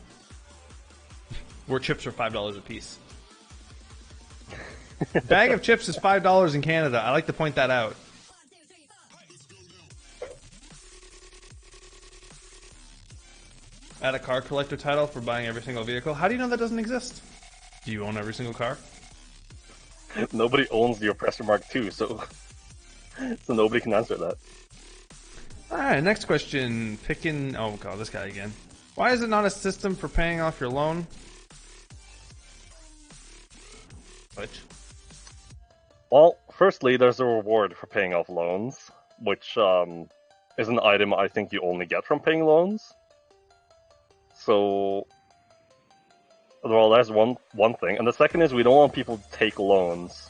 Where chips are $5 a piece. Bag of chips is $5 in Canada. I like to point that out. Add a car collector title for buying every single vehicle. How do you know that doesn't exist? Do you own every single car? Nobody owns the Oppressor Mark II, so nobody can answer that. Alright, next question. Oh god, this guy again. Why is it not a system for paying off your loan? Which? Well, firstly, there's a reward for paying off loans, which is an item I think you only get from paying loans. So, well, that's one thing. And the second is we don't want people to take loans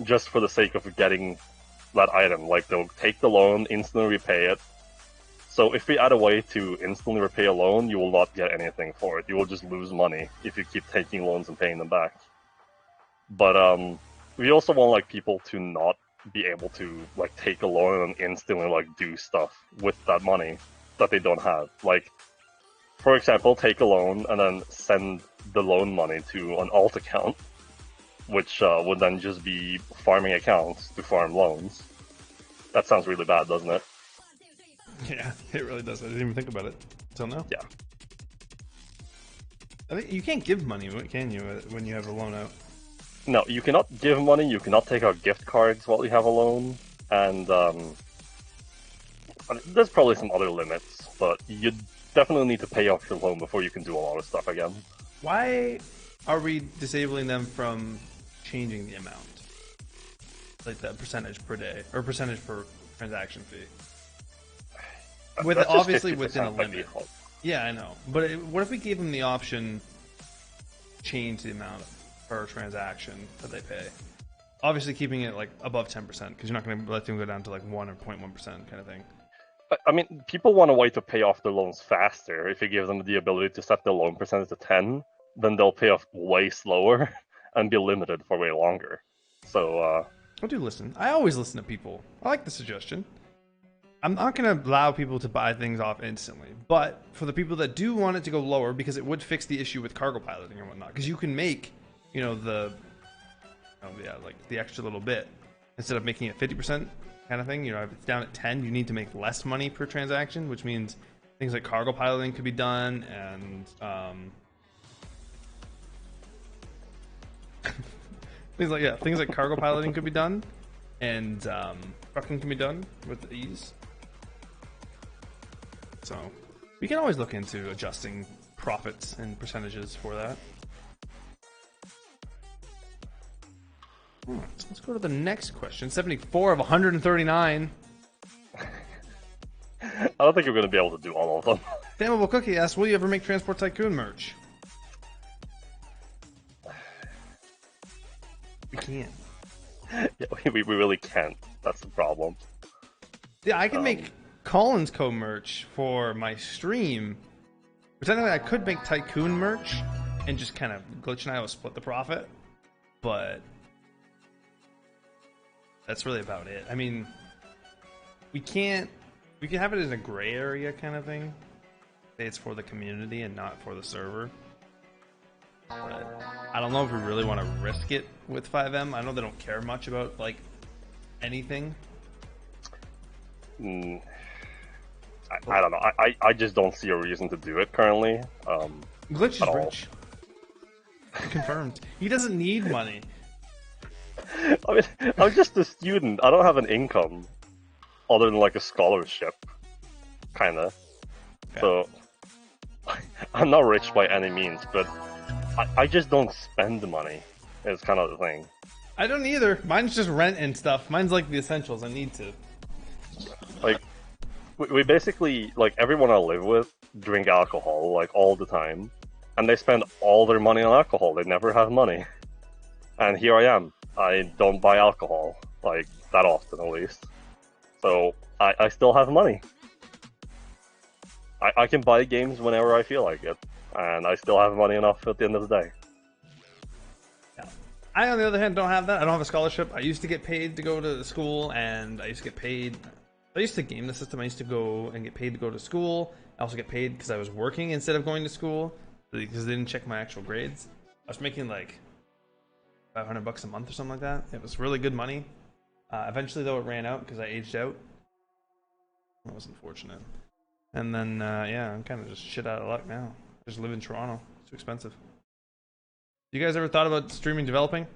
just for the sake of getting that item. Like, they'll take the loan, instantly repay it. So if we add a way to instantly repay a loan, you will not get anything for it. You will just lose money if you keep taking loans and paying them back. But we also want like people to not be able to like take a loan and instantly like do stuff with that money that they don't have. Like, for example, take a loan and then send the loan money to an alt account, which would then just be farming accounts to farm loans. That sounds really bad, doesn't it? Yeah, it really does. I didn't even think about it until now. Yeah. I think you can't give money, can you, when you have a loan out? No, you cannot give money, you cannot take out gift cards while you have a loan, and there's probably some other limits, but you definitely need to pay off your loan before you can do a lot of stuff again. Why are we disabling them from changing the amount? Like the percentage per day, or percentage per transaction fee? With That's just obviously 50% within a by limit. default. Yeah, I know. But what if we gave them the option to change the amount per transaction that they pay? Obviously keeping it like above 10%, because you're not going to let them go down to like 1 or 0.1% kind of thing. I mean, people want a way to pay off their loans faster. If you give them the ability to set the loan percentage to 10, then they'll pay off way slower and be limited for way longer. So, I do listen. I always listen to people. I like the suggestion. I'm not going to allow people to buy things off instantly, but for the people that do want it to go lower, because it would fix the issue with cargo piloting and whatnot, because you can make, like the extra little bit instead of making it 50% kind of thing. If it's down at 10, you need to make less money per transaction, which means things like cargo piloting could be done, and things like cargo piloting could be done, and trucking can be done with ease. So we can always look into adjusting profits and percentages for that. Let's go to the next question. 74 of 139. I don't think you're going to be able to do all of them. Damnable Cookie asks, will you ever make Transport Tycoon merch? We can't. Yeah, we really can't. That's the problem. Yeah, I can make Collins Co merch for my stream. But technically, I could make Tycoon merch and just kind of Glitch and I will split the profit. But that's really about it. I mean, we can have it in a gray area kind of thing. Say it's for the community and not for the server. But I don't know if we really want to risk it with 5M. I know they don't care much about like anything. I don't know. I just don't see a reason to do it currently. Glitch is at all. rich. Confirmed. He doesn't need money. I mean, I'm just a student. I don't have an income other than like a scholarship, kinda. Yeah. So I'm not rich by any means, but I just don't spend the money. Is kind of the thing. I don't either. Mine's just rent and stuff. Mine's like the essentials. I need to. Like we basically like everyone I live with drink alcohol like all the time, and they spend all their money on alcohol. They never have money, and here I am. I don't buy alcohol like that often, at least. So I still have money. I can buy games whenever I feel like it, and I still have money enough at the end of the day. I, on the other hand, don't have that. I don't have a scholarship. I used to get paid to go to school, and I used to get paid. I used to game the system. I used to go and get paid to go to school. I also get paid because I was working instead of going to school because they didn't check my actual grades. I was making like $500 a month or something like that. It was really good money. Eventually, though, it ran out because I aged out. That was unfortunate. And then, yeah, I'm kind of just shit out of luck now. I just live in Toronto. It's too expensive. You guys ever thought about streaming developing?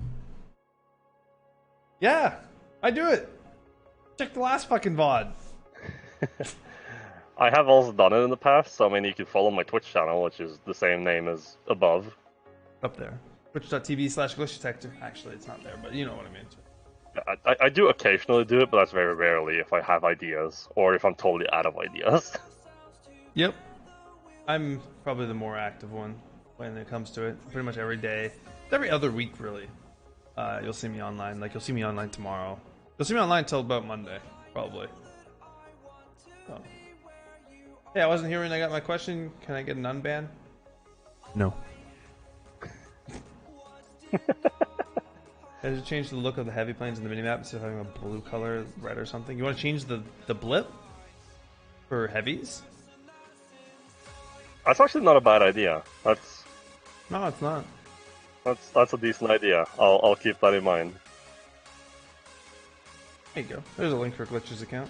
Yeah, I do it. Check the last fucking VOD. I have also done it in the past, so I mean, you can follow my Twitch channel, which is the same name as above. Up there. Twitch.tv/glitch detector. Actually, it's not there, but you know what I mean. I do occasionally do it, but that's very rarely if I have ideas, or if I'm totally out of ideas. Yep. I'm probably the more active one when it comes to it. Pretty much every day. Every other week, really. You'll see me online. Like, you'll see me online tomorrow. You'll see me online till about Monday, probably. Oh. Hey, I wasn't here when I got my question. Can I get an unban? No. I just change the look of the heavy planes in the minimap instead of having a blue color, red or something. You want to change the blip for heavies? That's actually not a bad idea. No, it's not. That's a decent idea. I'll keep that in mind. There you go. There's a link for Glitch's account.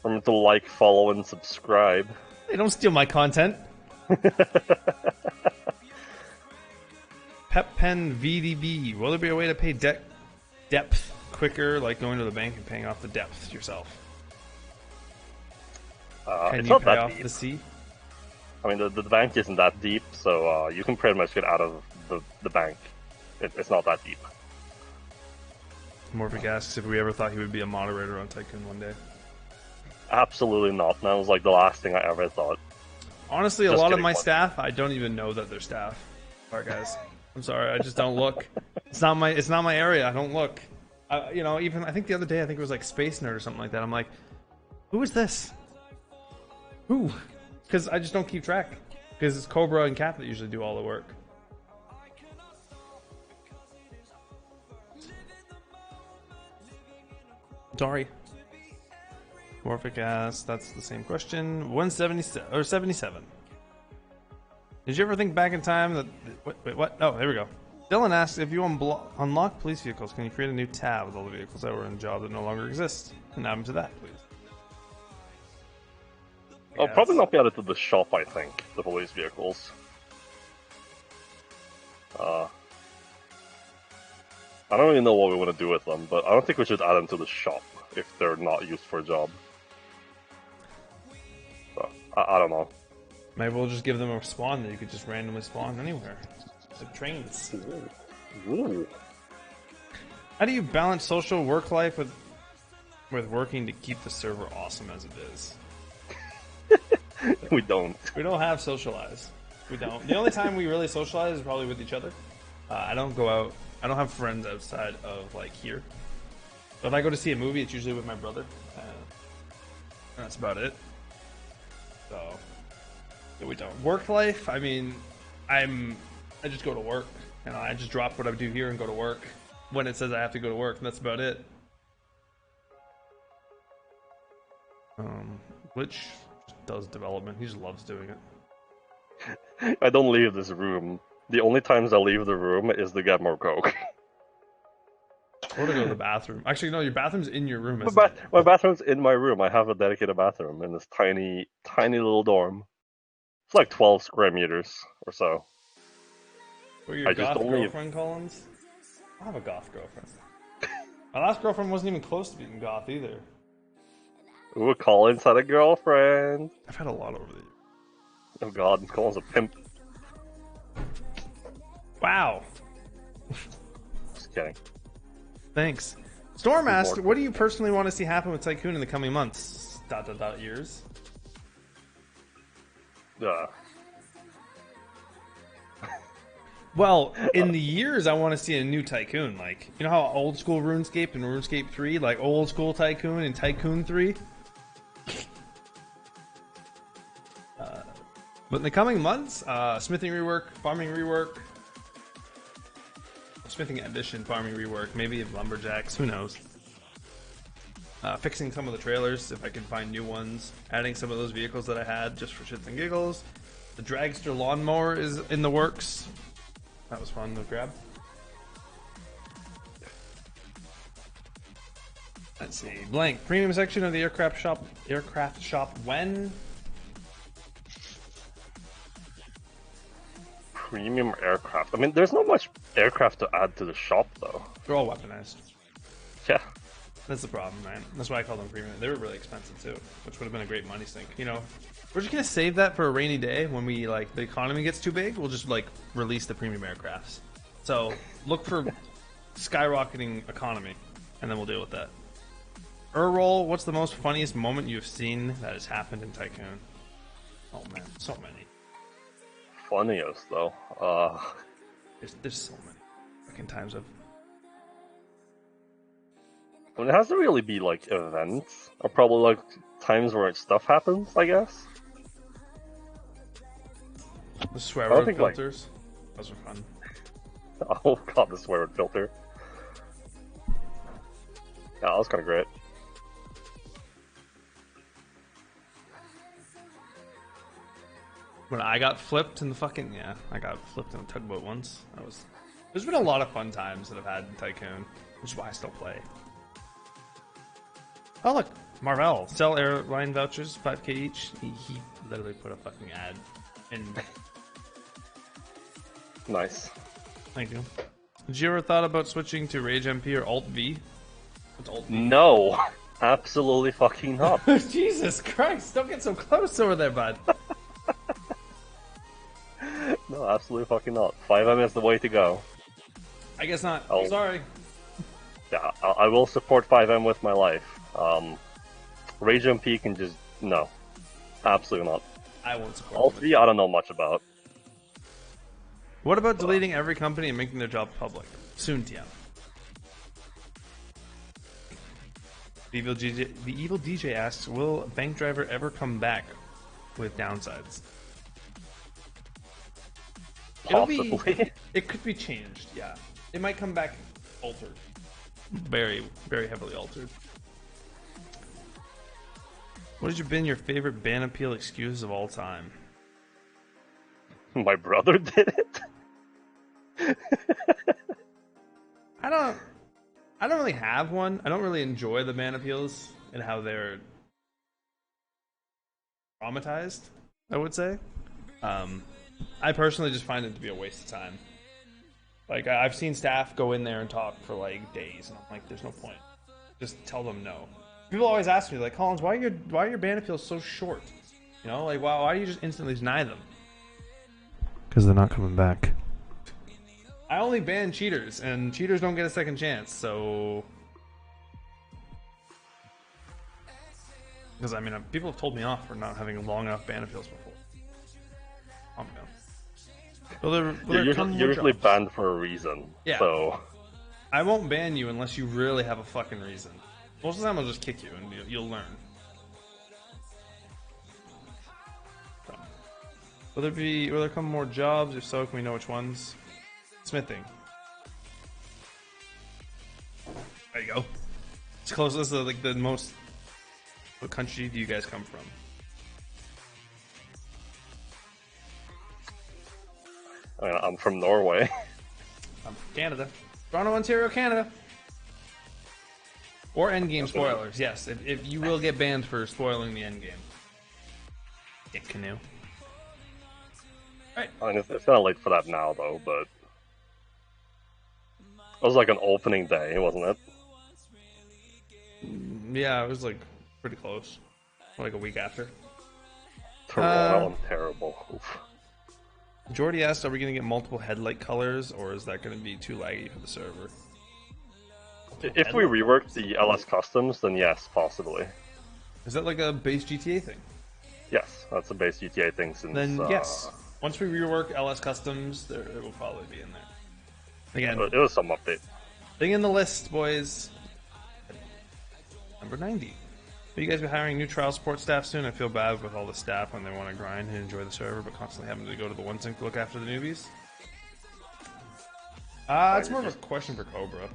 Remember to like, follow, and subscribe. Hey, don't steal my content. PepPen VDB. Will there be a way to pay depth quicker, like going to the bank and paying off the depth yourself? Can It's you not pay that off deep. the sea? I mean, the bank isn't that deep, so you can pretty much get out of the bank. It's not that deep. Morphic asks if we ever thought he would be a moderator on Tycoon one day. Absolutely not. That was like the last thing I ever thought. Honestly, a Just lot of kidding, my Mark. staff, I don't even know that they're staff. Sorry, guys. I'm sorry. I just don't look. It's not my area. I don't look. You know, even I think the other day, I think it was like Space Nerd or something like that. I'm like, who is this? Who? Because I just don't keep track. Because it's Cobra and Cap that usually do all the work. Sorry. Morphic asks, that's the same question. 177 or 77. Did you ever think back in time that wait, what? Oh, there we go. Dylan asks if you unlock police vehicles, can you create a new tab with all the vehicles that were in the job that no longer exist? And add them to that, please. I'll probably not be added to the shop, I think, the police vehicles. I don't really know what we want to do with them, but I don't think we should add them to the shop if they're not used for a job. So, I don't know. Maybe we'll just give them a spawn that you could just randomly spawn anywhere. Like trains. Ooh. How do you balance social work life with working to keep the server awesome as it is? We don't. We don't have socialize. We don't. The only time we really socialize is probably with each other. I don't go out. I don't have friends outside of like here. So if I go to see a movie, it's usually with my brother. That's about it. So we don't. Work life. I mean, I just go to work. You know, I just drop what I do here and go to work when it says I have to go to work, and that's about it. Glitch does development. He just loves doing it. I don't leave this room. The only times I leave the room is to get more coke. Or to go to the bathroom. Actually, no, your bathroom's in your room, isn't it? My bathroom's in my room. I have a dedicated bathroom in this tiny, tiny little dorm. It's like 12 square meters or so. Or your I just goth don't leave. girlfriend, Collins? I have a goth girlfriend. My last girlfriend wasn't even close to being goth either. Ooh, Collins had a girlfriend. I've had a lot over the years. Oh god, Collins a pimp. Wow. Just kidding. Thanks. Storm asked, what do you personally want to see happen with Tycoon in the coming months? ... years. Well, in the years, I want to see a new Tycoon. Like, you know how old school RuneScape and RuneScape 3, like old school Tycoon and Tycoon 3? But in the coming months, smithing rework, farming rework, smithing addition, farming rework, maybe lumberjacks, who knows. Fixing some of the trailers if I can find new ones, adding some of those vehicles that I had just for shits and giggles. The dragster lawnmower is in the works. That was fun to grab. Let's see. Blank. Premium section of the aircraft shop when? Premium aircraft. I mean, there's not much aircraft to add to the shop, though. They're all weaponized. Yeah. That's the problem, man. That's why I call them premium. They were really expensive too, which would have been a great money sink. You know, we're just gonna save that for a rainy day when we like the economy gets too big. We'll just like release the premium aircrafts. So look for skyrocketing economy, and then we'll deal with that. Roll, what's the most funniest moment you've seen that has happened in Tycoon? Oh man, so many. Funniest though. There's so many fucking times I've. I mean, it has to really be like events, or probably like times where stuff happens, I guess. The swear I word think, filters. Those are fun. Oh god, the swear word filter. Yeah, that was kind of great. When I got flipped in the fucking I got flipped in a tugboat once. That was. There's been a lot of fun times that I've had in Tycoon, which is why I still play. Oh look, Marvell sell airline vouchers 5k each. He literally put a fucking ad in. Nice. Thank you. Did you ever thought about switching to Rage MP or Alt V? What's Alt V? No, absolutely fucking not. Jesus Christ! Don't get so close over there, bud. No, absolutely fucking not. 5M is the way to go. I guess not. Oh. Sorry. Yeah, I will support 5M with my life. Rage MP can just no, absolutely not. I won't support. Alt V, I don't know much about. What about deleting every company and making their job public? Soon, TM. The evil DJ asks, will Bank Driver ever come back with downsides? Possibly. It could be changed, yeah. It might come back altered. Very, very heavily altered. What has been your favorite ban appeal excuse of all time? My brother did it. I don't really have one. I don't really enjoy the ban appeals and how they're traumatized, I would say. I personally just find it to be a waste of time. Like, I've seen staff go in there and talk for like days, and I'm like, there's no point. Just tell them no. People always ask me, like, Collins, why are your ban appeals so short? You know, like, why do you just instantly deny them? Because they're not coming back. I only ban cheaters, and cheaters don't get a second chance, so... Because, I mean, people have told me off for not having long enough ban appeals before. Calm down. You're usually banned for a reason, yeah. So... I won't ban you unless you really have a fucking reason. Most of the time I'll just kick you, and you'll learn. So. Will there come more jobs? If so, can we know which ones? Smithing. There you go. It's closest to like the most. What country do you guys come from? I mean, I'm from Norway. I'm from Canada. Toronto, Ontario, Canada. Or Endgame spoilers. Yes, if you will get banned for spoiling the Endgame. Dick canoe. Alright. I mean, it's kind of late for that now, though, but it was like an opening day, wasn't it? Yeah, it was like pretty close. Like a week after. Toronto, I'm terrible. Oof. Jordy asked, are we going to get multiple headlight colors, or is that going to be too laggy for the server? If we rework the LS customs, then yes, possibly. Is that like a base GTA thing? Yes, that's a base GTA thing since... Then yes. Once we rework LS customs, it will probably be in there. Again, It was some update. thing in the list, boys. Number 90. Will you guys be hiring new trial support staff soon? I feel bad with all the staff when they want to grind and enjoy the server, but constantly having to go to the one sync to look after the newbies. It's more of a question for Cobra.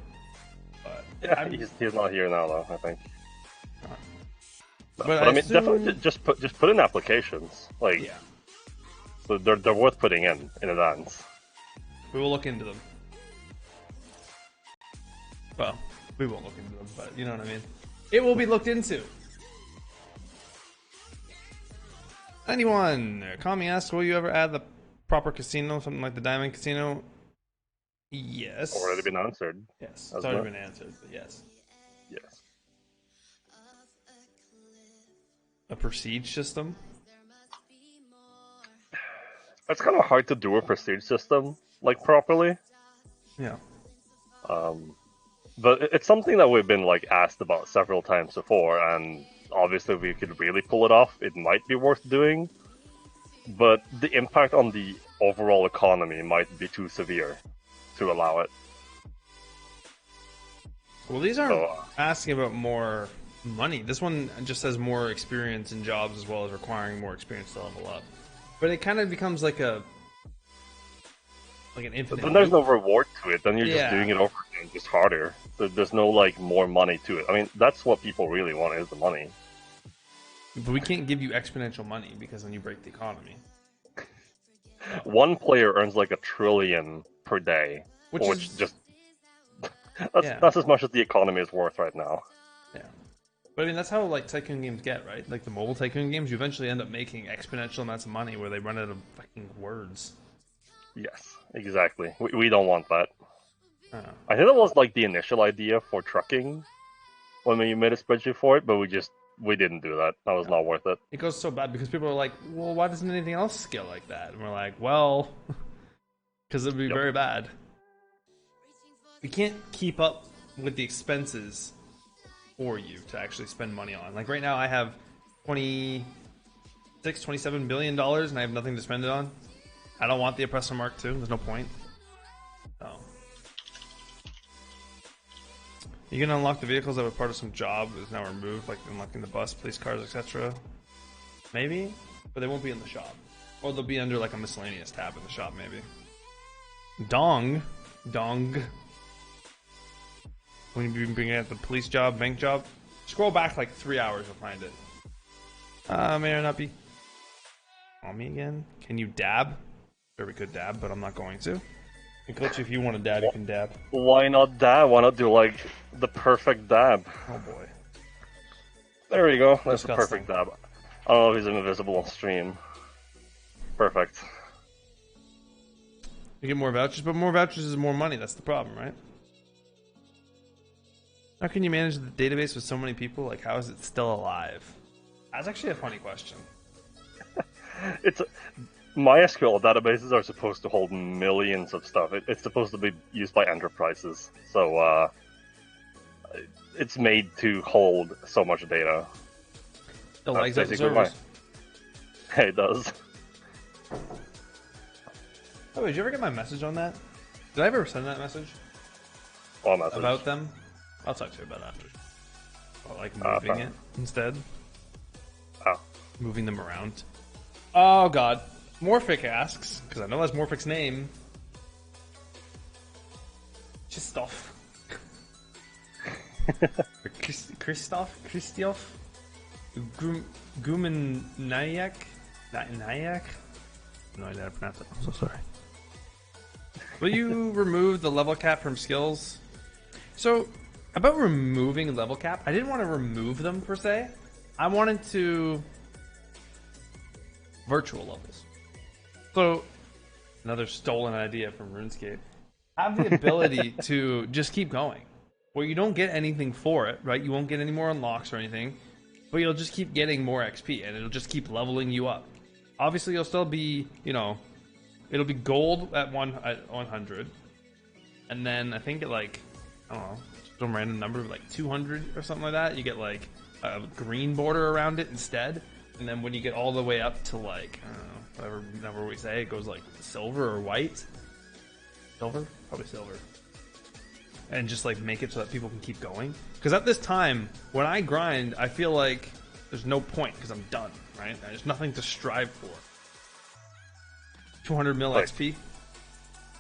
But Yeah, he's not here now, though, I think. But I mean, definitely just put in applications. Like, yeah, so they're worth putting in advance. we will look into them. Well, we won't look into them, but you know what I mean. It will be looked into. 91. Kami asked, will you ever add the proper casino, something like the Diamond Casino? Yes. Already been answered. Yes, it's already been answered, but yes. Yes. A prestige system? It's kind of hard to do a prestige system, like, properly. Yeah. But it's something that we've been, like, asked about several times before, and obviously if we could really pull it off, it might be worth doing. But the impact on the overall economy might be too severe to allow it. Well, these aren't asking about more money. This one just says more experience in jobs as well as requiring more experience to level up. But it kind of becomes like an infinite. But then there's no reward to it. Then you're just Yeah. doing it over again, just harder. There's no like more money to it. I mean, that's what people really want is the money. But we can't give you exponential money because then you break the economy. One player earns like $1 trillion per day, Which which is- just Yeah. that's as much as the economy is worth right now. Yeah. But I mean, that's how like Tycoon games get, right? Like the mobile Tycoon games, you eventually end up making exponential amounts of money where they run out of fucking words. Yes, exactly. We don't want that. Oh. I think that was like the initial idea for trucking when we made a spreadsheet for it, but we didn't do that. That was not worth it. It goes so bad because people are like, well, why doesn't anything else scale like that? And we're like, well, because it would be very bad. We can't keep up with the expenses for you to actually spend money on. Like right now I have $27 billion and I have nothing to spend it on. I don't want the Oppressor Mark II. There's no point. Oh. You can unlock the vehicles that were part of some job is now removed, like unlocking the bus, police cars, etc. Maybe, but they won't be in the shop. Or they'll be under like a miscellaneous tab in the shop, maybe. Dong. When you bring out the police job, bank job, scroll back like 3 hours, you'll find it. May or not be. Call me again. Can you dab? Sure, we could dab, but I'm not going to. And Coach, if you want to dab, you can dab. Why not dab? Why not do like the perfect dab? Oh boy. There we go. That's the Disgusting. perfect dab. I don't know if he's invisible on stream. Perfect. You get more vouchers, but more vouchers is more money. That's the problem, right? How can you manage the database with so many people? Like, how is it still alive? That's actually a funny question. MySQL databases are supposed to hold millions of stuff. It's supposed to be used by enterprises, so it's made to hold so much data. The lags out the basically servers. It does. Oh, did you ever get my message on that? Did I ever send that message All message. about them? I'll talk to you about it after. Or like moving fine. it instead. Oh. Moving them around. Oh god. Morphic asks, because I know that's Morphic's name. Christoph. Christoph? Gumen Nayak? No idea how to pronounce it. I'm so sorry. Will you remove the level cap from skills? So, about removing level cap, I didn't want to remove them per se. I wanted to virtual levels. So, another stolen idea from RuneScape. Have the ability to just keep going. Where you don't get anything for it, right? You won't get any more unlocks or anything, but you'll just keep getting more XP and it'll just keep leveling you up. Obviously, you'll still be, it'll be gold at 100. And then I think at like, I don't know, some random number of like 200 or something like that, you get like a green border around it instead. And then when you get all the way up to like, I don't know, whatever number we say, it goes like silver or white. Silver? Probably silver. And just like make it so that people can keep going. Because at this time, when I grind, I feel like there's no point because I'm done, right? There's nothing to strive for. 200 mil XP.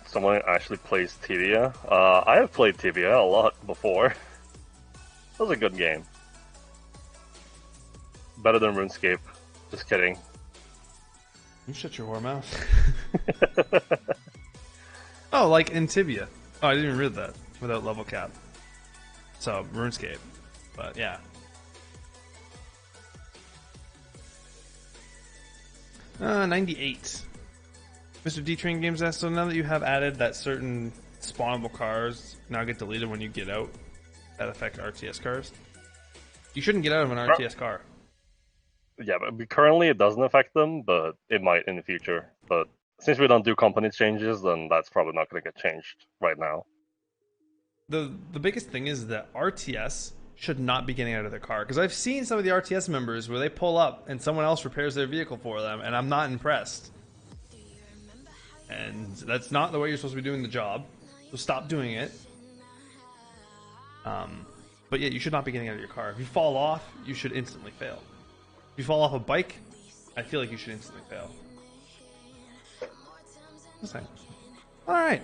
Someone actually plays Tibia. I have played Tibia a lot before. It was a good game. Better than RuneScape. Just kidding. You shut your whore mouth. Oh, like in Tibia. Oh, I didn't even read that. Without level cap. So, RuneScape. But, yeah. Uh, 98. Mr. D Train Games asked, so now that you have added that certain spawnable cars now get deleted when you get out, that affect RTS cars? You shouldn't get out of an RTS car. Yeah, but currently it doesn't affect them, but it might in the future. But since we don't do company changes, then that's probably not going to get changed right now. The biggest thing is that RTS should not be getting out of their car. Because I've seen some of the RTS members where they pull up and someone else repairs their vehicle for them, and I'm not impressed. And that's not the way you're supposed to be doing the job. So stop doing it. But yeah, you should not be getting out of your car. If you fall off, you should instantly fail. If you fall off a bike, I feel like you should instantly fail. Alright.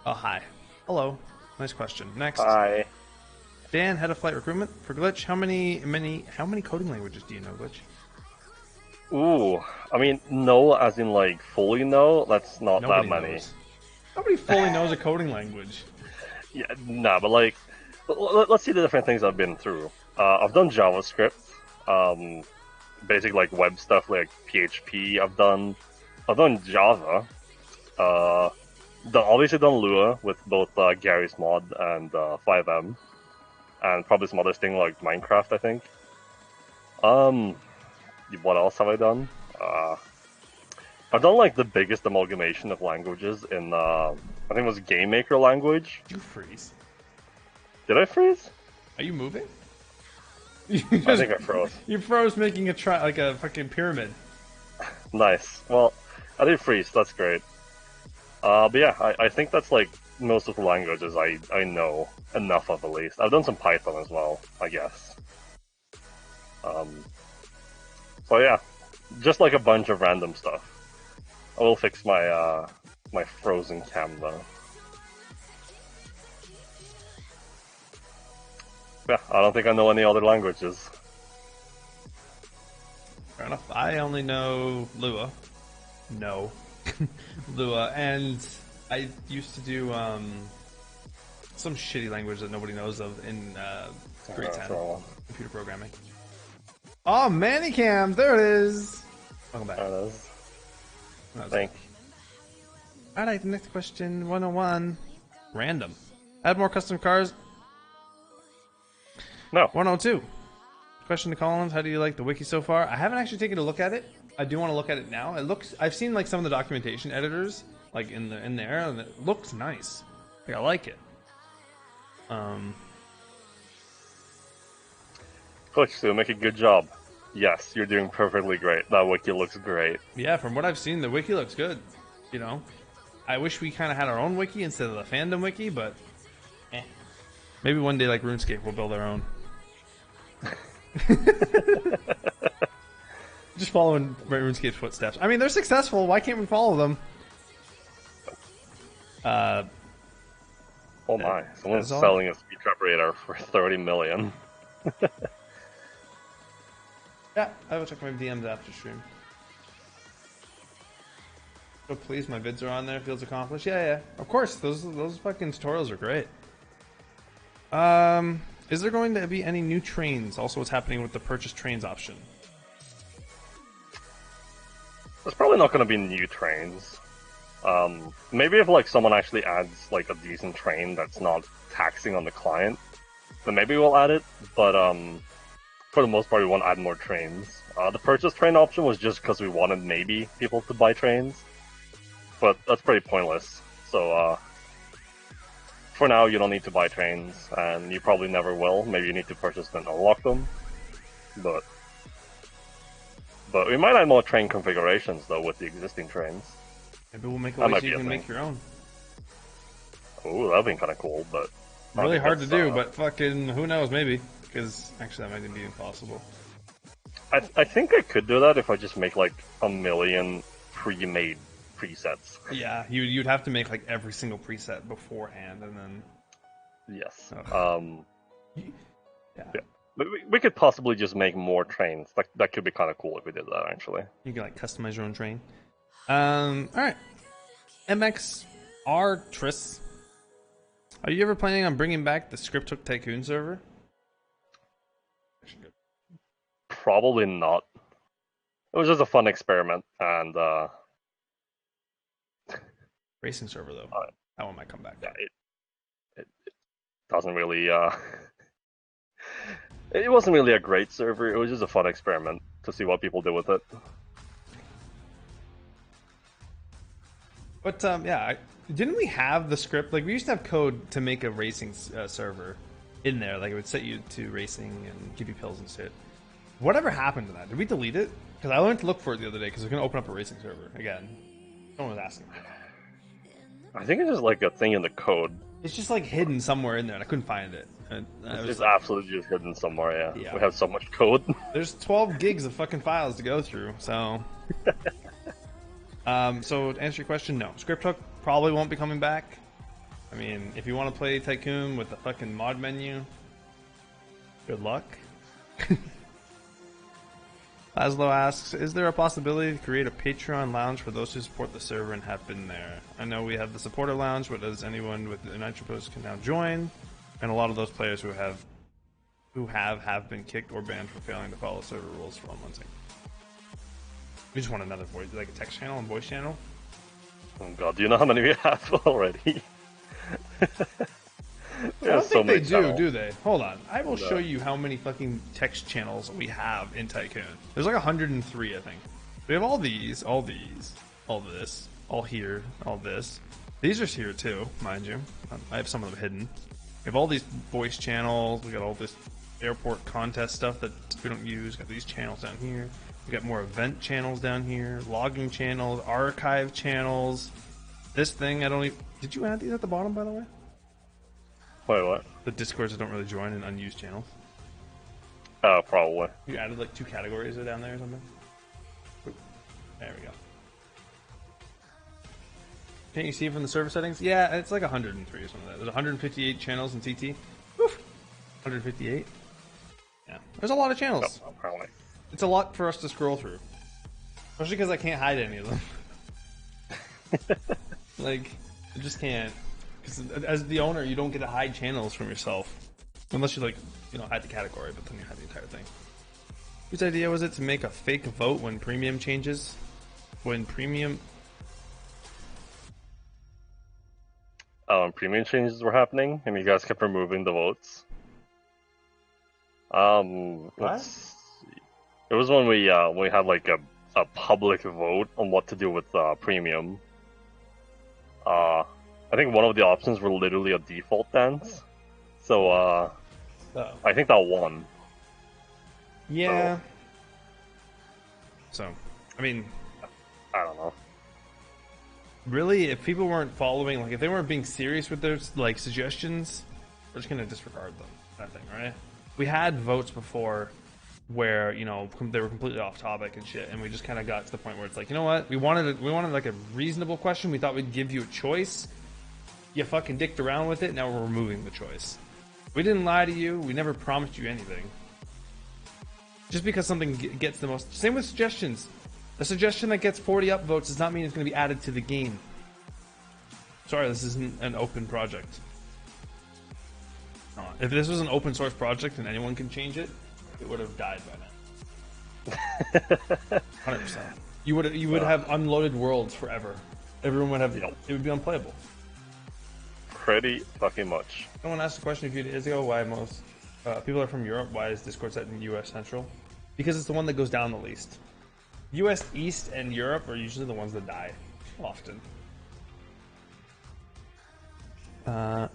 Oh, hi. Hello. Nice question. Next. Hi. Dan, head of flight recruitment for Glitch. How many coding languages do you know, Glitch? Ooh, I mean, no, as in like fully no. That's not Nobody that many. knows. Nobody fully knows a coding language. Yeah, nah, but like, let's see the different things I've been through. I've done JavaScript, basic like web stuff like PHP. I've done Java. Obviously done Lua with both Gary's Mod and 5M, and probably some other thing like Minecraft, I think. What else have I done? I've done like the biggest amalgamation of languages in I think it was Game Maker language. Did you freeze? Did I freeze? Are you moving? I think I froze. You froze making like a fucking pyramid. Nice. Well, I did freeze. That's great. But yeah, I think that's like most of the languages I know enough of at least. I've done some Python as well, I guess. So yeah, just like a bunch of random stuff. I will fix my my frozen cam though. Yeah, I don't think I know any other languages. Fair enough. I only know Lua. No. Lua, and I used to do some shitty language that nobody knows of in grade 10 computer programming. Oh, Manicam, there it is. Welcome back. There it is. Thanks. Alright, the next question, 101. Random. Add more custom cars. No. 102. Question to Collins, how do you like the wiki so far? I haven't actually taken a look at it. I do want to look at it now. It looks, I've seen like some of the documentation editors like in there, and it looks nice. Like, I like it. Coach Sue, make a good job. Yes, you're doing perfectly great. That wiki looks great. Yeah, from what I've seen, the wiki looks good. You know, I wish we kind of had our own wiki instead of the fandom wiki, but maybe one day, like RuneScape, we'll build our own. Just following RuneScape's footsteps. I mean, they're successful. Why can't we follow them? Oh my! Someone's selling a speed trap radar for 30 million. Yeah, I will check my DMs after stream. Oh please, my vids are on there. Fields accomplished. Yeah, yeah. Of course, those fucking tutorials are great. Is there going to be any new trains? Also, what's happening with the purchase trains option? There's probably not going to be new trains. Maybe if like someone actually adds like a decent train that's not taxing on the client, then maybe we'll add it. But for the most part, we won't add more trains. The purchase train option was just because we wanted maybe people to buy trains, but that's pretty pointless. So for now, you don't need to buy trains, and you probably never will. Maybe you need to purchase them and unlock them, but we might add more train configurations though with the existing trains. Maybe we'll make a That way might so you be a can thing. make your own. Oh, that'd be kind of cool, but I Really think hard to that's, do, but fucking who knows? Maybe because actually that might be impossible. I think I could do that if I just make like a million pre-made presets. Yeah, you'd have to make like every single preset beforehand, and then Yes. Oh. Yeah. But we could possibly just make more trains. That could be kind of cool if we did that, actually. You can like customize your own train. All right. MXR Triss. Are you ever planning on bringing back the Script Hook Tycoon server? Probably not. It was just a fun experiment, and Racing server though. That one might come back. yeah, it doesn't really. It wasn't really a great server. It was just a fun experiment to see what people do with it. But yeah, didn't we have the script? Like we used to have code to make a racing server in there. Like it would set you to racing and give you pills and shit. Whatever happened to that? Did we delete it? Because I went to look for it the other day because we're gonna open up a racing server again. Someone was asking. I think it's just like a thing in the code. It's just like hidden somewhere in there, and I couldn't find it. It's absolutely just hidden somewhere. Yeah. We have so much code. There's 12 gigs of fucking files to go through, so. So to answer your question, no. Script Hook probably won't be coming back. I mean, if you want to play Tycoon with the fucking mod menu, good luck. Laszlo asks, is there a possibility to create a Patreon lounge for those who support the server and have been there? I know we have the supporter lounge, but as anyone with an Nitro post can now join, and a lot of those players who have been kicked or banned for failing to follow server rules for 1 month. We just want another voice, like a text channel and voice channel. Oh god, do you know how many we have already? I don't think they do they? Hold on. I will show you how many fucking text channels we have in Tycoon. There's like 103, I think. We have all these, all this, all here, all this. These are here too, mind you. I have some of them hidden. We have all these voice channels. We got all this airport contest stuff that we don't use. Got these channels down here. We got more event channels down here. Logging channels, archive channels. This thing, I don't even... Did you add these at the bottom, by the way? Wait, what? The discords that don't really join in unused channels. Probably. You added like 2 categories down there or something? Oop. There we go. Can't you see it from the server settings? Yeah, it's like 103 or something like that. There's 158 channels in TT. Oof. 158? Yeah. There's a lot of channels. Oh, apparently. It's a lot for us to scroll through. Especially because I can't hide any of them. Like, I just can't. Because as the owner, you don't get to hide channels from yourself. Unless you, like, you know, hide the category, but then you hide the entire thing. Whose idea was it to make a fake vote when premium changes? When premium... Premium changes were happening, and you guys kept removing the votes. Let's see. It was when we had like a public vote on what to do with premium. I think one of the options were literally a default dance. So I think that won. Yeah. So, I mean, I don't know. really, if people weren't following, like, if they weren't being serious with their, like, suggestions, we're just gonna disregard them, that thing, right? We had votes before where, you know, they were completely off topic and shit, and we just kind of got to the point where it's like, you know what, we wanted like a reasonable question. We thought we'd give you a choice. You fucking dicked around with it. Now we're removing the choice. We didn't lie to you. We never promised you anything. Just because something gets the most... Same with suggestions. A suggestion that gets 40 upvotes does not mean it's going to be added to the game. Sorry, this isn't an open project. If this was an open source project and anyone can change it, it would have died by now. 100%. You would have unloaded worlds forever. Everyone would have. It would be unplayable. Pretty fucking much. Someone asked a question a few days ago why most people are from Europe. Why is Discord set in US Central? Because it's the one that goes down the least. US East and Europe are usually the ones that die often.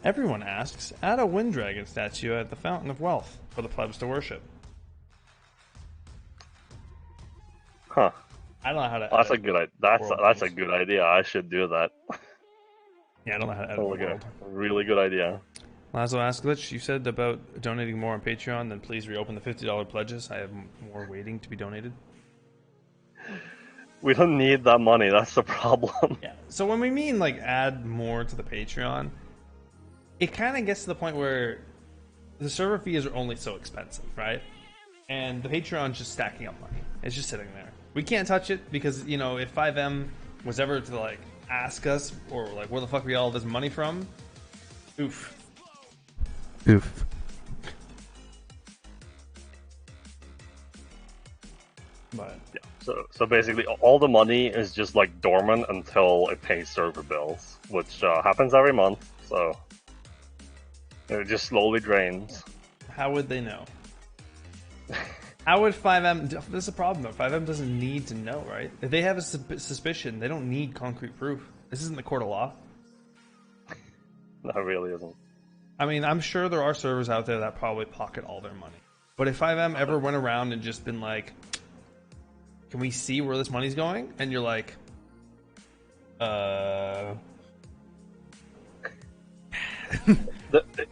Everyone asks, add a wind dragon statue at the Fountain of Wealth for the plebs to worship. Huh. I don't know how to. That's a good idea. That's a good idea. I should do that. Yeah, I don't know how to edit the world. Really good idea. Lazo asks, Glitch, you said about donating more on Patreon, then please reopen the $50 pledges. I have more waiting to be donated. We don't need that money. That's the problem. Yeah. So when we mean like add more to the Patreon, it kind of gets to the point where the server fees are only so expensive, right? And the Patreon's just stacking up money. It's just sitting there. We can't touch it because, you know, if 5M was ever to like ask us or like where the fuck we all this money from, oof. Oof. But yeah. So basically, all the money is just like dormant until it pays server bills, which happens every month. So it just slowly drains. How would they know? How would 5M... This is a problem, though. 5M doesn't need to know, right? If they have a suspicion, they don't need concrete proof. This isn't the court of law. No, it really isn't. I mean, I'm sure there are servers out there that probably pocket all their money. But if 5M ever went around and just been like, can we see where this money's going? And you're like,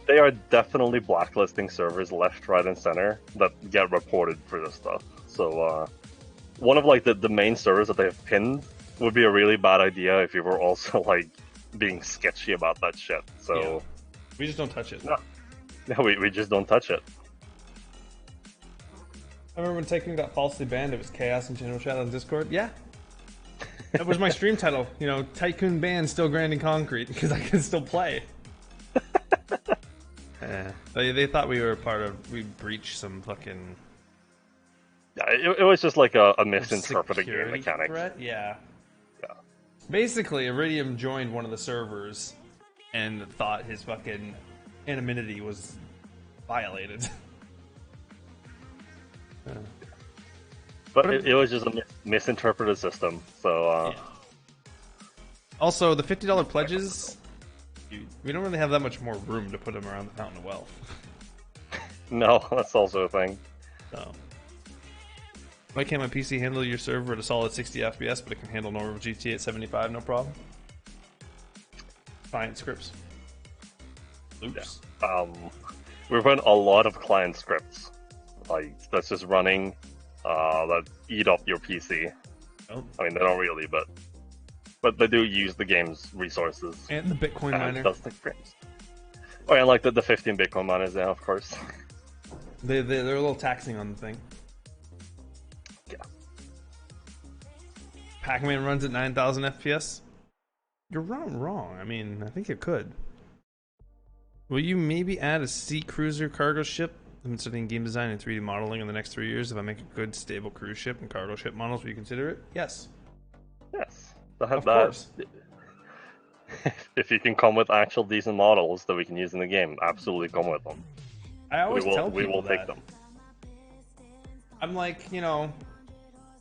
They are definitely blacklisting servers left, right, and center that get reported for this stuff. So one of like the main servers that they have pinned would be a really bad idea if you were also like being sketchy about that shit. So yeah. We just don't touch it. No, we just don't touch it. I remember when Tycoon got falsely banned. It was chaos in general chat on Discord. Yeah, that was my stream title. You know, Tycoon banned, still grinding concrete because I can still play. They thought we were we breached some fucking. Yeah, it was just like a misinterpreted game mechanic. Threat? Yeah. Yeah. Basically, Iridium joined one of the servers and thought his fucking anonymity was violated. But it was just a misinterpreted system. So. Yeah. Also, the $50 pledges. We don't really have that much more room to put them around the Fountain of Wealth. No, that's also a thing. So, why can't my PC handle your server at a solid 60 FPS, but it can handle normal GTA at 75, no problem? Client scripts. Oops. Yeah. We've run a lot of client scripts, like that's just running, that eat up your PC. Oh. I mean, they don't really, but they do use the game's resources. And the Bitcoin miner. It does take frames. Oh, and like the 15 Bitcoin miners there, of course. They're a little taxing on the thing. Yeah. Pac-Man runs at 9,000 FPS? You're wrong. I mean, I think it could. Will you maybe add a sea cruiser cargo ship? I've been studying game design and 3D modeling in the next 3 years. If I make a good, stable cruise ship and cargo ship models, will you consider it? Yes. Yes. Of course. If you can come with actual decent models that we can use in the game, absolutely come with them. I always tell people we will take them. I'm like, you know,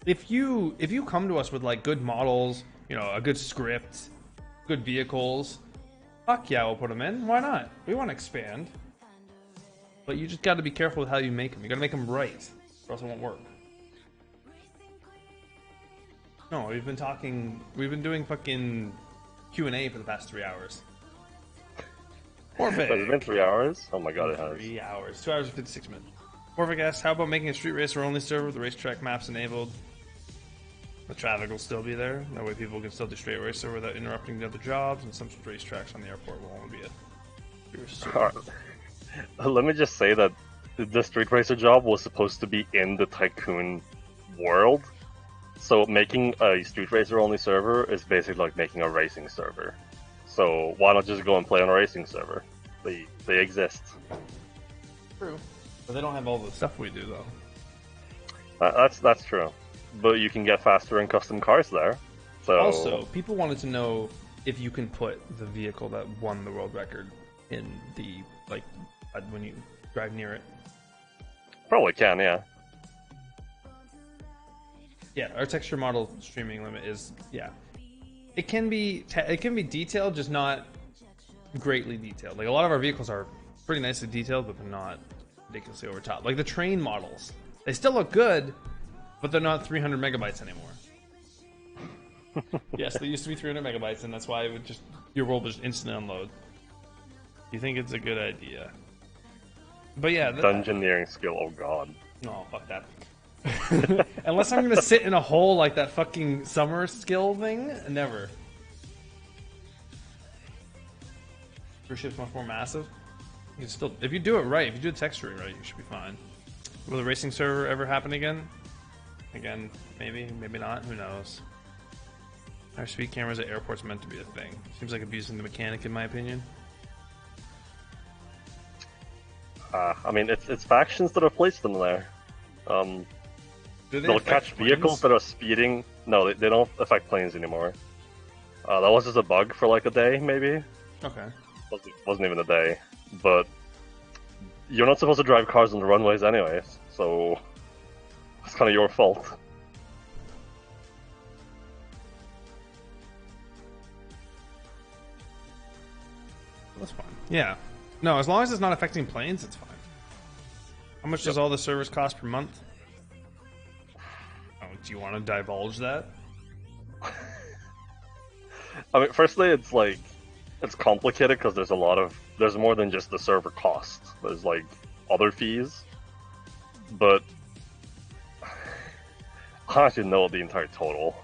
if you come to us with like good models, you know, a good script, good vehicles, fuck yeah, we'll put them in. Why not? We want to expand. But you just got to be careful with how you make them. You got to make them right, or else it won't work. No, we've been doing fucking Q&A for the past 3 hours. Orphic. Has it been 3 hours? Oh my god, it has. 3 hours. 2 hours and 56 minutes. Orphic asks, how about making a street racer only server with the racetrack maps enabled? The traffic will still be there. That way people can still do straight racer without interrupting the other jobs, and some racetracks on the airport will only be Let me just say that the street racer job was supposed to be in the Tycoon world, So making a Street Racer only server is basically like making a racing server. So why not just go and play on a racing server? They exist. True. But they don't have all the stuff we do, though. That's true. But you can get faster in custom cars there. So Also, people wanted to know if you can put the vehicle that won the world record in the, like, when you drive near it. probably can, yeah. Yeah, our texture model streaming limit is, yeah. It can be detailed, just not greatly detailed. Like, a lot of our vehicles are pretty nicely detailed, but they're not ridiculously over top. Like the train models, they still look good, but they're not 300 megabytes anymore. Yes, they used to be 300 megabytes, and that's why it would just your world would just instantly unload. You think it's a good idea? But yeah, Dungeoneering skill. Oh god. no, fuck that. Unless I'm gonna sit in a hole like that fucking summer skill thing, never. Cruise ship's much more massive. You can still, if you do it right, if you do the texturing right, you should be fine. Will the racing server ever happen again? Again, maybe, maybe not. Who knows? Our speed cameras at airports meant to be a thing. Seems like abusing the mechanic, in my opinion. I mean, it's factions that have placed them there. Do they They'll affect catch planes? vehicles that are speeding. No, they don't affect planes anymore. That was just a bug for like a day, maybe. Okay. Wasn't even a day. But you're not supposed to drive cars on the runways anyways, so it's kind of your fault. That's fine. Yeah. No, as long as it's not affecting planes, it's fine. How much does all the servers cost per month? Oh, do you want to divulge that? I mean, firstly, it's complicated because there's more than just the server cost. There's like other fees, but I don't actually know the entire total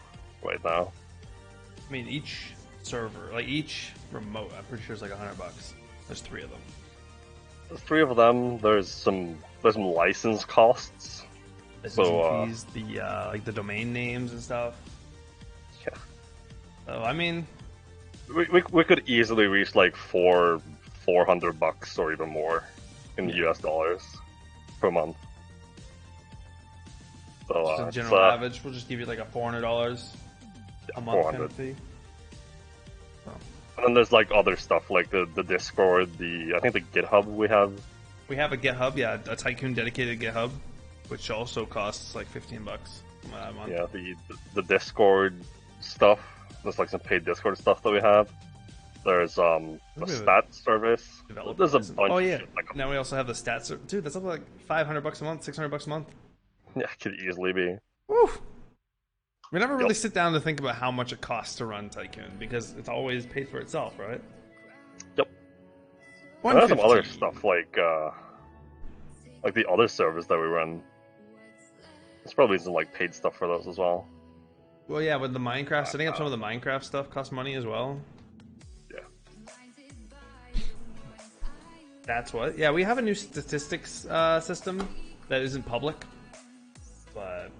right now. I mean, each server, like each remote, I'm pretty sure it's like $100. There's 3 of them. There's 3 of them. There's some license costs. Licensing fees, the like the domain names and stuff. Yeah, So I mean, we could easily reach like $400 or even more in US dollars per month. So just a general average, we'll just give you like a $400 a month kind of 400. fee. And then there's like other stuff like the Discord, I think the GitHub we have. We have a GitHub, yeah, a Tycoon dedicated GitHub, which also costs like $15 a month. Yeah, the Discord stuff. There's like some paid Discord stuff that we have. There's the stat service. There's a bunch. Oh yeah. Of shit, like, Now we also have the stats. Dude, that's up like $500 a month, $600 a month. yeah, it could easily be. Woo! We never really sit down to think about how much it costs to run Tycoon because it's always paid for itself, right? Yep. And there's some other 150. stuff like the other servers that we run. There's probably some like paid stuff for those as well. Well, yeah, with the Minecraft, setting up some of the Minecraft stuff costs money as well. Yeah. That's what. Yeah, we have a new statistics system that isn't public, but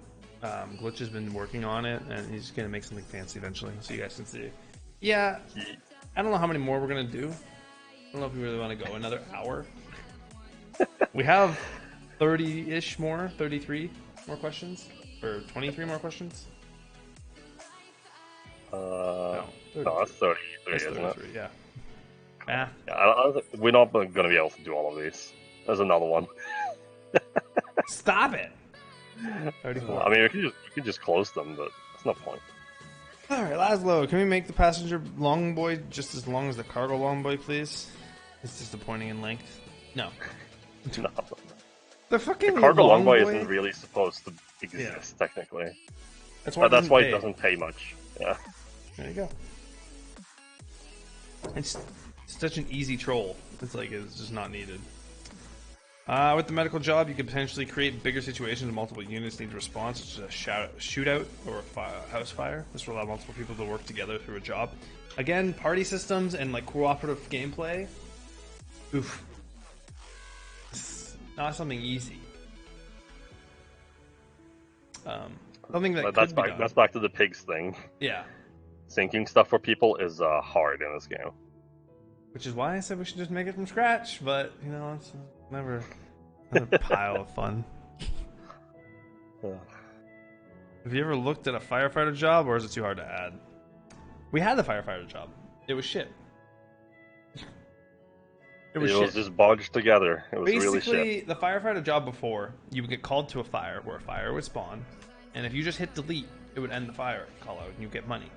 Glitch has been working on it, and he's gonna make something fancy eventually, so you guys can see. Yeah, I don't know how many more we're gonna do. I don't know if we really want to go another hour. We have 30-ish more, 33 more questions, or 23 more questions. No, 33. that's 33, It's isn't 33, it? yeah. Ah, Yeah, I don't think, we're not going to be able to do all of these. There's another one. stop it. 34. I mean, we could just close them, but there's no point. All right, Laszlo, can we make the passenger long boy just as long as the cargo long boy, please? It's disappointing in length. No. No. The fucking Cargo long Longboy boy isn't really supposed to exist, technically. That's why, That's why it doesn't pay much. Yeah. There you go. It's such an easy troll. It's like it's just not needed. With the medical job, you could potentially create bigger situations. Multiple units need response, such as a shootout or a house fire. This will allow multiple people to work together through a job. Again, party systems and like cooperative gameplay. Oof. It's not something easy. Something that That's could be back. done. That's back to the pigs thing. Yeah. Syncing stuff for people is hard in this game. Which is why I said we should just make it from scratch, but, you know, it's never another pile of fun. Have you ever looked at a firefighter job, or is it too hard to add? We had the firefighter job. It was shit. It was shit. just bodged together. It was really shit. Basically, the firefighter job before, you would get called to a fire where a fire would spawn, and if you just hit delete, it would end the fire call out, and you get money.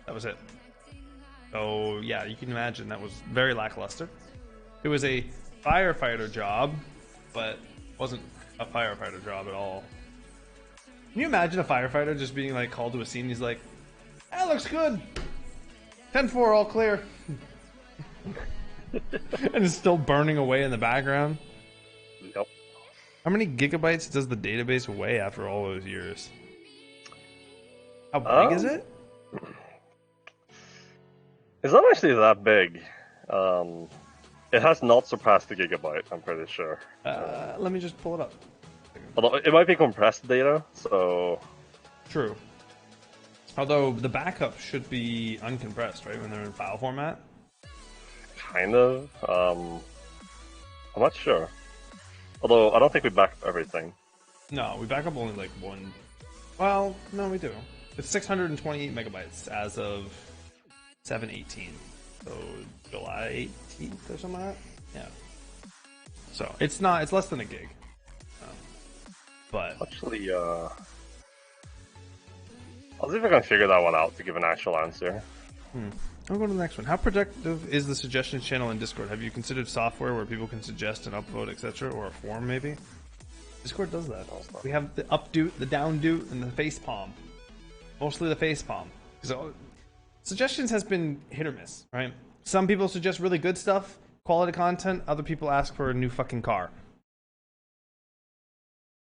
That was it. So, yeah, you can imagine that was very lackluster. It was a firefighter job, but wasn't a firefighter job at all. Can you imagine a firefighter just being like called to a scene? He's like, "That looks good. 10-4, all clear." And it's still burning away in the background. Yep. How many gigabytes does the database weigh after all those years? How big is it? It's not actually that big. It has not surpassed the gigabyte, I'm pretty sure. Let me just pull it up. Although it might be compressed data, so... True. Although the backup should be uncompressed, right, when they're in file format? Kind of. I'm not sure. Although, I don't think we back up everything. No, we back up only like one. Well, no, we do. It's 628 megabytes as of 7/18. So July 18th or something like that? Yeah. So it's not, it's less than a gig. But Actually, I'll see if I can figure that one out to give an actual answer. I'll go to the next one. How productive is the suggestions channel in Discord? Have you considered software where people can suggest and upvote, etc., or a form maybe? Discord does that. We have the updo, the downdo, and the face palm. Mostly the face palm. So suggestions has been hit or miss, right? Some people suggest really good stuff, quality content. Other people ask for a new fucking car.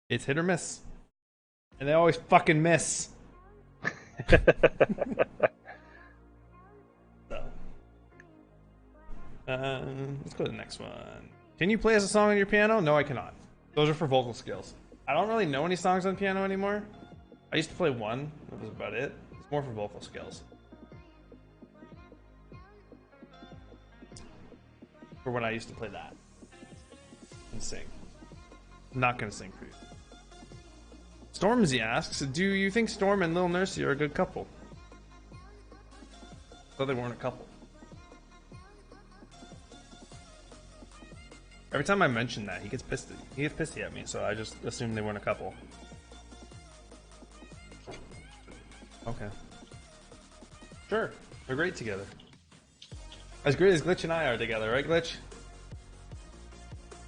It's hit or miss, and they always fucking miss. So, let's go to the next one. Can you play as a song on your piano? No, I cannot. Those are for vocal skills. I don't really know any songs on piano anymore. I used to play one. That was about it. It's more for vocal skills. For when I used to play that and sing. I'm not gonna sing for you. Stormzy asks, do you think Storm and Lil Nursey are a good couple? Thought they weren't a couple. Every time I mention that, he gets pissed. He gets pissy at me, so I just assume they weren't a couple. Okay. Sure, they're great together. As great as Glitch and I are together, right, Glitch?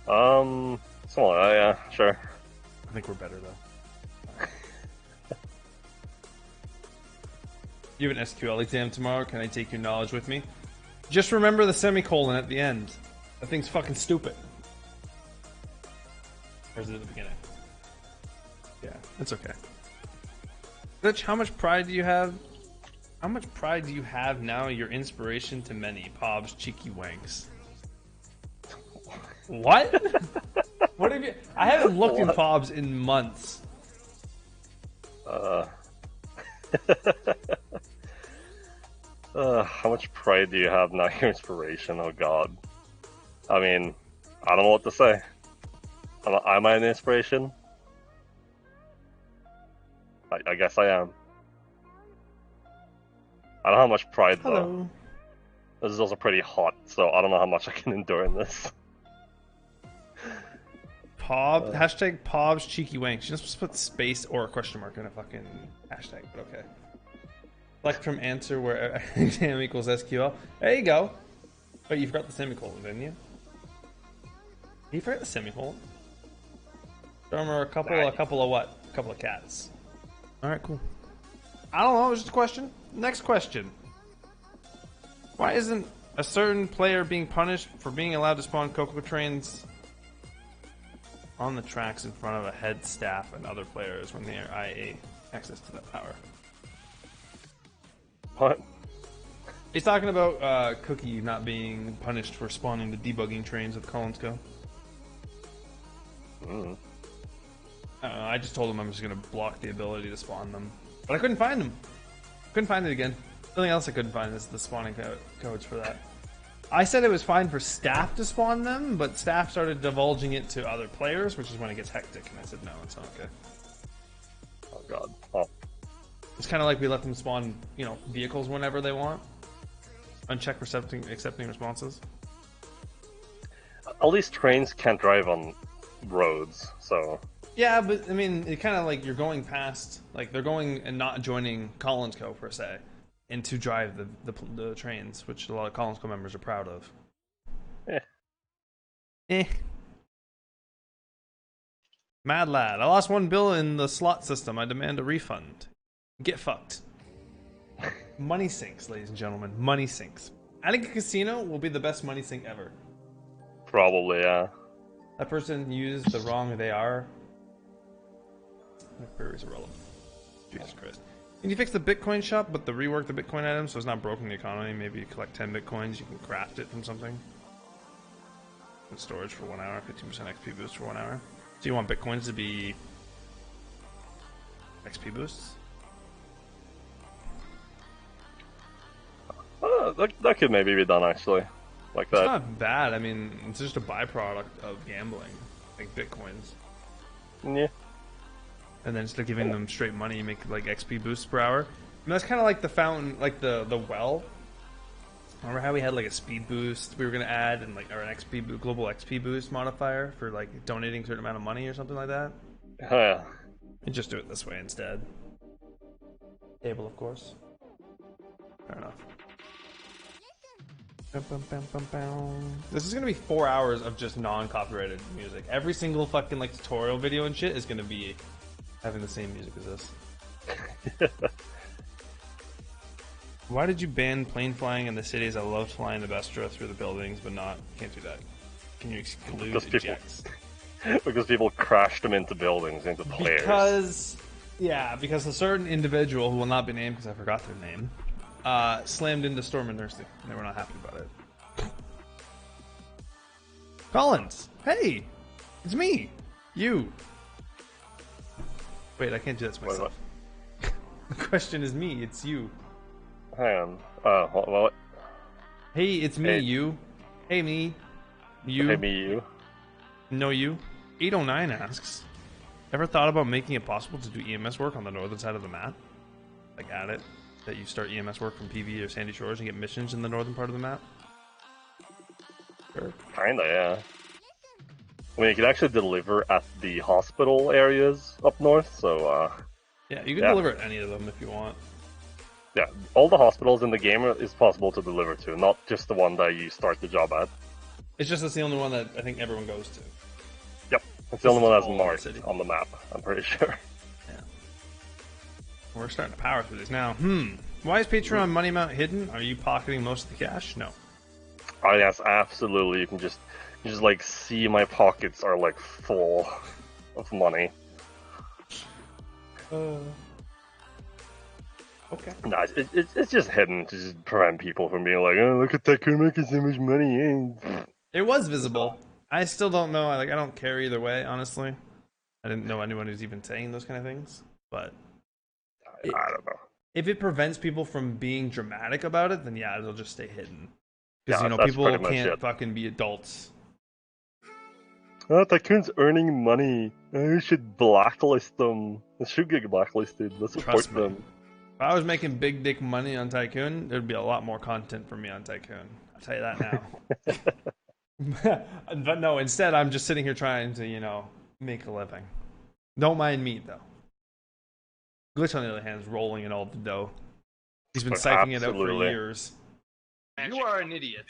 Something like that, yeah, sure. I think we're better though. You have an SQL exam tomorrow. Can I take your knowledge with me? Just remember the semicolon at the end. That thing's fucking stupid. Or is it at the beginning? Yeah, it's okay. Glitch, how much pride do you have? How much pride do you have now? Your inspiration to many. Pobs, cheeky wanks. What? What have you? I haven't looked in Pobs in months. How much pride do you have now? Your inspiration, oh god. I mean, I don't know what to say. Am I an inspiration? I guess I am. I don't have much pride though. Hello. This is also pretty hot, so I don't know how much I can endure in this. Hashtag Pobs cheeky wanks. You're not supposed to put space or a question mark in a fucking hashtag, but okay. Select from answer where exam equals SQL. There you go. Wait, you forgot the semicolon, didn't you? You forgot the semicolon. Remember a couple of what? A couple of cats. Alright, cool. I don't know, it was just a question. Next question. Why isn't a certain player being punished for being allowed to spawn Coco trains on the tracks in front of a head staff and other players when they are IA access to that power? What? He's talking about Cookie not being punished for spawning the debugging trains with Collins Go. I don't know, I just told him I'm just gonna block the ability to spawn them. But I couldn't find them. Couldn't find it again. Something else I couldn't find is the spawning codes for that. I said it was fine for staff to spawn them, but staff started divulging it to other players, which is when it gets hectic, and I said no, it's not okay. Oh god. Oh. It's kind of like we let them spawn, you know, vehicles whenever they want. Uncheck accepting responses. At least trains can't drive on roads, so... Yeah, but I mean, it kind of like you're going past, like they're going and not joining Collins Co. per se, and to drive the trains, which a lot of Collins Co. members are proud of. Eh. Mad lad, I lost 1 bill in the slot system. I demand a refund. Get fucked. Money sinks, ladies and gentlemen. Money sinks. Adding a casino will be the best money sink ever. Probably, yeah. That person used the wrong they are. My query is irrelevant. Jesus Christ. Can you fix the Bitcoin shop, but rework the Bitcoin items so it's not broken the economy? Maybe you collect 10 Bitcoins, you can craft it from something. And storage for 1 hour, 15% XP boost for 1 hour. So you want Bitcoins to be XP boosts? That could maybe be done, actually. Like that. It's not bad. I mean, it's just a byproduct of gambling, like Bitcoins. Yeah. And then instead of giving them straight money, you make like XP boosts per hour. And that's kind of like the fountain, like the well. Remember how we had like a speed boost we were gonna add, and like or an global XP boost modifier for like donating a certain amount of money or something like that? Oh, yeah. And just do it this way instead. Table, of course. Fair enough. This is gonna be 4 hours of just non-copyrighted music. Every single fucking like tutorial video and shit is gonna be having the same music as this. Why did you ban plane flying in the cities? I love flying the Vestra through the buildings, but can't do that. Can you exclude ejects? Because people crash them into buildings, into players. Because a certain individual who will not be named because I forgot their name slammed into Storm and Nursing, and they were not happy about it. Collins, hey, it's me, you. Wait, I can't do that to myself. The question is me, it's you. Hang on. What? Hey, it's me, Hey. you. Hey, me. You. Hey, me, you. No, you. 809 asks, ever thought about making it possible to do EMS work on the northern side of the map? Like add it, that you start EMS work from PV or Sandy Shores and get missions in the northern part of the map? Sure. Kinda, yeah. I mean, you can actually deliver at the hospital areas up north, so, Yeah, you can Yeah. deliver at any of them if you want. yeah. All the hospitals in the game is possible to deliver to, not just the one that you start the job at. It's just that's the only one that I think everyone goes to. Yep. It's the only one that's all over the marked city. on the map, I'm pretty sure. Yeah. We're starting to power through this now. Why is Patreon money amount hidden? Are you pocketing most of the cash? No. Oh, yes, absolutely. You can just like see my pockets are like full of money. Okay. No, it's just hidden to just prevent people from being like, oh, look at Tycoon making so much money. It was visible. I still don't know. I don't care either way, honestly. I didn't know anyone who's even saying those kind of things. But I don't know. if it prevents people from being dramatic about it, then yeah, it'll just stay hidden. Because, Yeah, you know, that's people pretty much can't it. fucking be adults. Oh, Tycoon's earning money. I should blacklist them. They should get blacklisted. Let's support Trust me. them. If I was making big dick money on Tycoon, there'd be a lot more content for me on Tycoon. I'll tell you that now. But no, instead I'm just sitting here trying to, you know, make a living. Don't mind me, though. Glitch, on the other hand, is rolling in all the dough. He's been psyching it out for Absolutely. years. You are an idiot.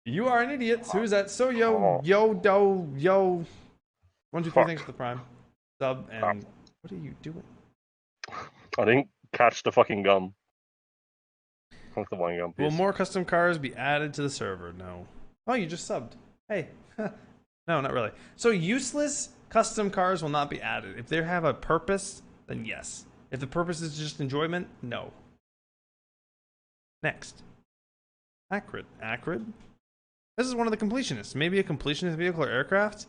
You are an idiot. Who's that? So Oh. yo, yo. 1, 2, 3, Fuck. thanks for the prime. Sub, and what are you doing? I didn't catch the fucking gum. What's the one gum piece? Will more custom cars be added to the server? No. Oh, you just subbed. Hey. No, not really. So useless custom cars will not be added. If they have a purpose, then yes. If the purpose is just enjoyment, no. Next. Acrid. Acrid? This is one of the completionists. Maybe a completionist vehicle or aircraft?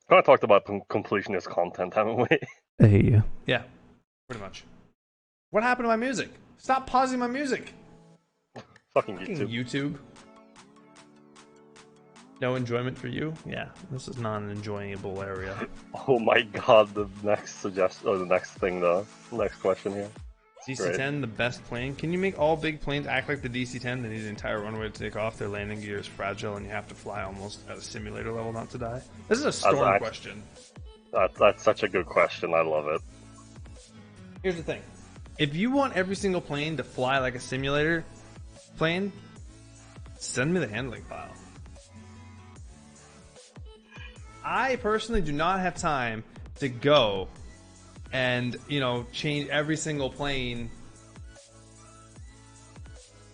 Kind of talked about completionist content, haven't we? Hey. Yeah, pretty much. What happened to my music? Stop pausing my music. Fucking Fucking YouTube. YouTube. No enjoyment for you? Yeah, this is not an enjoyable area. Oh my god, the next suggestion, or the next thing, the next question here. DC-10, the best plane. Can you make all big planes act like the DC-10? They need an entire runway to take off. Their landing gear is fragile, and you have to fly almost at a simulator level not to die. This is a Storm question. That's such a good question. I love it. Here's the thing. If you want every single plane to fly like a simulator plane, send me the handling file. I personally do not have time to go and, change every single plane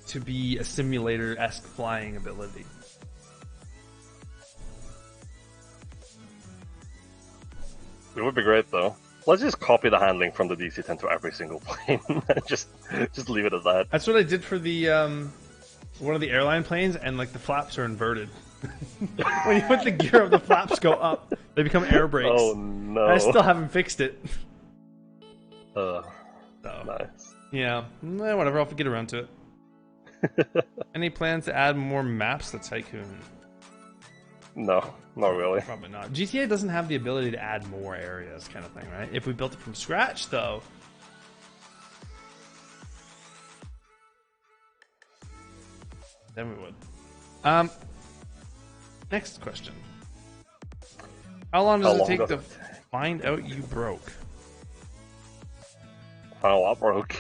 to be a simulator-esque flying ability. It would be great though. Let's just copy the handling from the DC-10 to every single plane. just leave it at that. That's what I did for the one of the airline planes, and like the flaps are inverted. When you put the gear up, the flaps go up. They become air brakes. Oh no! I still haven't fixed it. So, nice. Yeah, whatever. I'll get around to it. Any plans to add more maps to Tycoon? No, not really. Probably not. GTA doesn't have the ability to add more areas, kind of thing, right? If we built it from scratch, though. Then we would. Next question. How long does it take to find out you broke? Oh, I broke.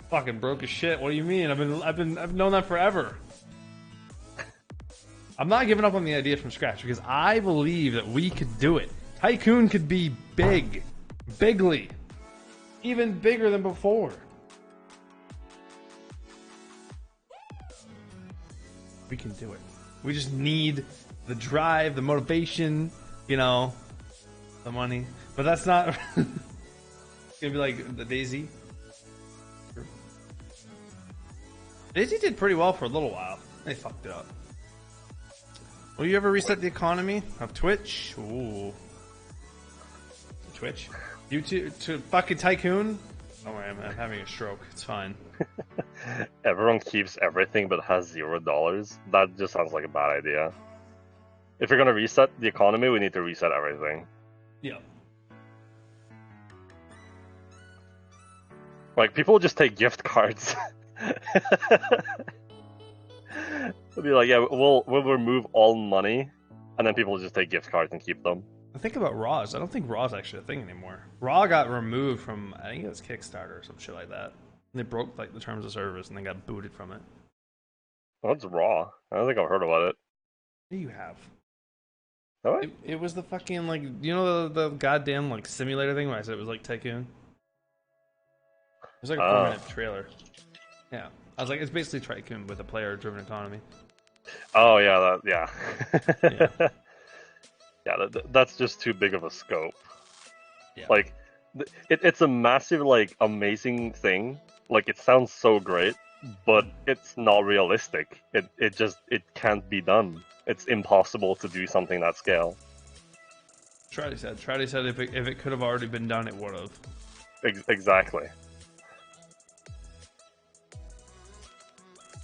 Fucking broke as shit. What do you mean? I've known that forever. I'm not giving up on the idea from scratch because I believe that we could do it. Tycoon could be big, bigly, even bigger than before. We can do it. We just need the drive, the motivation, the money. But that's not. It's gonna be like the Daisy. Daisy did pretty well for a little while. They fucked it up. Will you ever reset the economy of Twitch? Ooh. Twitch? YouTube to fucking Tycoon? Don't worry, I'm having a stroke. It's fine. Everyone keeps everything but has $0. That just sounds like a bad idea. If you're gonna reset the economy, we need to reset everything. Yeah. Like, people just take gift cards. They'll be like, yeah, we'll remove all money, and then people just take gift cards and keep them. I think about Raw's. I don't think Raw's actually a thing anymore. Raw got removed from, I think it was Kickstarter or some shit like that. They broke like the terms of service and they got booted from it. What's Raw? I don't think I've heard about it. What do you have? Oh, It was the fucking the goddamn like simulator thing where I said it was like Tycoon. It was like a 4-minute trailer. Yeah. I was like, it's basically Tycoon with a player-driven economy. Oh yeah, yeah. Yeah. Yeah, that's just too big of a scope. Yeah. Like, it's a massive, like, amazing thing. Like, it sounds so great, but it's not realistic. It can't be done. It's impossible to do something that scale. Trouty said if it could have already been done, it would have. Exactly.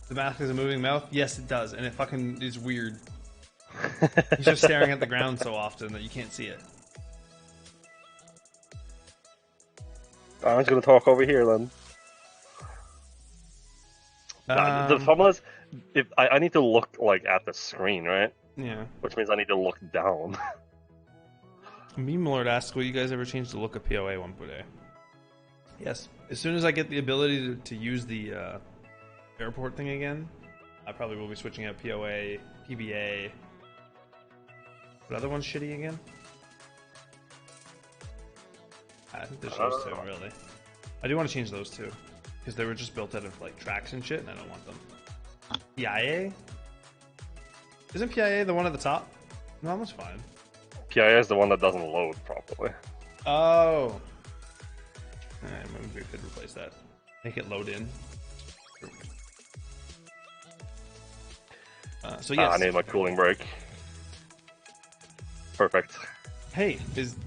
The mask is a moving mouth? Yes, it does, and it fucking is weird. He's just staring at the ground so often that you can't see it. I'm just gonna talk over here then. The problem is, if I need to look like at the screen, right? Yeah. Which means I need to look down. Meme Lord asks, will you guys ever change the look of PoA one day? Yes. As soon as I get the ability to use the airport thing again, I probably will be switching out PoA, PBA. What other one's shitty again? I think there's those two, really. I do want to change those two. Because they were just built out of like tracks and shit, and I don't want them. PIA? Isn't PIA the one at the top? No, that's fine. PIA is the one that doesn't load properly. Oh. Alright, maybe we could replace that. Make it load in. So yes. I need my cooling break. Perfect. Hey, is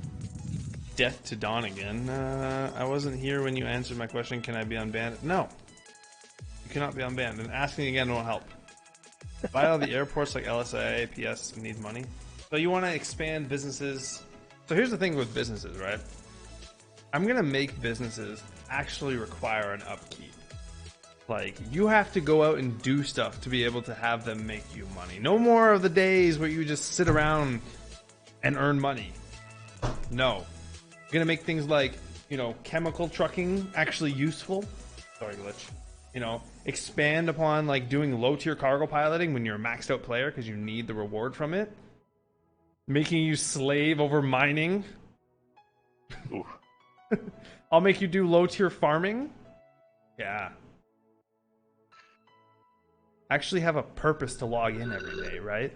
Death to Dawn again? I wasn't here when you answered my question. Can I be unbanned? No. You cannot be unbanned, and asking again won't help. Buy all the airports like LSA, APS need money. So you want to expand businesses. So here's the thing with businesses, right? I'm going to make businesses actually require an upkeep. Like, you have to go out and do stuff to be able to have them make you money. No more of the days where you just sit around and earn money. No. You're gonna make things like, you know, chemical trucking actually useful. Sorry, glitch. You know, expand upon like doing low-tier cargo piloting when you're a maxed out player because you need the reward from it. Making you slave over mining. Ooh. I'll make you do low-tier farming. Yeah. Actually have a purpose to log in every day, right?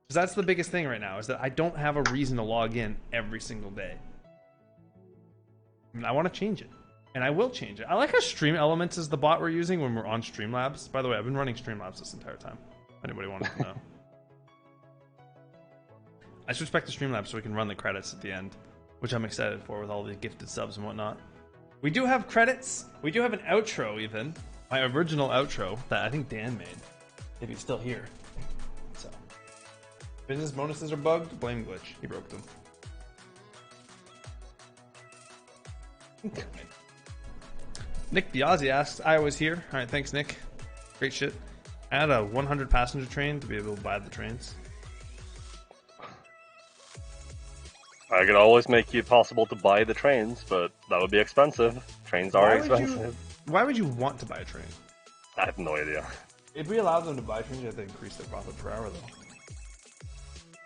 Because that's the biggest thing right now, is that I don't have a reason to log in every single day. I mean, I want to change it. And I will change it. I like how Stream Elements is the bot we're using when we're on Streamlabs. By the way, I've been running Streamlabs this entire time. If anybody wanted to know. I should respect the Streamlabs so we can run the credits at the end, which I'm excited for with all the gifted subs and whatnot. We do have credits. We do have an outro even. My original outro that I think Dan made, if he's still here. So, business bonuses are bugged. Blame glitch. He broke them. Nick Biazzi asks, "I was here." All right, thanks, Nick. Great shit. Add a 100 passenger train to be able to buy the trains. I could always make it possible to buy the trains, but that would be expensive. Trains are expensive. Why would you want to buy a train? I have no idea. If we allowed them to buy trains, you have to increase their profit per hour, though.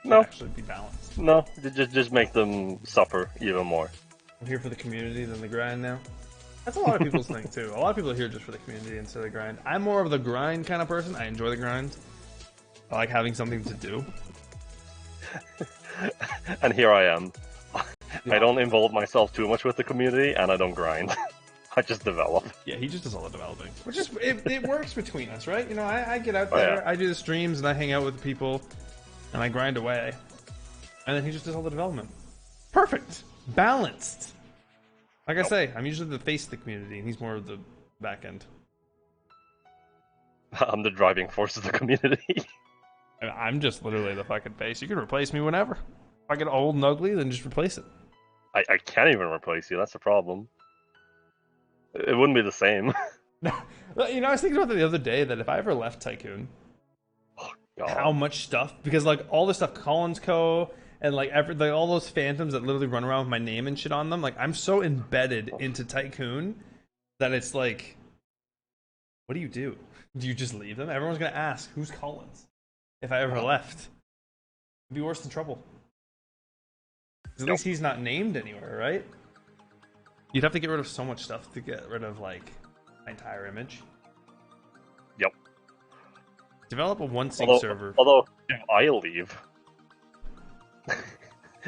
No. Actually be balanced. No, just make them suffer even more. I'm here for the community than the grind now. That's a lot of people's thing, too. A lot of people are here just for the community instead of the grind. I'm more of the grind kind of person. I enjoy the grind. I like having something to do. And here I am. I don't involve myself too much with the community, and I don't grind. I just develop. Yeah, he just does all the developing. Which is, it works between us, right? You know, I get out there, I do the streams, and I hang out with people, and I grind away. And then he just does all the development. Perfect! Balanced! Like I say, I'm usually the face of the community, and he's more of the back end. I'm the driving force of the community. I'm just literally the fucking face. You can replace me whenever. If I get old and ugly, then just replace it. I can't even replace you, that's the problem. It wouldn't be the same. You know, I was thinking about that the other day, that if I ever left Tycoon, how much stuff, because like all the stuff Collins Co. and like all those phantoms that literally run around with my name and shit on them, like I'm so embedded into Tycoon that it's like, what do? Do you just leave them? Everyone's gonna ask, who's Collins? If I ever left, it'd be worse than trouble. At least he's not named anywhere, right? You'd have to get rid of so much stuff to get rid of like my entire image. Yep. Develop a one-sync server. Although, if I leave,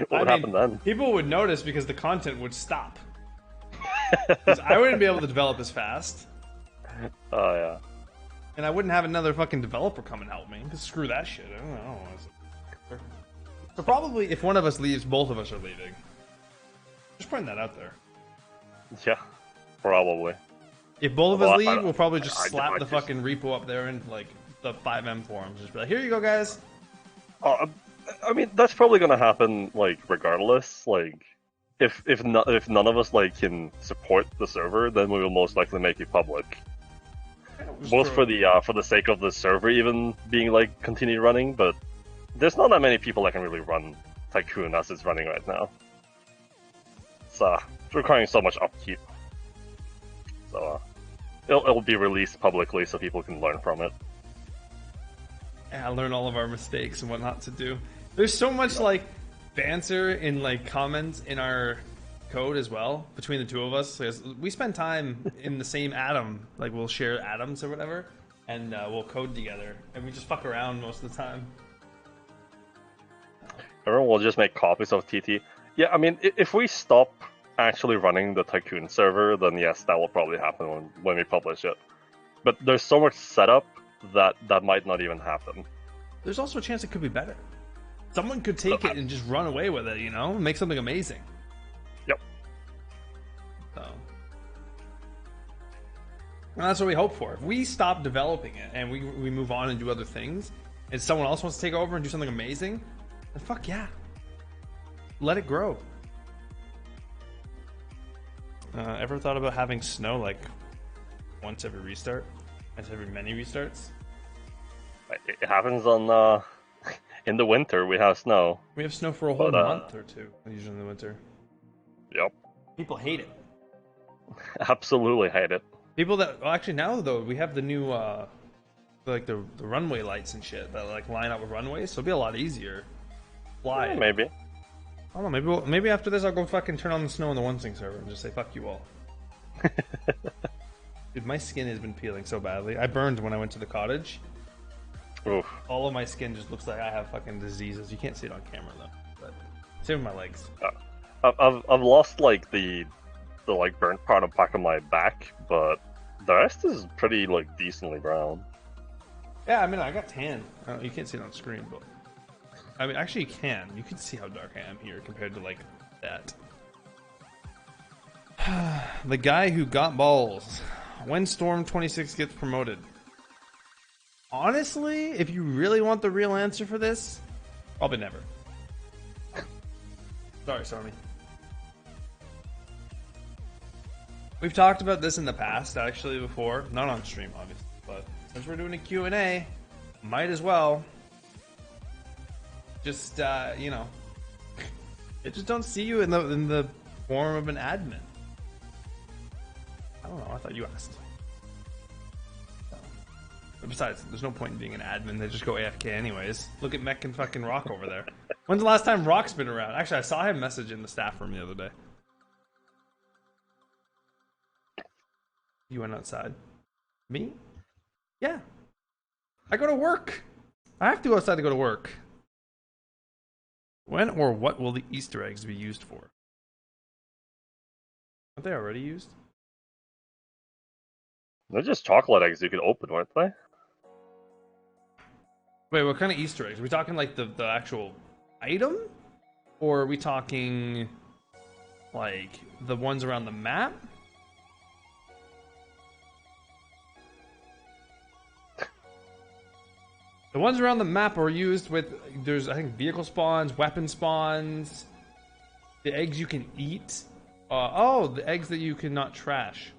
what would happen then? People would notice because the content would stop. Because I wouldn't be able to develop as fast. Oh, yeah. And I wouldn't have another fucking developer come and help me. Because screw that shit. I don't know. So probably if one of us leaves, both of us are leaving. Just putting that out there. Yeah, probably. If both of us leave, we'll probably just slap the fucking repo up there in like the 5M forums. Just be like, here you go, guys. I mean, that's probably gonna happen, like, regardless. Like, if none of us like can support the server, then we will most likely make it public. Both for the sake of the server even being like continue running, but there's not that many people that can really run Tycoon as it's running right now. It's requiring so much upkeep. So it'll be released publicly so people can learn from it. Yeah, learn all of our mistakes and what not to do. There's so much like banter in like comments in our code as well between the two of us. We spend time in the same atom, like we'll share atoms or whatever, and we'll code together, and we just fuck around most of the time. Everyone will just make copies of TT. Yeah, I mean, if we stop actually running the Tycoon server, then yes, that will probably happen when we publish it. But there's so much setup that might not even happen. There's also a chance it could be better. someone could take it and just run away with it, make something amazing. Yep. So, and that's what we hope for. If we stop developing it and we move on and do other things, and someone else wants to take over and do something amazing, then fuck yeah. Let it grow. Ever thought about having snow like once every restart? Once every many restarts? It happens on in the winter. We have snow. We have snow for a whole month or two, usually in the winter. Yep. People hate it. Absolutely hate it. People that actually now though we have the new like the runway lights and shit that like line up with runways, so it'll be a lot easier. Fly. Maybe. I don't know. Maybe after this I'll go fucking turn on the snow on the one thing server and just say fuck you all. Dude, my skin has been peeling so badly. I burned when I went to the cottage. Oof. All of my skin just looks like I have fucking diseases. You can't see it on camera though. But same with my legs. I've lost like the like burnt part of back of my back, but the rest is pretty like decently brown. Yeah, I mean I got tan. You can't see it on screen, but I mean actually you can. You can see how dark I am here compared to like that. The guy who got balls. When Storm 26 gets promoted. Honestly, if you really want the real answer for this, probably never. Sorry, Stormy. We've talked about this in the past, actually, before. Not on stream, obviously, but since we're doing a Q&A, might as well. Just, they just don't see you in the form of an admin. I don't know, I thought you asked. Besides, there's no point in being an admin. They just go AFK anyways. Look at Mech and fucking Rock over there. When's the last time Rock's been around? Actually, I saw him message in the staff room the other day. You went outside. Me? Yeah. I go to work. I have to go outside to go to work. When or what will the Easter eggs be used for? Aren't they already used? They're just chocolate eggs you could open, weren't they? Wait, what kind of Easter eggs? Are we talking like the actual item? Or are we talking like the ones around the map? The ones around the map are used with, there's I think vehicle spawns, weapon spawns, the eggs you can eat. The eggs that you cannot trash.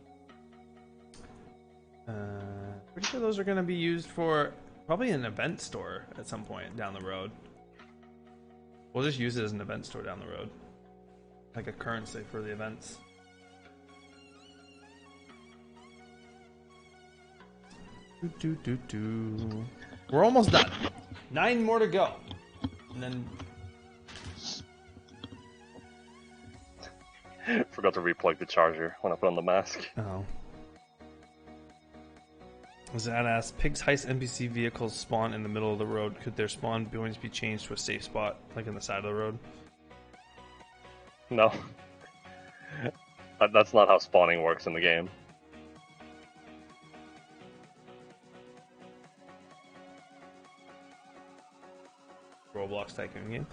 Pretty sure those are going to be used for probably an event store at some point down the road. We'll just use it as an event store down the road. Like a currency for the events. We're almost done. 9 more to go. And then... Forgot to replug the charger when I put on the mask. Oh. Zad asks, Pig's heist NPC vehicles spawn in the middle of the road. Could their spawn points be changed to a safe spot, like in the side of the road? No. That's not how spawning works in the game. Roblox Tycoon game.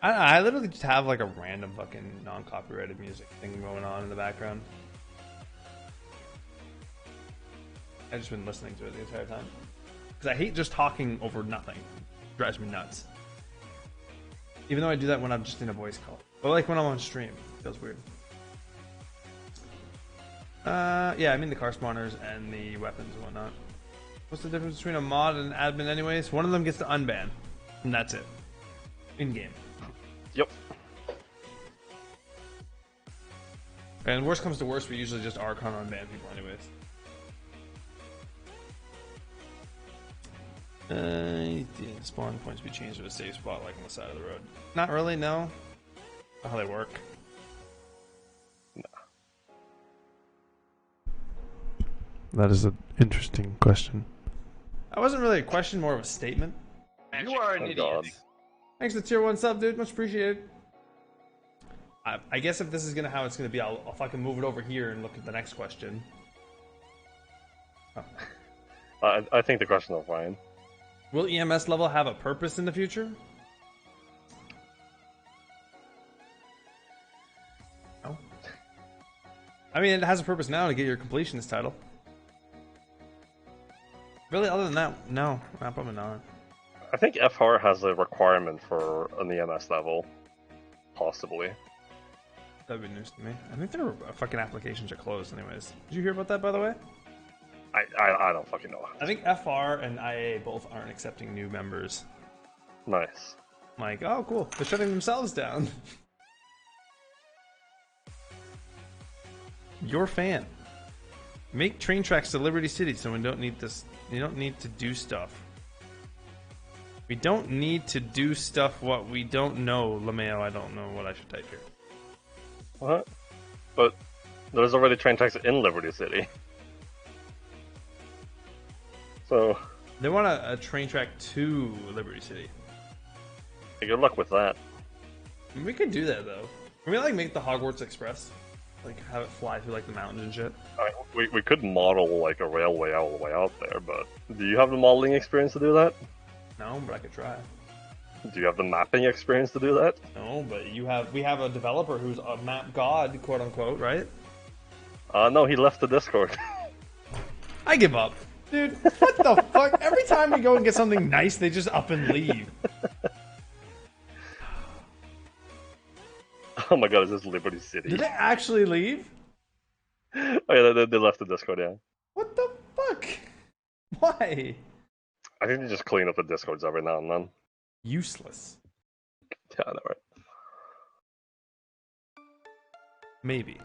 I literally just have like a random fucking non-copyrighted music thing going on in the background. I've just been listening to it the entire time. Because I hate just talking over nothing. It drives me nuts. Even though I do that when I'm just in a voice call. But like when I'm on stream. It feels weird. Yeah, I mean the car spawners and the weapons and whatnot. What's the difference between a mod and an admin anyways? One of them gets to unban. And that's it. In-game. Yep. And worst comes to worst, we usually just Archon unban people anyways. Spawn points be changed to a safe spot like on the side of the road. Not really, no. Not how they work. No. That is an interesting question. That wasn't really a question, more of a statement. You are an Oh, idiot. God. Thanks for the tier 1 sub, dude. Much appreciated. I guess if this is how it's gonna be, I'll fucking move it over here and look at the next question. Oh. I think the questions are fine. Will EMS level have a purpose in the future? I mean, it has a purpose now to get your completionist title. Really, other than that, no, probably not. I think FR has a requirement for an EMS level, possibly. That'd be news to me. I think their fucking applications are closed, anyways. Did you hear about that, by the way? I don't fucking know. I think FR and IA both aren't accepting new members. Nice. I'm like, oh, cool. They're shutting themselves down. Your fan. Make train tracks to Liberty City so we don't need this. You don't need to do stuff. We don't need to do stuff what we don't know, LeMayo. I don't know what I should type here. What? But there's already train tracks in Liberty City. So... They want a train track to Liberty City. Good luck with that. We could do that, though. Can we, like, make the Hogwarts Express? Like, have it fly through, like, the mountains and shit? I mean, we could model, like, a railway all the way out there, but... Do you have the modeling experience to do that? No, but I could try. Do you have the mapping experience to do that? No, but we have a developer who's a map god, quote unquote, right? No, he left the Discord. I give up. Dude, what the fuck? Every time we go and get something nice, they just up and leave. Oh my god, is this Liberty City? Did they actually leave? Oh yeah, they left the Discord, yeah. What the fuck? Why? I think they just clean up the Discords every now and then. Useless. Yeah, I know, right? Maybe.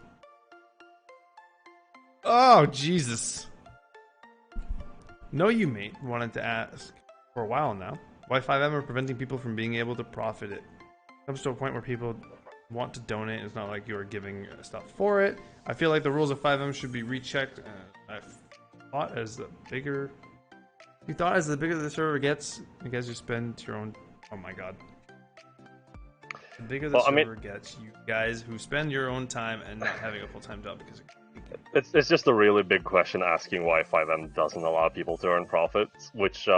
Oh, Jesus. No, you mate wanted to ask for a while now. Why 5M are preventing people from being able to profit it? Comes to a point where people want to donate. It's not like you're giving stuff for it. I feel like the rules of 5M should be rechecked. I thought as the bigger... You thought as the bigger the server gets, you guys just spend your own... Oh my god. The bigger the server gets, you guys who spend your own time and not having a full-time job because... It's just a really big question asking why 5M doesn't allow people to earn profits, which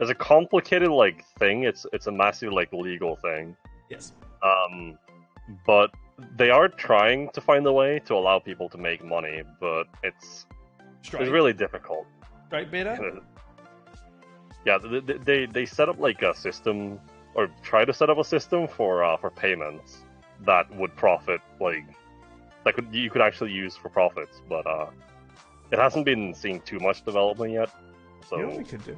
is a complicated like thing. It's a massive like legal thing. Yes. But they are trying to find a way to allow people to make money, but it's really difficult. Right, Beta? Yeah, they set up like a system, or try to set up a system for payments that would profit like you could actually use for profits, but it hasn't been seeing too much development yet. So you know what we could do?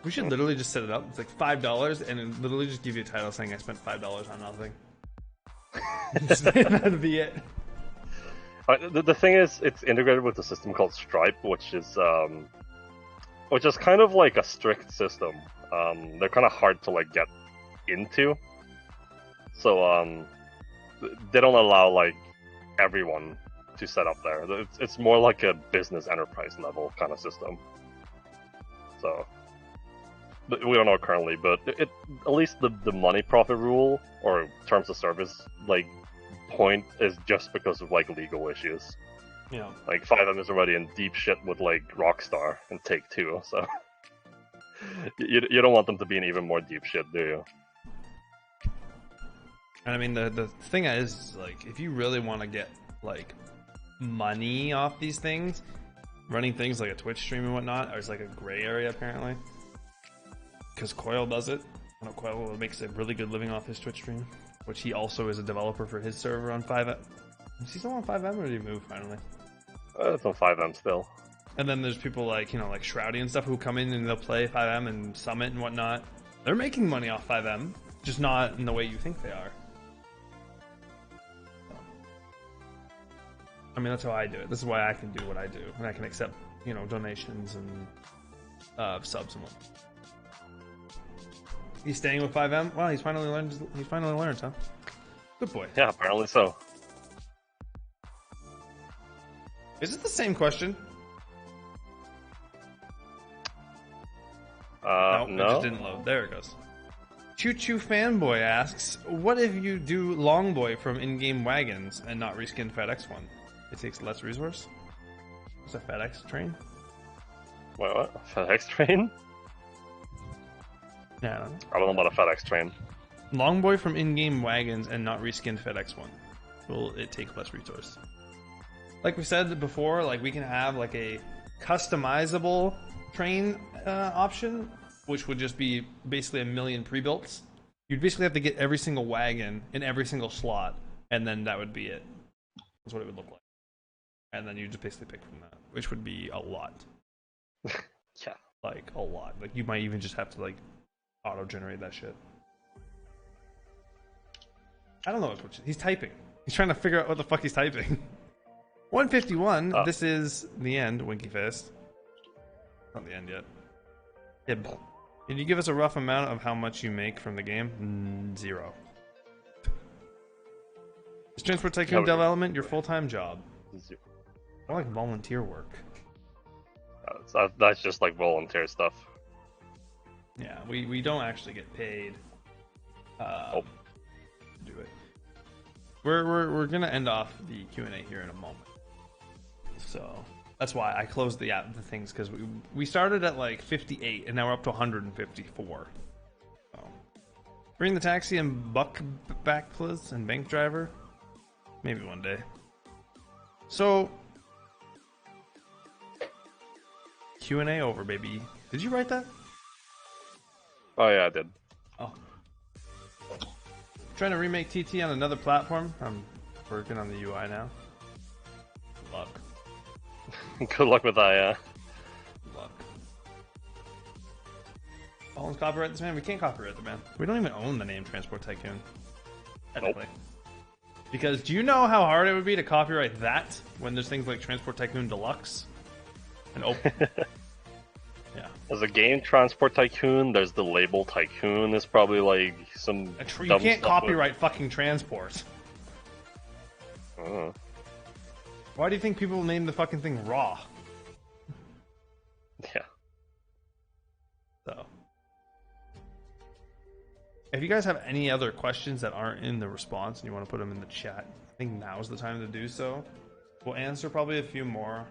We should literally just set it up. It's like $5, and it literally just give you a title saying I spent $5 on nothing. That'd be it. The thing is, it's integrated with a system called Stripe, which is kind of like a strict system. They're kind of hard to like get into, so they don't allow like everyone to set up there. It's more like a business enterprise level kind of system. So we don't know currently, but at least the money profit rule or terms of service like point is just because of like legal issues. Yeah. Like 5M is already in deep shit with like Rockstar and Take-Two, so you don't want them to be in even more deep shit, do you? And I mean, the thing is, like, if you really want to get, like, money off these things, running things like a Twitch stream and whatnot is, like, a gray area, apparently. Because Coil does it. I know Coil makes a really good living off his Twitch stream, which he also is a developer for his server on 5M. Is he still on 5M, or did he move, finally? It's on 5M still. And then there's people like, you know, like Shroudy and stuff who come in and they'll play 5M and Summit and whatnot. They're making money off 5M, just not in the way you think they are. I mean, that's how I do it. This is why I can do what I do, and I can accept, you know, donations and subs and whatnot. He's staying with 5M. Wow, he's finally learned. He's finally learned, huh? Good boy. Yeah, apparently so. Is it the same question? No. It just didn't load. There it goes. Choo Choo Fanboy asks, "What if you do Longboy from in-game wagons and not reskin FedEx one? It takes less resource." It's a FedEx train. Wait, what? FedEx train? Yeah. I don't know about a FedEx train. Longboy from in-game wagons and not reskin FedEx one. Will it take less resource? like we said before, like we can have like a customizable train option, which would just be basically a million pre-builts. You'd basically have to get every single wagon in every single slot, and then that would be it. That's what it would look like. And then you just basically pick from that, which would be a lot. Yeah. Like, a lot. Like, you might even just have to, like, auto-generate that shit. I don't know what he's typing. He's trying to figure out what the fuck he's typing. 151, this is the end, Winky Fist. Not the end yet. Hib. Can you give us a rough amount of how much you make from the game? 0. Is Transport Tycoon development your full-time job? 0. I like volunteer work. That's just like volunteer stuff. Yeah, we don't actually get paid. To do it. We're gonna end off the Q&A here in a moment. So that's why I closed the things, because we started at like 58 and now we're up to 154. So, bring the taxi and buck back, please, and bank driver. Maybe one day. So Q&A over, baby. Did you write that? Oh yeah, I did. Oh. Trying to remake TT on another platform. I'm working on the UI now. Good luck. Good luck with that, yeah. Good luck. Let's copyright this, man. We can't copyright the man. We don't even own the name Transport Tycoon. Technically. Because do you know how hard it would be to copyright that when there's things like Transport Tycoon Deluxe? And yeah. There's a game Transport Tycoon, there's the label Tycoon, there's probably like some you can't copyright fucking transport. Why do you think people name the fucking thing Raw? Yeah. So, if you guys have any other questions that aren't in the response and you want to put them in the chat, I think now's the time to do so. We'll answer probably a few more.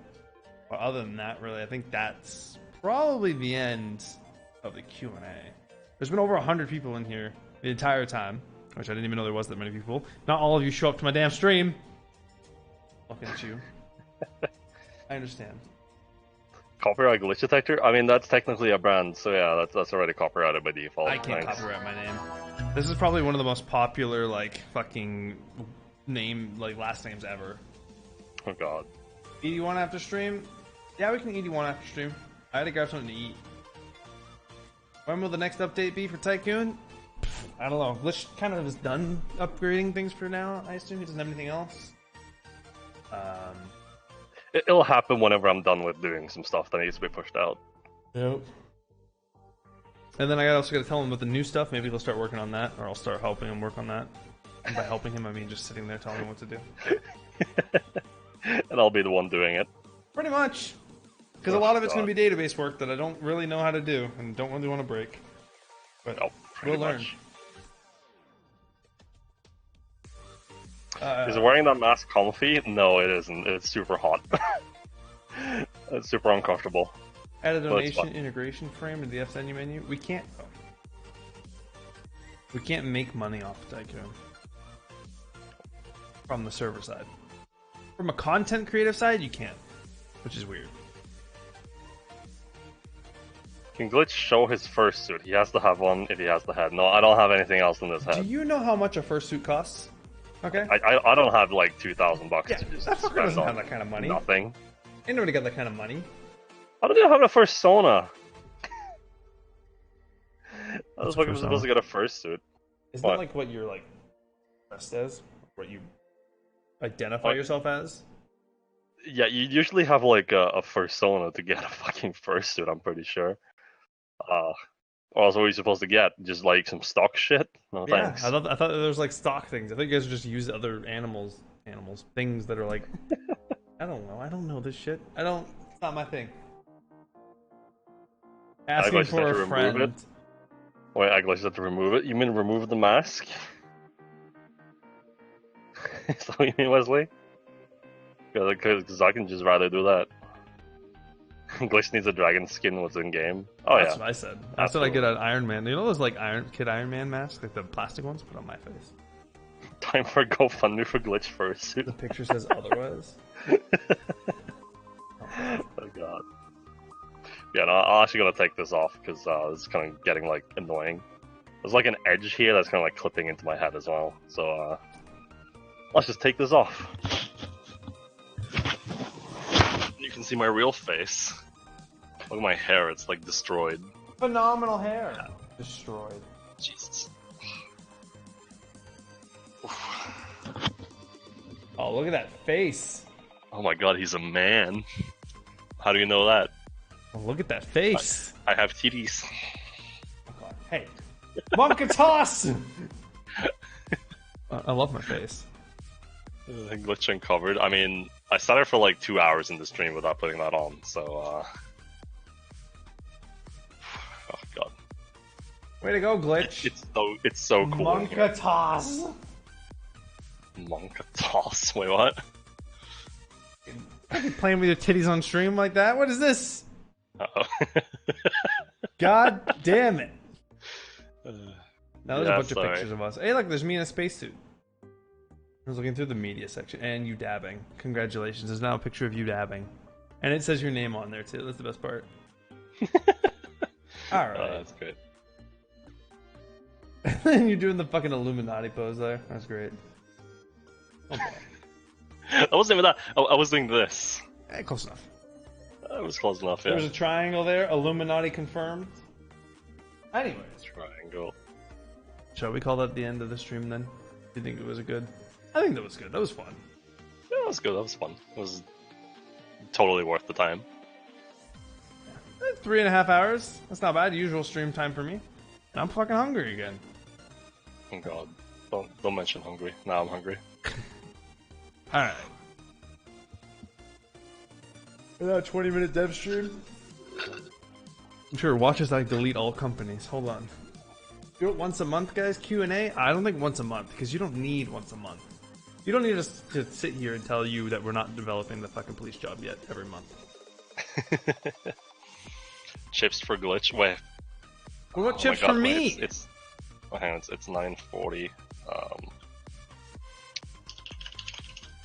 But other than that, really, I think that's probably the end of the Q&A. There's been over 100 people in here the entire time, which I didn't even know there was that many people. Not all of you show up to my damn stream. Looking at you. I understand. Copyright glitch detector? I mean, that's technically a brand, so yeah, that's already copyrighted by default. I can't copyright my name. This is probably one of the most popular, like, fucking name, like, last names ever. Oh god. 81 after stream? Yeah, we can 81 after stream. I had to grab something to eat. When will the next update be for Tycoon? I don't know. Glitch kind of is done upgrading things for now. I assume he doesn't have anything else. It'll happen whenever I'm done with doing some stuff that needs to be pushed out. Yep. And then I also got to tell him about the new stuff. Maybe he'll start working on that, or I'll start helping him work on that. And by helping him, I mean just sitting there telling him what to do. And I'll be the one doing it. Pretty much. Because a lot of it's going to be database work that I don't really know how to do and don't really want to break. But we'll learn. Is wearing that mask comfy? No, it isn't. It's super hot. It's super uncomfortable. Add a donation integration frame in the FNU menu. We can't. We can't make money off of Tycoon from the server side. From a content creative side, you can, which is weird. Can Glitch show his first suit? He has to have one if he has the head. No, I don't have anything else in this head. Do you know how much a fursuit costs? Okay. I don't have like $2,000 yeah, to just that fucker spend doesn't on have that kind of money. Nothing. Ain't nobody got that kind of money. How did you have a persona? I was fucking supposed to get a fursuit. Isn't that like what you're like dressed as? What you identify yourself as? Yeah, you usually have like a fursona to get a fucking fursuit, I'm pretty sure. Or else what are you supposed to get? Just like some stock shit? No yeah, thanks. I thought there was like stock things. I think you guys just use other animals, things that are like I don't know this shit. It's not my thing. Asking for a friend. It? Wait, I guess you have to remove it? You mean remove the mask? Is that what you mean, Wesley? Because I can just rather do that. Glitch needs a dragon skin what's in game. Oh That's yeah. what I said. That's what I get at Iron Man. You know those like Iron Man masks, like the plastic ones, put on my face. time for GoFundMe for glitch fursuit. The picture says otherwise. Oh god. Yeah, no, I'm actually gonna take this off because this is kind of getting like annoying. There's like an edge here that's kind of like clipping into my head as well. So let's just take this off. You can see my real face. Look at my hair; it's like destroyed. Phenomenal hair. Destroyed. Jesus. Oh, look at that face. Oh my god, he's a man. How do you know that? Oh, look at that face. I have titties. Oh, God. Hey, Monka toss. I love my face. Glitch uncovered. I mean, I sat there for like 2 hours in the stream without putting that on, so oh god. Way to go, glitch. It's so cool. Monka toss. Monka toss. Wait, what? Playing with your titties on stream like that? What is this? Uh-oh. God damn it. Now there's a Yeah, bunch sorry. of pictures of us. Hey, look, there's me in a spacesuit. I was looking through the media section, and you dabbing. Congratulations, there's now a picture of you dabbing. And it says your name on there, too. That's the best part. Alright. That's great. And you're doing the fucking Illuminati pose there. That's great. Okay. I wasn't even that. I was doing this. Close enough. I was close enough, yeah. There's a triangle there. Illuminati confirmed. Anyways. Triangle. Shall we call that the end of the stream then? Do you think it was a good? I think that was good. That was fun. Yeah, that was good. That was fun. It was totally worth the time. 3.5 hours. That's not bad. Usual stream time for me. And I'm fucking hungry again. Oh god. Don't mention hungry. Now I'm hungry. Alright. Another 20-minute dev stream. I'm sure watch as I delete all companies. Hold on. Do it once a month, guys. Q&A? I don't think once a month, because you don't need once a month. You don't need us to sit here and tell you that we're not developing the fucking police job yet every month. Chips for glitch. Wait. What about Oh chips my God, for wait, me? It's hang on, it's 9:40.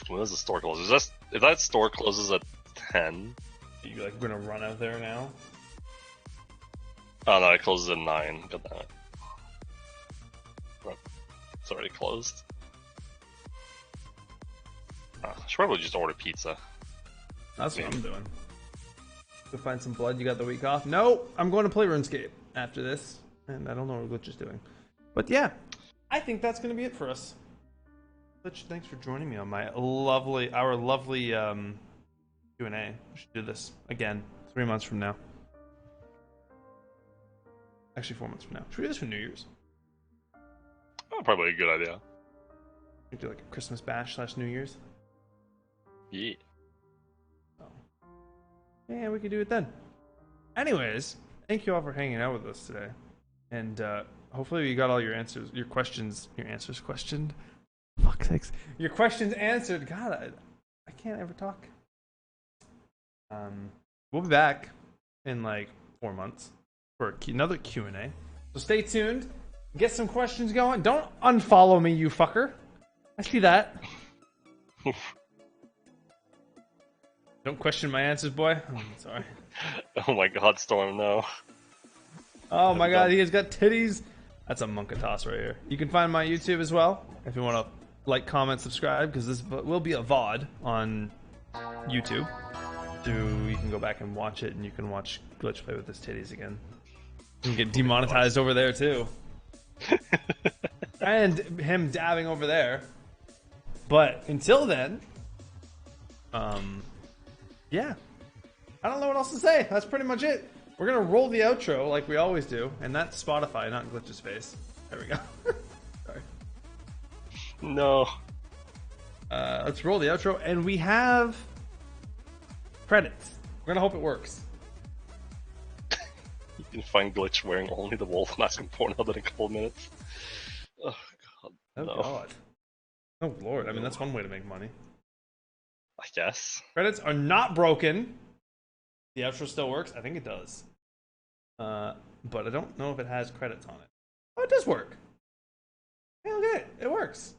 When does the store close? If that store closes at 10? You like gonna run out there now? Oh no, it closes at 9. Got that. It's already closed. I should probably just order pizza. That's what I'm doing. Go find some blood. You got the week off? No, I'm going to play RuneScape after this, and I don't know what Glitch is doing. But yeah, I think that's going to be it for us. Glitch, thanks for joining me on our lovely Q&A. We should do this again 3 months from now. Actually, 4 months from now. Should we do this for New Year's? Oh, probably a good idea. We do like a Christmas bash / New Year's. Yeah. Yeah, we could do it then. Anyways, thank you all for hanging out with us today. And hopefully you got all your answers, your answers questioned. Fuck's sakes. Your questions answered. God, I can't ever talk. We'll be back in like 4 months for another Q&A. So stay tuned. Get some questions going. Don't unfollow me, you fucker. I see that. Don't question my answers, boy. Oh, sorry. Oh my god, Storm, no. Oh my god, he has got titties. That's a monka toss right here. You can find my YouTube as well if you want to like, comment, subscribe, because this will be a VOD on YouTube. So you can go back and watch it, and you can watch Glitch play with his titties again. You can get demonetized over there too. And him dabbing over there. But until then, yeah. I don't know what else to say. That's pretty much it. We're gonna roll the outro like we always do, and that's Spotify, not Glitch's face. There we go. Sorry. No. Let's roll the outro, and we have credits. We're gonna hope it works. You can find Glitch wearing only the wolf mask and porno in a couple of minutes. Oh god. Oh no. god. Oh lord. I mean, that's one way to make money. I guess. Credits are not broken. The outro still works. I think it does. But I don't know if it has credits on it. Oh, it does work. Hey, look at it. It works.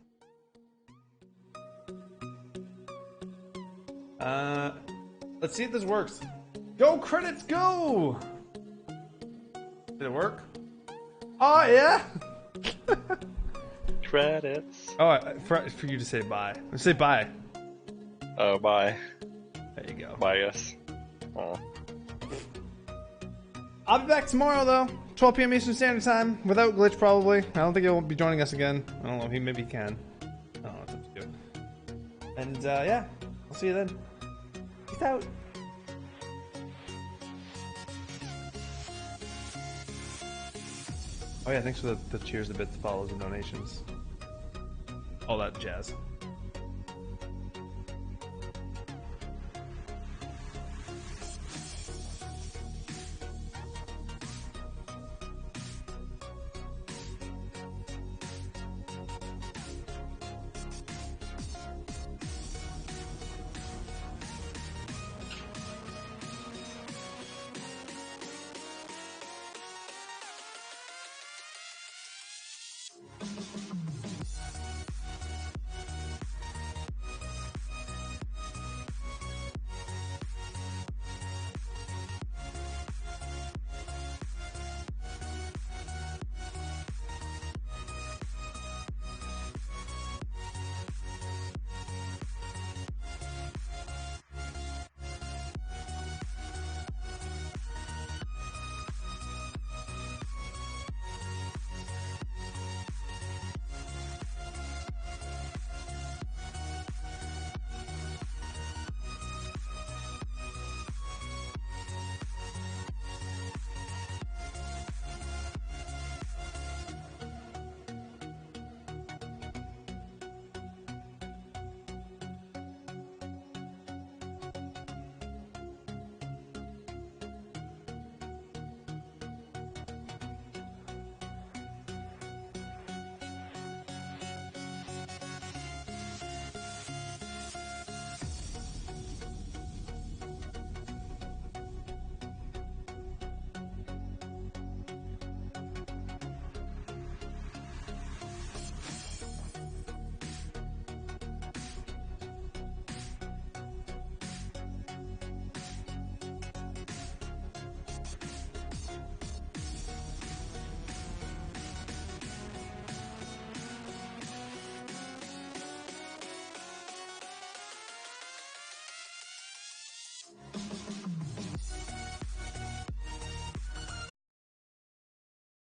Let's see if this works. Go credits, go! Did it work? Oh yeah. Credits. Oh, for you to say bye. Say bye. Oh, bye. There you go. Bye, yes. Oh. I'll be back tomorrow though, 12 p.m. Eastern Standard Time, without Glitch probably. I don't think he'll be joining us again. I don't know. Maybe he can. I don't know. It's up to you. And yeah, I'll see you then. Peace out. Oh yeah, thanks for the cheers, the bits, the follows, and donations. All that jazz.